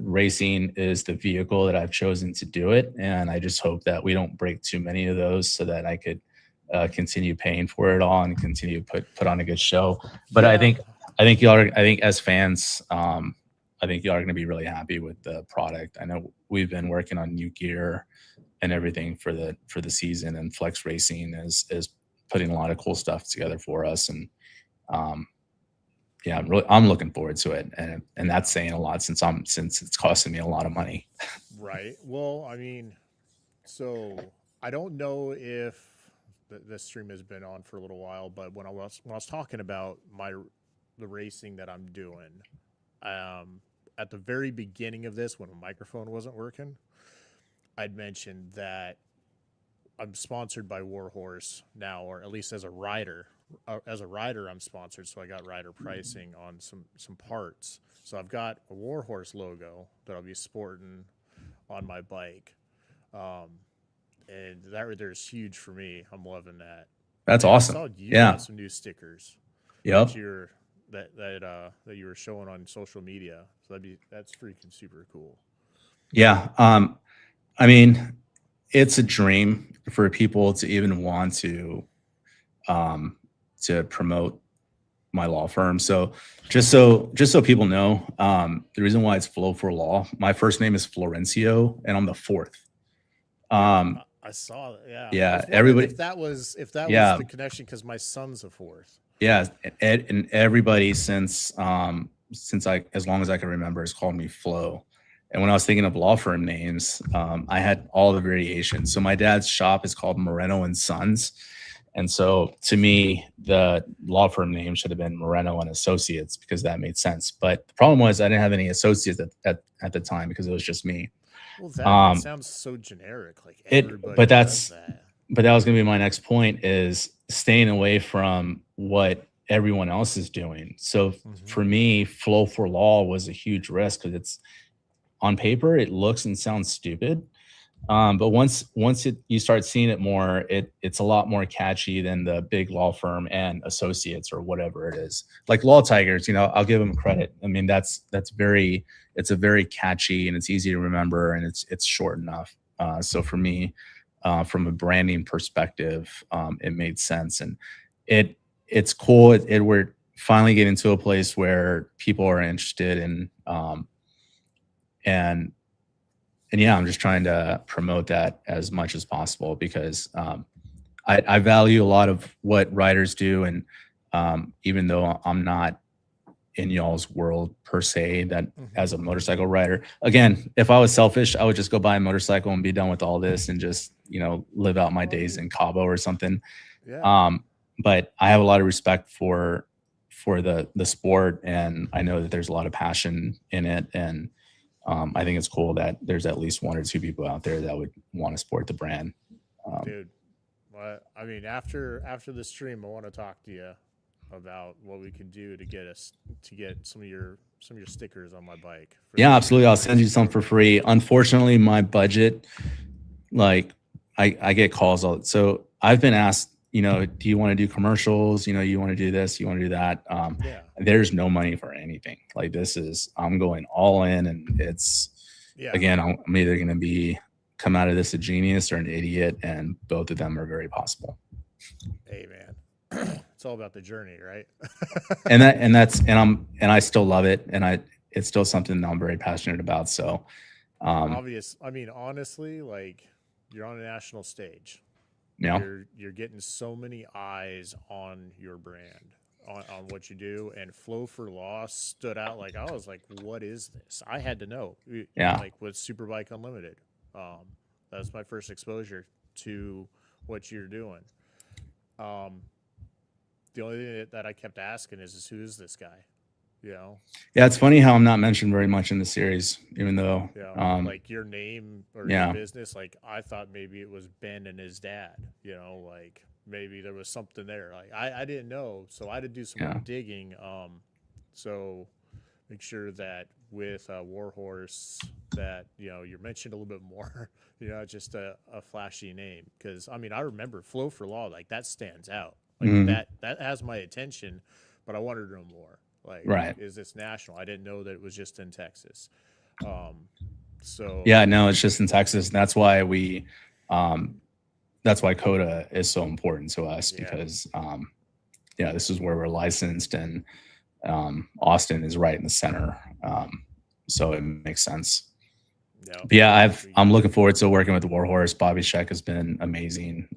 racing is the vehicle that I've chosen to do it. And I just hope that we don't break too many of those so that I could continue paying for it all and continue to put on a good show. But yeah. I think as fans, I think y'all are going to be really happy with the product. I know we've been working on new gear and everything for the season, and Flex Racing is putting a lot of cool stuff together for us. And yeah, I'm looking forward to it, and that's saying a lot since it's costing me a lot of money. Right. Well, I mean, so I don't know if this stream has been on for a little while, but when I was talking about the racing that I'm doing, at the very beginning of this, when the microphone wasn't working, I'd mentioned that I'm sponsored by Warhorse now, or at least as a rider. As a rider, I'm sponsored, so I got rider pricing on some parts. So I've got a Warhorse logo that I'll be sporting on my bike, and that right there is huge for me. I'm loving that. That's awesome. I saw you got some new stickers. Yep. That you were showing on social media. So that's freaking super cool. Yeah. I mean, it's a dream for people to even want to promote my law firm. So just so people know, the reason why it's Flo for Law, my first name is Florencio and I'm the fourth. I saw that. Yeah. Yeah. Everybody. If that was the connection, because my son's a fourth. Yeah. And everybody since as long as I can remember has called me Flo. And when I was thinking of law firm names, I had all the variations. So my dad's shop is called Moreno and Sons. And so to me, the law firm name should have been Moreno and Associates because that made sense. But the problem was I didn't have any associates at the time because it was just me. Well, that sounds so generic. Like but that was going to be my next point, is staying away from what everyone else is doing. So for me, Flo for Law was a huge risk because it's, on paper, it looks and sounds stupid. But once you start seeing it more, it's a lot more catchy than the big law firm and Associates or whatever it is. Like Law Tigers, I'll give them credit. I mean, it's a very catchy and it's easy to remember and it's short enough. So for me, from a branding perspective, it made sense, and it's cool. We're finally getting to a place where people are interested in. And yeah, I'm just trying to promote that as much as possible because I value a lot of what riders do. And even though I'm not in y'all's world per se, that as a motorcycle rider, again, if I was selfish, I would just go buy a motorcycle and be done with all this and just, live out my days in Cabo or something. Yeah. But I have a lot of respect for the sport, and I know that there's a lot of passion in it. And I think it's cool that there's at least one or two people out there that would want to support the brand. Dude, I mean, after the stream, I want to talk to you about what we can do to get some of your stickers on my bike. Yeah, absolutely. I'll send you some for free. Unfortunately, my budget, like I get calls all, so I've been asked, do you want to do commercials? You want to do this, you want to do that. Yeah. There's no money for anything. Like I'm going all in, and it's, again, I'm either going to come out of this a genius or an idiot, and both of them are very possible. Hey man, it's all about the journey, right? and I still love it, and it's still something that I'm very passionate about. So, I mean, honestly, like, you're on a national stage. Yeah. You're getting so many eyes on your brand, on what you do, and Flow for Loss stood out. Like, I was like, what is this? I had to know. Yeah. Like with Superbike Unlimited. That was my first exposure to what you're doing. The only thing that I kept asking is who is this guy? Yeah, it's funny how I'm not mentioned very much in the series, even though like your name or your business, like I thought maybe it was Ben and his dad, like maybe there was something there. Like I didn't know, so I had to do some more digging. So make sure that with Warhorse that you're mentioned a little bit more, just a flashy name, because I mean I remember Flow for Law, like that stands out, like that has my attention, but I wanted to know more. Like, is this national? I didn't know that it was just in Texas. So yeah, no, it's just in Texas. And that's why that's why COTA is so important to us, because this is where we're licensed, and Austin is right in the center. So it makes sense. But yeah, I'm looking forward to working with the Warhorse. Bobby Sheck has been amazing.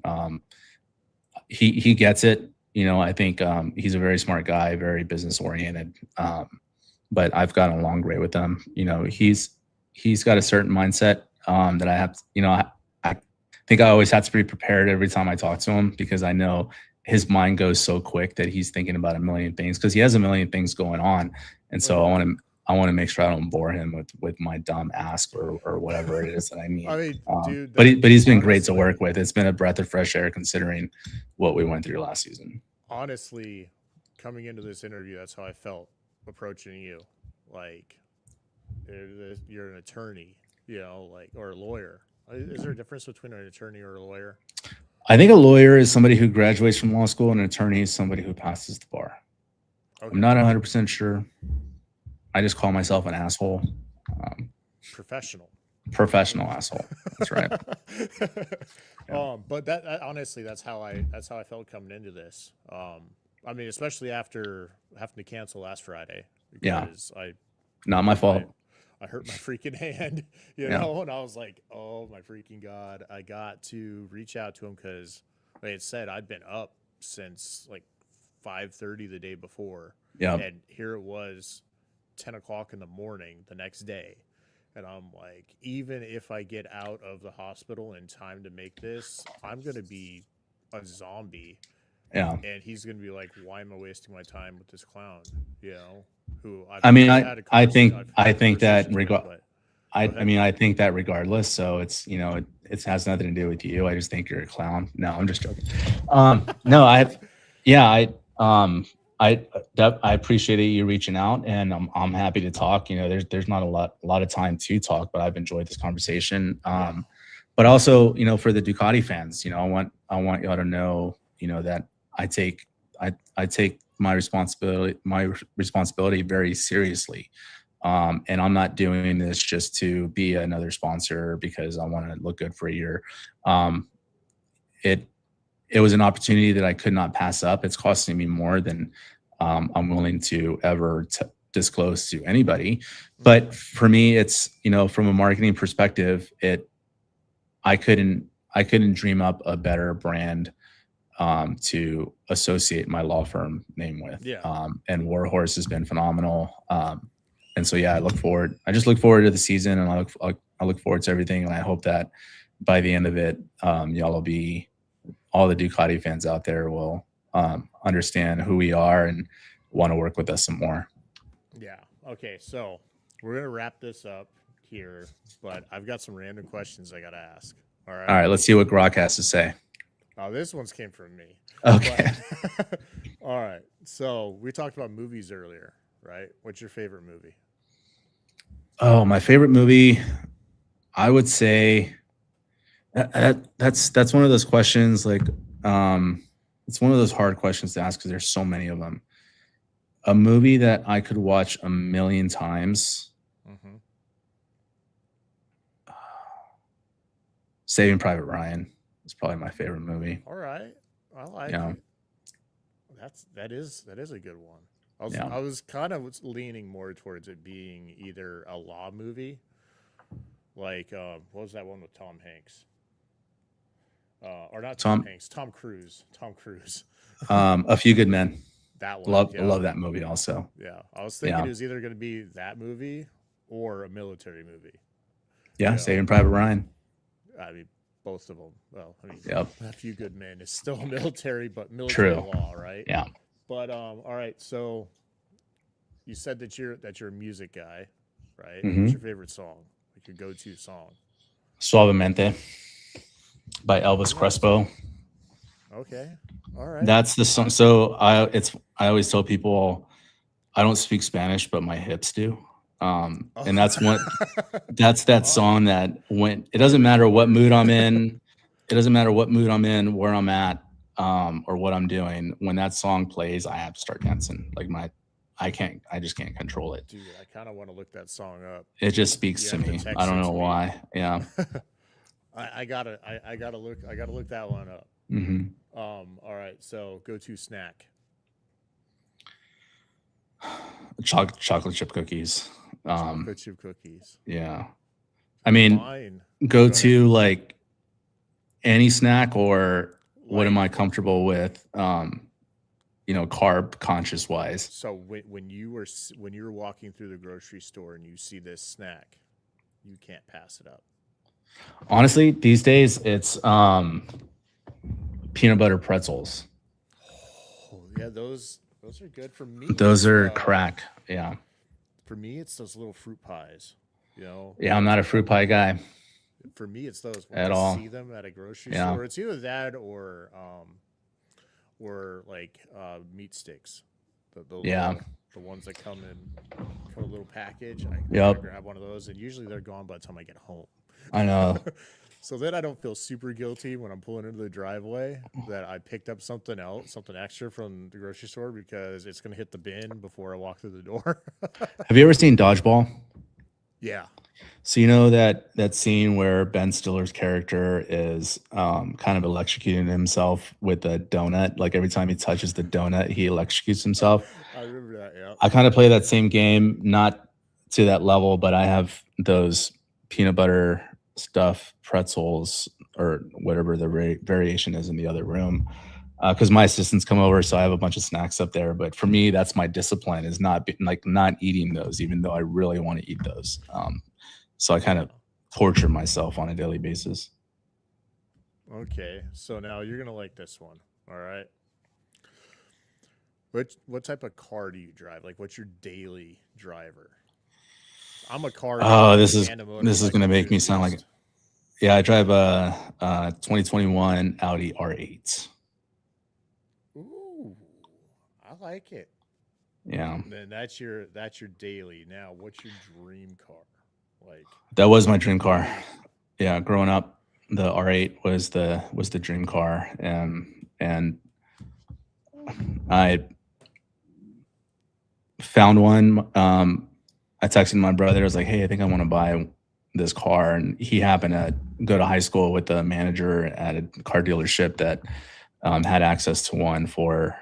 He gets it. I think he's a very smart guy, very business oriented. But I've gotten along great with him. He's got a certain mindset that I have. I think I always have to be prepared every time I talk to him, because I know his mind goes so quick that he's thinking about a million things, because he has a million things going on. And so I want to make sure I don't bore him with my dumb ask or whatever it is that I need. I mean, dude, but he's been great to work with. It's been a breath of fresh air considering what we went through last season. Honestly, coming into this interview, that's how I felt approaching you. Like, you're an attorney, like, or a lawyer. Is there a difference between an attorney or a lawyer? I think a lawyer is somebody who graduates from law school, and an attorney is somebody who passes the bar. Okay. I'm not 100% sure. I just call myself an asshole. Professional asshole. That's right. But that honestly, that's how I felt coming into this. I mean, especially after having to cancel last Friday, because not my fault. I hurt my freaking hand, know, and I was like, oh my freaking God, I got to reach out to him, because like I said, I'd been up since like 5:30 the day before. Yeah. And here it was 10 o'clock in the morning the next day. And I'm like, even if I get out of the hospital in time to make this, I'm going to be a zombie. Yeah. And he's going to be like, why am I wasting my time with this clown? Who I think that regardless. So it's, it has nothing to do with you. I just think you're a clown. No, I'm just joking. No, I appreciate you reaching out, and I'm happy to talk. There's not a lot of time to talk, but I've enjoyed this conversation. But also, for the Ducati fans, I want y'all to know, that I take my responsibility very seriously. And I'm not doing this just to be another sponsor because I want to look good for a year. It was an opportunity that I could not pass up. It's costing me more than I'm willing to ever disclose to anybody. But for me, it's, from a marketing perspective, I couldn't dream up a better brand to associate my law firm name with. And Warhorse has been phenomenal. And so, I just look forward to the season, and I look forward to everything. And I hope that by the end of it, all the Ducati fans out there will understand who we are and want to work with us some more. Yeah. Okay. So we're going to wrap this up here, but I've got some random questions I got to ask. All right. Let's see what Grok has to say. Oh, this one's came from me. Okay. But, all right. So we talked about movies earlier, right? What's your favorite movie? Oh, my favorite movie, I would say that's one of those questions like it's one of those hard questions to ask because there's so many of them. A movie that I could watch a million times. Mm-hmm. Saving Private Ryan is probably my favorite movie. All right. I like Yeah. it. That is a good one. Yeah. I was kind of leaning more towards it being either a law movie, like what was that one with Tom Hanks? Or not Tom Hanks, Tom Cruise. Tom Cruise. A Few Good Men. That one. Love that movie also. Yeah. I was thinking it was either going to be that movie or a military movie. Yeah, You know? Saving Private Ryan. I mean, both of them. Well, I mean, Yep. A Few Good Men is still military, but military law, right? Yeah. But all right. So you said that you're a music guy, right? Mm-hmm. What's your favorite song? Like your go-to song? Suavemente by Elvis Crespo. Okay. All right. That's the song. So I always tell people I don't speak Spanish, but my hips do. And that's that song that when it doesn't matter what mood I'm in, where I'm at, or what I'm doing. When that song plays, I have to start dancing. Like I just can't control it. Dude, I kind of want to look that song up. It just speaks to me. I don't know why. Yeah. I gotta look that one up. Mm-hmm. All right. So go-to snack. Chocolate chip cookies. Chocolate chip cookies. Yeah. I mean, go to like any snack or what am I comfortable with? Carb conscious wise. So when you were walking through the grocery store and you see this snack, you can't pass it up. Honestly, these days it's peanut butter pretzels. Oh, yeah, those are good for me. Those are crack. Yeah. For me, it's those little fruit pies. Yeah, I'm not a fruit pie guy. For me, it's those at all. See them at a grocery store. It's either that or like meat sticks. The ones that come in a little package. I grab one of those, and usually they're gone by the time I get home. I know. So then I don't feel super guilty when I'm pulling into the driveway that I picked up something extra from the grocery store because it's going to hit the bin before I walk through the door. Have you ever seen Dodgeball? Yeah. So you know that scene where Ben Stiller's character is kind of electrocuting himself with a donut. Like every time he touches the donut, he electrocutes himself. I remember that, yeah. I kind of play that same game, not to that level, but I have those peanut butter stuff pretzels or whatever the variation is in the other room because my assistants come over, so I have a bunch of snacks up there. But for me, that's my discipline, is not eating those, even though I really want to eat those. So I kind of torture myself on a daily basis. Okay, so now you're gonna like this one. All right. What type of car do you drive? Like, what's your daily driver? I'm a car. Oh, this is gonna make me sound like. Yeah, I drive a 2021 Audi R8. Ooh, I like it. Yeah. Then that's your daily. Now, what's your dream car? Like, that was my dream car. Yeah, growing up, the R8 was the dream car, and I found one. I texted my brother. I was like, "Hey, I think I want to buy this car," and he happened to go to high school with the manager at a car dealership that had access to one for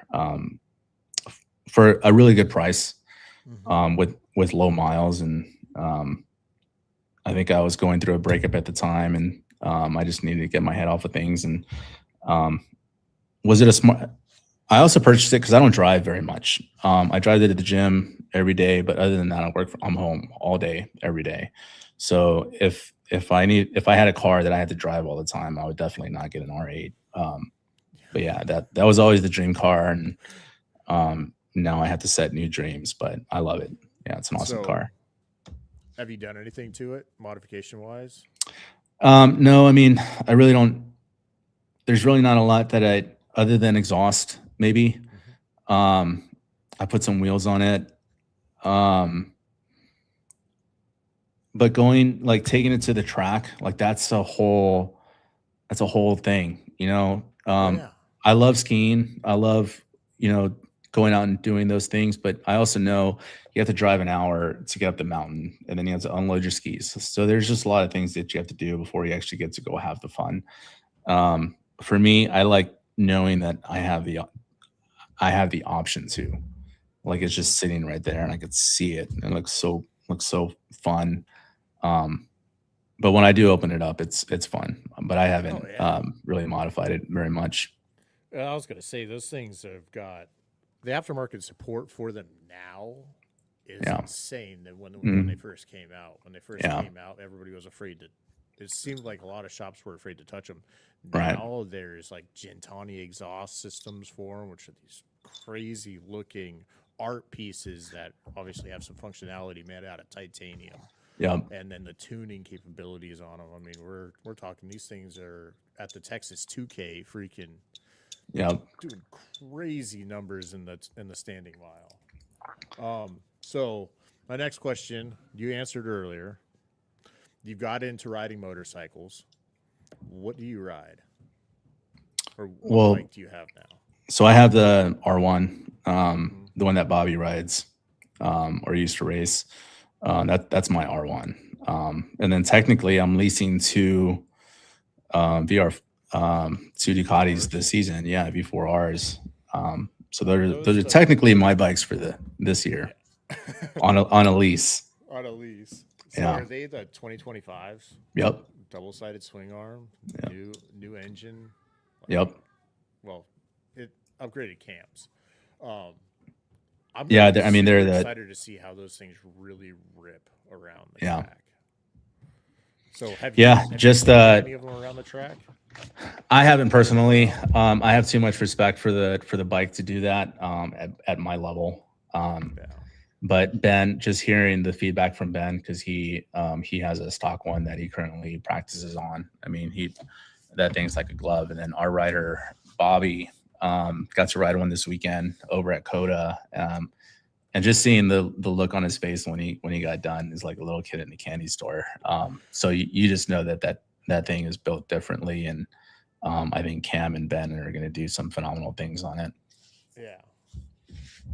a really good price, with low miles. And I think I was going through a breakup at the time, and I just needed to get my head off of things. And was it a smart? I also purchased it because I don't drive very much. I drive it to the gym every day, but other than that, I'm home all day, every day. So if I had a car that I had to drive all the time, I would definitely not get an R8. But yeah, that was always the dream car, and now I have to set new dreams. But I love it. Yeah, it's an awesome car. Have you done anything to it, modification wise? No, I mean, I really don't. there's really not a lot that other than exhaust, maybe. Mhm. I put some wheels on it. But going, like, taking it to the track, like, that's a whole thing, you know? Oh yeah. I love skiing. I love, going out and doing those things, but I also know you have to drive an hour to get up the mountain, and then you have to unload your skis. So there's just a lot of things that you have to do before you actually get to go have the fun. For me, I like knowing that I have the option to. Like, it's Mhm. just sitting right there and I could see it. And it looks so fun. Um, but when I do open it up, it's fun. But I Oh haven't yeah. really modified it very much. I was gonna say those things have got the aftermarket support for them now is Yeah. insane than when they Mm, first came out. When they first yeah. came out, everybody was afraid to. It seemed like a lot of shops were afraid to touch them. Right. Now there's like Gentani exhaust systems for them, which are these crazy looking art pieces that obviously have some functionality made out of titanium, Yeah. and then the tuning capabilities on them. I mean, we're talking these things are at the Texas 2K freaking Yeah. doing crazy numbers in the standing mile. So my next question, you answered earlier. You got into riding motorcycles. What do you ride, or what Well, bike do you have now? so I have the R1, Mm-hmm. the one that Bobby rides, or used to race. That's my R1. And then technically, I'm leasing VR two Ducatis V4s. this season. Yeah, V4Rs. So Are those those are the technically my bikes for this year yeah on a lease. on a lease? So Yeah. are they the 2025s? Yep. Double sided swing arm, Yep. new engine, like Yep. well, it upgraded cams. Um, I'm gonna Yeah. be I mean, they're super the excited to see how those things really rip around the yeah. track. So Yeah. have you Just taken any of them around the track? I haven't personally. I have too much respect for the bike to do that at my level. Yeah. But Ben, just hearing the feedback from Ben, because he has a stock one that he currently practices on. I mean, that thing's like a glove. And then our rider Bobby got to ride one this weekend over at Coda. And just seeing the look on his face when he got done is like a little kid in a candy store. So you just know that thing is built differently, and I think Cam and Ben are going to do some phenomenal things on it. Yeah.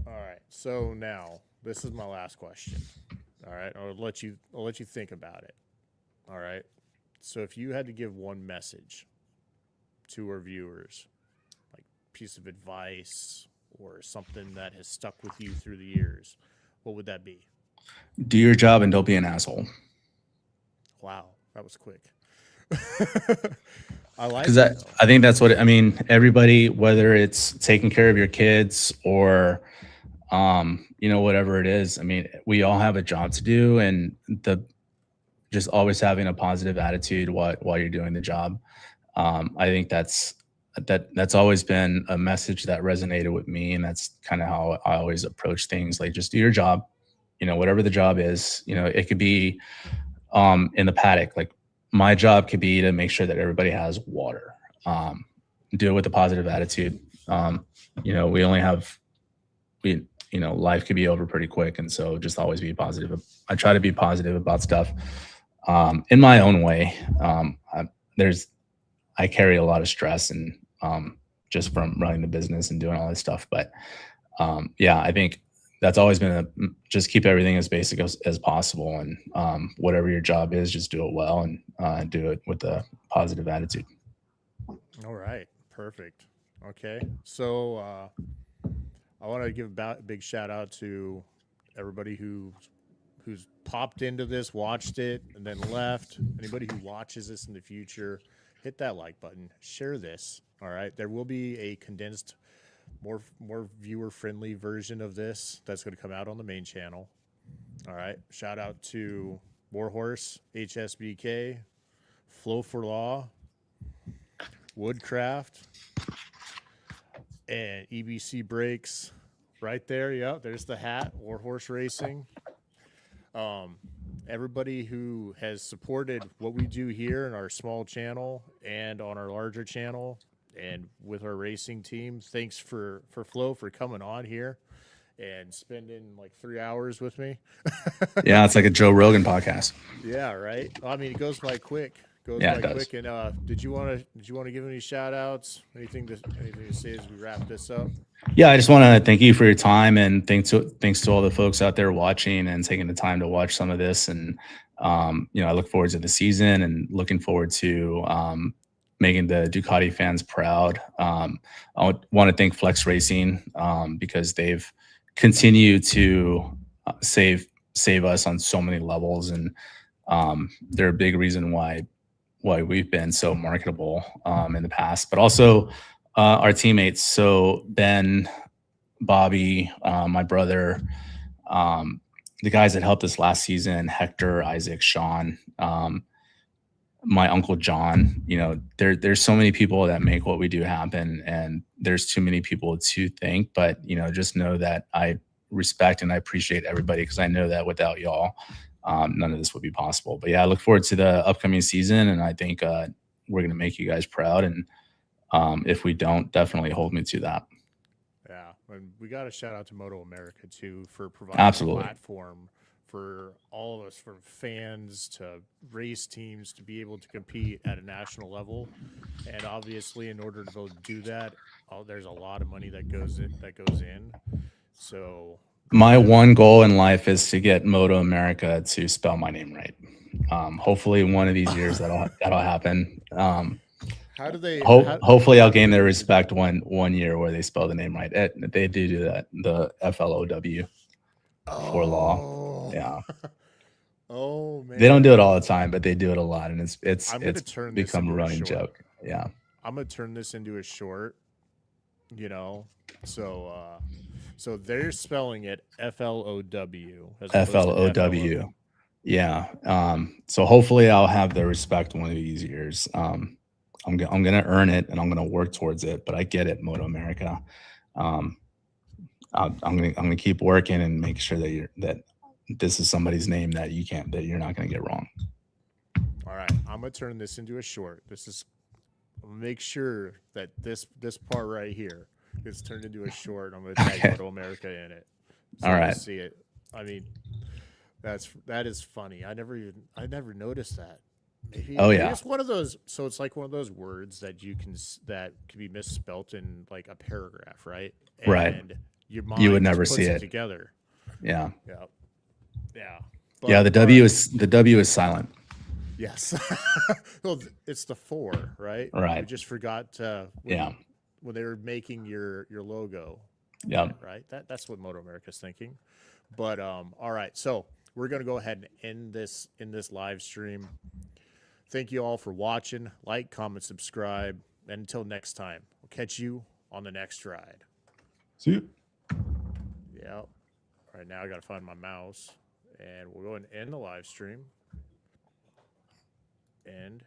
All right. So now this is my last question. All right. I'll let you think about it. All right. So if you had to give one message to our viewers, like piece of advice or something that has stuck with you through the years, what would that be? Do your job and don't be an asshole. Wow, that was quick. I like Because it though. I think that's what I mean. Everybody, whether it's taking care of your kids or whatever it is. I mean, we all have a job to do, and the just always having a positive attitude while you're doing the job. I think that's always been a message that resonated with me, and that's kind of how I always approach things. Like, just do your job, whatever the job is. It could be in the paddock. Like, my job could be to make sure that everybody has water. Do it with a positive attitude. We only have life could be over pretty quick, and so just always be positive. I try to be positive about stuff in my own way. There's I carry a lot of stress and just from running the business and doing all this stuff. But yeah, I think that's always been just keep everything as basic as possible, and whatever your job is, just do it well and do it with a positive attitude. All right, perfect. Okay, so I want to give a big shout out to everybody who's popped into this, watched it, and then left. Anybody who watches this in the future, hit that like button, share this. All right, there will be a condensed, more viewer friendly version of this that's going to come out on the main channel. All right, shout out to Warhorse, HSBK, Flow for Law, Woodcraft, and EBC Brakes. Right there, yeah. There's the hat, Warhorse Racing. Um, Everybody who has supported what we do here in our small channel and on our larger channel, and with our racing team. Thanks for Flo for coming on here and spending like 3 hours with me. Yeah, it's like a Joe Rogan podcast. Yeah, right. I mean, it goes by quick. Yeah, it does. And did you want to give any shout outs? Anything to say as we wrap this up? Yeah, I just want to thank you for your time, and thanks to all the folks out there watching and taking the time to watch some of this. And I look forward to the season and looking forward to making the Ducati fans proud. I want to thank Flex Racing because they've continued to save us on so many levels, and they're a big reason why we've been so marketable in the past, but also our teammates. So Ben, Bobby, my brother, the guys that helped us last season, Hector, Isaac, Sean, my uncle John. There's so many people that make what we do happen, and there's too many people to thank. But just know that I respect and I appreciate everybody, because I know that without y'all, none of this would be possible. But yeah, I look forward to the upcoming season, and I think we're going to make you guys proud. And if we don't, definitely hold me to that. Yeah, and we got to shout out to Moto America too for providing Absolutely. a platform for all of us, from fans to race teams, to be able to compete at a national level. And obviously, in order to go do that, there's a lot of money that goes in. So my one goal in life is to get Moto America to spell my name right. Hopefully, one of these years that'll happen. How do they? Hopefully, I'll gain their respect one year where they spell the name right. They do that. The FLOW for law. Yeah. Oh man. They don't do it all the time, but they do it a lot, and it's become a running joke. Yeah. I'm gonna turn this into a short. So they're spelling it FLOW. FLOW. Yeah. So hopefully I'll have the respect one of these years. I'm gonna earn it, and I'm gonna work towards it. But I get it, Moto America. I'm gonna keep working and make sure that this is somebody's name that you're not gonna get wrong. All right, I'm gonna turn this into a short. Make sure that this part right here is turned into a short. I'm gonna tag Moto America in it. So all right. See it. I mean, that is funny. I never noticed that. Maybe it's one of those. So it's like one of those words that can be misspelt in like a paragraph, right? And right. Your mind you would never puts see it together. Yeah. But, yeah. The W is silent. Yes. Well, it's the 4, right? Right. We just forgot. When they were making your logo. Yeah. Right. That's what Moto America's thinking. But all right. So we're gonna go ahead and end this in this live stream. Thank you all for watching. Like, comment, subscribe, and until next time, we'll catch you on the next ride. See you. Yep. All right, now I gotta find my mouse, and we'll go and end the live stream. End.